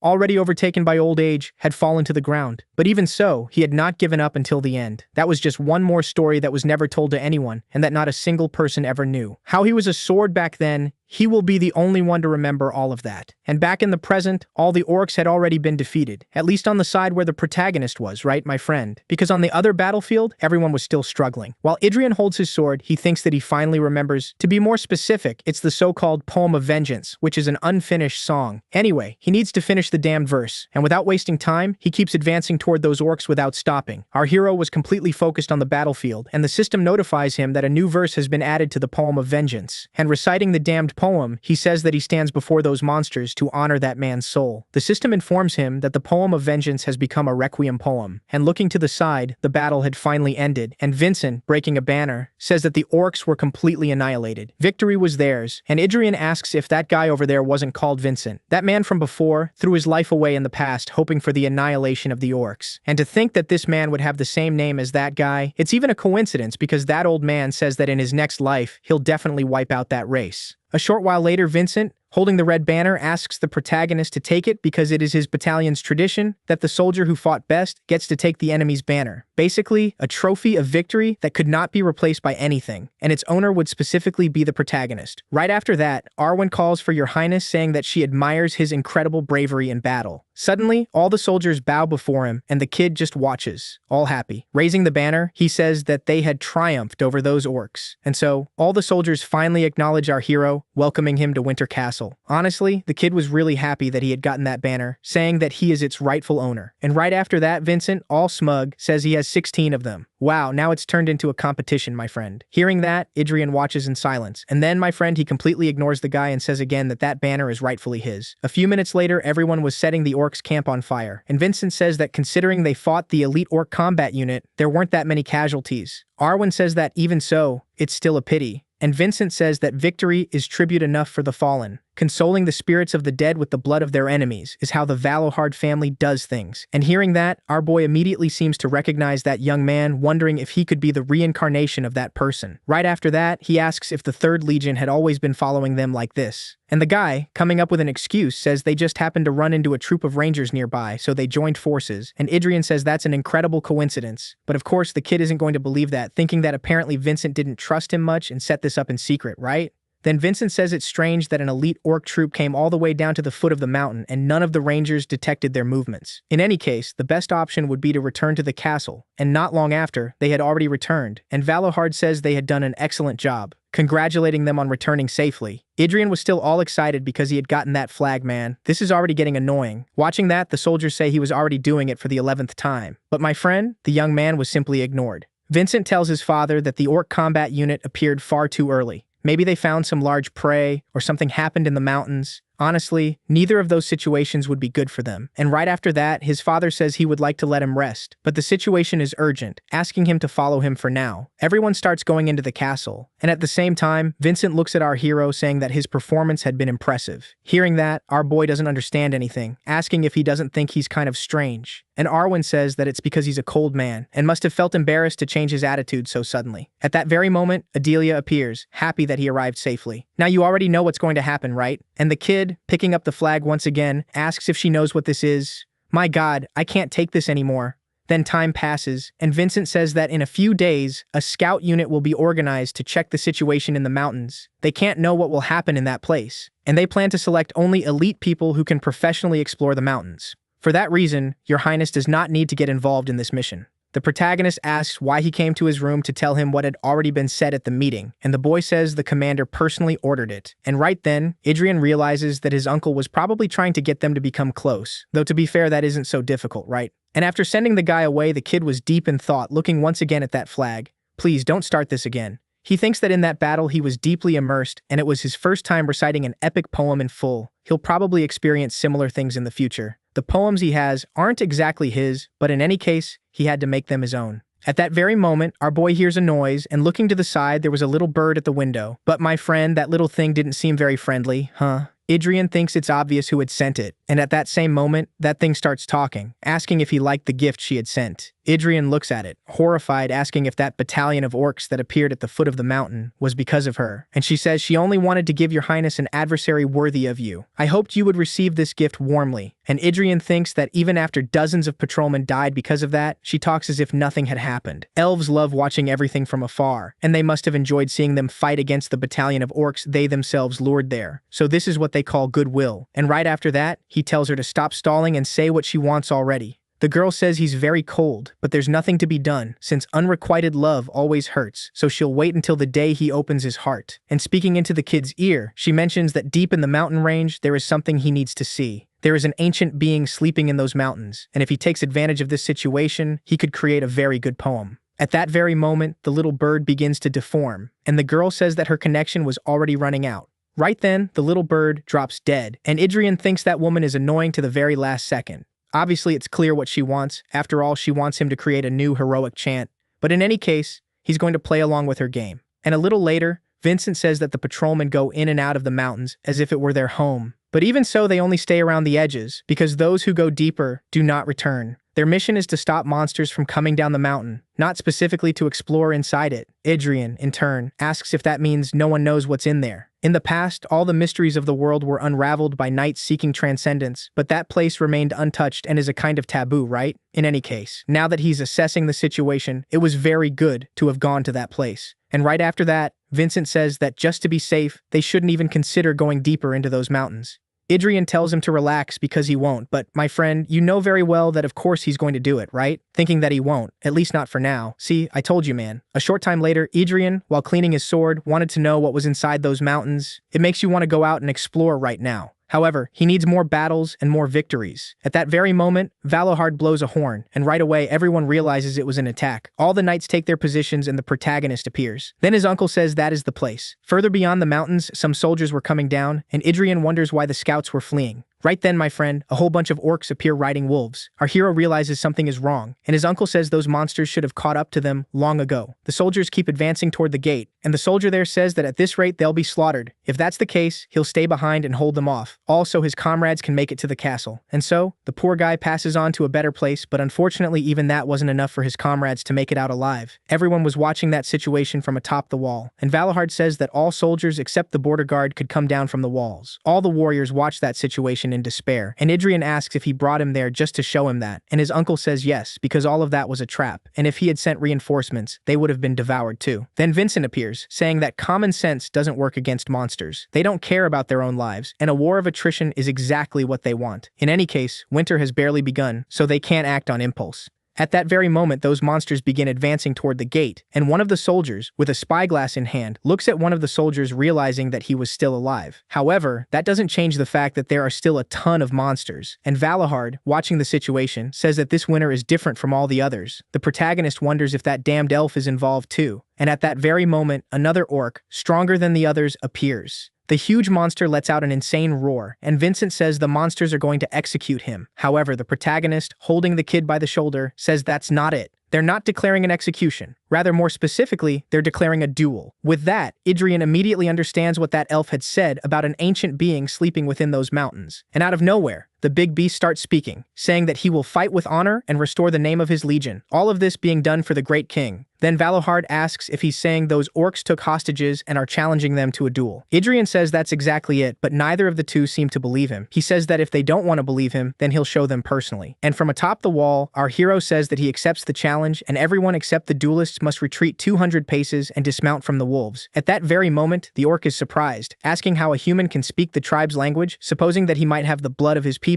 Speaker 1: already overtaken by old age, had fallen to the ground. But even so, he had not given up until the end. That was just one more story that was never told to anyone, and that not a single person ever knew. How he was a sword back then, he will be the only one to remember all of that. And back in the present, all the orcs had already been defeated, at least on the side where the protagonist was, right, my friend? Because on the other battlefield, everyone was still struggling. While Idrian holds his sword, he thinks that he finally remembers. To be more specific, it's the so-called Poem of Vengeance, which is an unfinished song. Anyway, he needs to finish the damned verse, and without wasting time, he keeps advancing toward those orcs without stopping. Our hero was completely focused on the battlefield, and the system notifies him that a new verse has been added to the Poem of Vengeance, and reciting the damned poem, he says that he stands before those monsters to honor that man's soul. The system informs him that the poem of vengeance has become a requiem poem, and looking to the side, the battle had finally ended, and Vincent, breaking a banner, says that the orcs were completely annihilated. Victory was theirs, and Adrian asks if that guy over there wasn't called Vincent. That man from before threw his life away in the past hoping for the annihilation of the orcs. And to think that this man would have the same name as that guy, it's even a coincidence because that old man says that in his next life, he'll definitely wipe out that race. A short while later, Vincent, holding the red banner, asks the protagonist to take it because it is his battalion's tradition that the soldier who fought best gets to take the enemy's banner. Basically, a trophy of victory that could not be replaced by anything, and its owner would specifically be the protagonist. Right after that, Arwen calls for Your Highness, saying that she admires his incredible bravery in battle. Suddenly, all the soldiers bow before him, and the kid just watches, all happy. Raising the banner, he says that they had triumphed over those orcs. And so, all the soldiers finally acknowledge our hero, welcoming him to Winter Castle. Honestly, the kid was really happy that he had gotten that banner, saying that he is its rightful owner. And right after that, Vincent, all smug, says he has 16 of them. Wow, now it's turned into a competition, my friend. Hearing that, Adrian watches in silence. And then, my friend, he completely ignores the guy and says again that that banner is rightfully his. A few minutes later, everyone was setting the orcs' camp on fire. And Vincent says that considering they fought the elite orc combat unit, there weren't that many casualties. Arwen says that even so, it's still a pity. And Vincent says that victory is tribute enough for the fallen. Consoling the spirits of the dead with the blood of their enemies is how the Valohard family does things. And hearing that, our boy immediately seems to recognize that young man, wondering if he could be the reincarnation of that person. Right after that, he asks if the Third Legion had always been following them like this. And the guy, coming up with an excuse, says they just happened to run into a troop of rangers nearby, so they joined forces. And Adrian says that's an incredible coincidence. But of course, the kid isn't going to believe that, thinking that apparently Vincent didn't trust him much and set this up in secret, right? Then Vincent says it's strange that an elite orc troop came all the way down to the foot of the mountain and none of the rangers detected their movements. In any case, the best option would be to return to the castle, and not long after, they had already returned, and Valohard says they had done an excellent job, congratulating them on returning safely. Adrian was still all excited because he had gotten that flag, man. This is already getting annoying. Watching that, the soldiers say he was already doing it for the 11th time. But my friend, the young man was simply ignored. Vincent tells his father that the orc combat unit appeared far too early. Maybe they found some large prey, or something happened in the mountains. Honestly, neither of those situations would be good for them. And right after that, his father says he would like to let him rest, but the situation is urgent, asking him to follow him for now. Everyone starts going into the castle, and at the same time, Vincent looks at our hero saying that his performance had been impressive. Hearing that, our boy doesn't understand anything, asking if he doesn't think he's kind of strange. And Arwen says that it's because he's a cold man, and must have felt embarrassed to change his attitude so suddenly. At that very moment, Adelia appears, happy that he arrived safely. Now you already know what's going to happen, right? And the kid, picking up the flag once again, asks if she knows what this is. My God, I can't take this anymore. Then time passes, and Vincent says that in a few days, a scout unit will be organized to check the situation in the mountains. They can't know what will happen in that place, and they plan to select only elite people who can professionally explore the mountains. For that reason, Your Highness does not need to get involved in this mission. The protagonist asks why he came to his room to tell him what had already been said at the meeting, and the boy says the commander personally ordered it. And right then, Adrian realizes that his uncle was probably trying to get them to become close, though to be fair, that isn't so difficult, right? And after sending the guy away, the kid was deep in thought, looking once again at that flag. Please don't start this again. He thinks that in that battle he was deeply immersed, and it was his first time reciting an epic poem in full. He'll probably experience similar things in the future. The poems he has aren't exactly his, but in any case, he had to make them his own. At that very moment, our boy hears a noise, and looking to the side, there was a little bird at the window. But my friend, that little thing didn't seem very friendly, huh? Adrian thinks it's obvious who had sent it, and at that same moment, that thing starts talking, asking if he liked the gift she had sent. Adrian looks at it, horrified, asking if that battalion of orcs that appeared at the foot of the mountain was because of her. And she says she only wanted to give Your Highness an adversary worthy of you. I hoped you would receive this gift warmly. And Adrian thinks that even after dozens of patrolmen died because of that, she talks as if nothing had happened. Elves love watching everything from afar, and they must have enjoyed seeing them fight against the battalion of orcs they themselves lured there. So this is what they call goodwill. And right after that, he tells her to stop stalling and say what she wants already. The girl says he's very cold, but there's nothing to be done, since unrequited love always hurts, so she'll wait until the day he opens his heart. And speaking into the kid's ear, she mentions that deep in the mountain range, there is something he needs to see. There is an ancient being sleeping in those mountains, and if he takes advantage of this situation, he could create a very good poem. At that very moment, the little bird begins to deform, and the girl says that her connection was already running out. Right then, the little bird drops dead, and Adrian thinks that woman is annoying to the very last second. Obviously, it's clear what she wants. After all, she wants him to create a new heroic chant. But in any case, he's going to play along with her game. And a little later, Vincent says that the patrolmen go in and out of the mountains as if it were their home. But even so, they only stay around the edges, because those who go deeper do not return. Their mission is to stop monsters from coming down the mountain, not specifically to explore inside it. Adrian, in turn, asks if that means no one knows what's in there. In the past, all the mysteries of the world were unraveled by knights seeking transcendence, but that place remained untouched and is a kind of taboo, right? In any case, now that he's assessing the situation, it was very good to have gone to that place. And right after that, Vincent says that just to be safe, they shouldn't even consider going deeper into those mountains. Adrian tells him to relax because he won't, but my friend, you know very well that of course he's going to do it, right? Thinking that he won't, at least not for now. See, I told you, man. A short time later, Adrian, while cleaning his sword, wanted to know what was inside those mountains. It makes you want to go out and explore right now. However, he needs more battles and more victories. At that very moment, Valohard blows a horn, and right away everyone realizes it was an attack. All the knights take their positions and the protagonist appears. Then his uncle says that is the place. Further beyond the mountains, some soldiers were coming down, and Adrian wonders why the scouts were fleeing. Right then, my friend, a whole bunch of orcs appear riding wolves. Our hero realizes something is wrong, and his uncle says those monsters should have caught up to them long ago. The soldiers keep advancing toward the gate, and the soldier there says that at this rate they'll be slaughtered. If that's the case, he'll stay behind and hold them off. Also, his comrades can make it to the castle. And so, the poor guy passes on to a better place, but unfortunately even that wasn't enough for his comrades to make it out alive. Everyone was watching that situation from atop the wall, and Valohard says that all soldiers except the border guard could come down from the walls. All the warriors watch that situation in despair, and Adrian asks if he brought him there just to show him that, and his uncle says yes, because all of that was a trap, and if he had sent reinforcements, they would have been devoured too. Then Vincent appears, saying that common sense doesn't work against monsters. They don't care about their own lives, and a war of attrition is exactly what they want. In any case, winter has barely begun, so they can't act on impulse. At that very moment, those monsters begin advancing toward the gate, and one of the soldiers, with a spyglass in hand, looks at one of the soldiers realizing that he was still alive. However, that doesn't change the fact that there are still a ton of monsters, and Valohard, watching the situation, says that this winter is different from all the others. The protagonist wonders if that damned elf is involved too, and at that very moment, another orc, stronger than the others, appears. The huge monster lets out an insane roar, and Vincent says the monsters are going to execute him. However, the protagonist, holding the kid by the shoulder, says that's not it. They're not declaring an execution. Rather, more specifically, they're declaring a duel. With that, Adrian immediately understands what that elf had said about an ancient being sleeping within those mountains. And out of nowhere, the big beast starts speaking, saying that he will fight with honor and restore the name of his legion. All of this being done for the great king. Then Valohard asks if he's saying those orcs took hostages and are challenging them to a duel. Adrian says that's exactly it, but neither of the two seem to believe him. He says that if they don't want to believe him, then he'll show them personally. And from atop the wall, our hero says that he accepts the challenge, and everyone except the duelists must retreat 200 paces and dismount from the wolves. At that very moment, the orc is surprised, asking how a human can speak the tribe's language, supposing that he might have the blood of his people.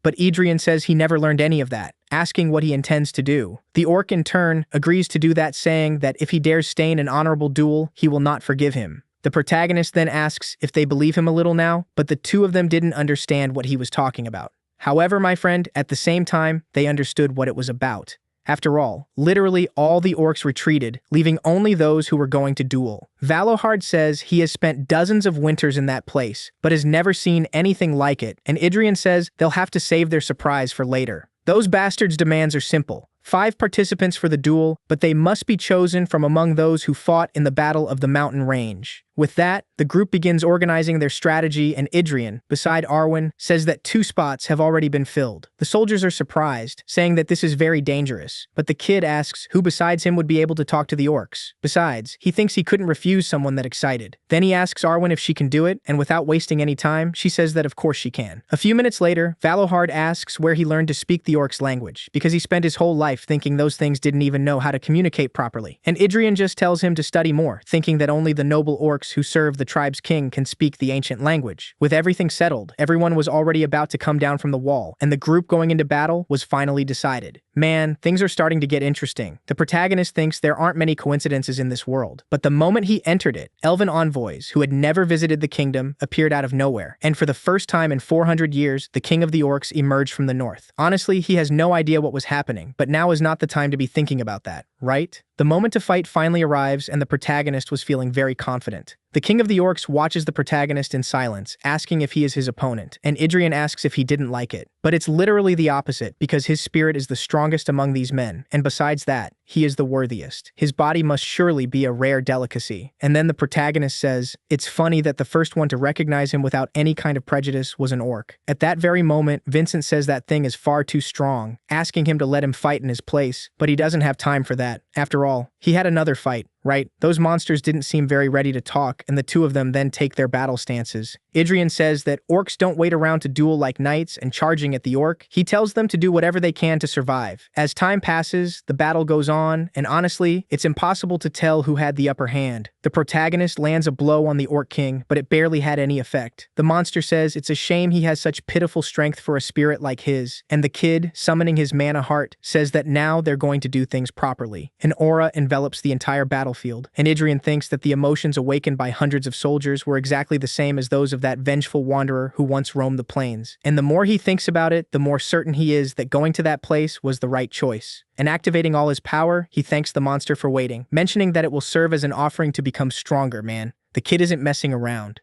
Speaker 1: But Adrian says he never learned any of that, asking what he intends to do. The orc, in turn, agrees to do that, saying that if he dares stay in an honorable duel, he will not forgive him. The protagonist then asks if they believe him a little now, but the two of them didn't understand what he was talking about. However, my friend, at the same time, they understood what it was about. After all, literally all the orcs retreated, leaving only those who were going to duel. Valohard says he has spent dozens of winters in that place, but has never seen anything like it, and Adrian says they'll have to save their surprise for later. Those bastards' demands are simple. 5 participants for the duel, but they must be chosen from among those who fought in the Battle of the Mountain Range. With that, the group begins organizing their strategy, and Adrian, beside Arwen, says that 2 spots have already been filled. The soldiers are surprised, saying that this is very dangerous, but the kid asks who besides him would be able to talk to the orcs. Besides, he thinks he couldn't refuse someone that excited. Then he asks Arwen if she can do it, and without wasting any time, she says that of course she can. A few minutes later, Valohard asks where he learned to speak the orcs' language, because he spent his whole life thinking those things didn't even know how to communicate properly. And Adrian just tells him to study more, thinking that only the noble orcs who serve the tribe's king can speak the ancient language. With everything settled, everyone was already about to come down from the wall, and the group going into battle was finally decided. Man, things are starting to get interesting. The protagonist thinks there aren't many coincidences in this world, but the moment he entered it, elven envoys, who had never visited the kingdom, appeared out of nowhere, and for the first time in 400 years, the king of the orcs emerged from the north. Honestly, he has no idea what was happening, but now is not the time to be thinking about that, right? The moment to fight finally arrives, and the protagonist was feeling very confident. The king of the orcs watches the protagonist in silence, asking if he is his opponent, and Idrian asks if he didn't like it. But it's literally the opposite, because his spirit is the strongest among these men, and besides that, he is the worthiest. His body must surely be a rare delicacy. And then the protagonist says, it's funny that the first one to recognize him without any kind of prejudice was an orc. At that very moment, Vincent says that thing is far too strong, asking him to let him fight in his place, but he doesn't have time for that. After all, he had another fight, right? Those monsters didn't seem very ready to talk, and the two of them then take their battle stances. Idrian says that orcs don't wait around to duel like knights, and charging at the orc, he tells them to do whatever they can to survive. As time passes, the battle goes on, and honestly, it's impossible to tell who had the upper hand. The protagonist lands a blow on the orc king, but it barely had any effect. The monster says it's a shame he has such pitiful strength for a spirit like his, and the kid, summoning his mana heart, says that now they're going to do things properly. An aura envelops the entire battlefield, and Idrian thinks that the emotions awakened by hundreds of soldiers were exactly the same as those of that vengeful wanderer who once roamed the plains. And the more he thinks about it, the more certain he is that going to that place was the right choice. And activating all his power, he thanks the monster for waiting, mentioning that it will serve as an offering to become stronger, man. The kid isn't messing around.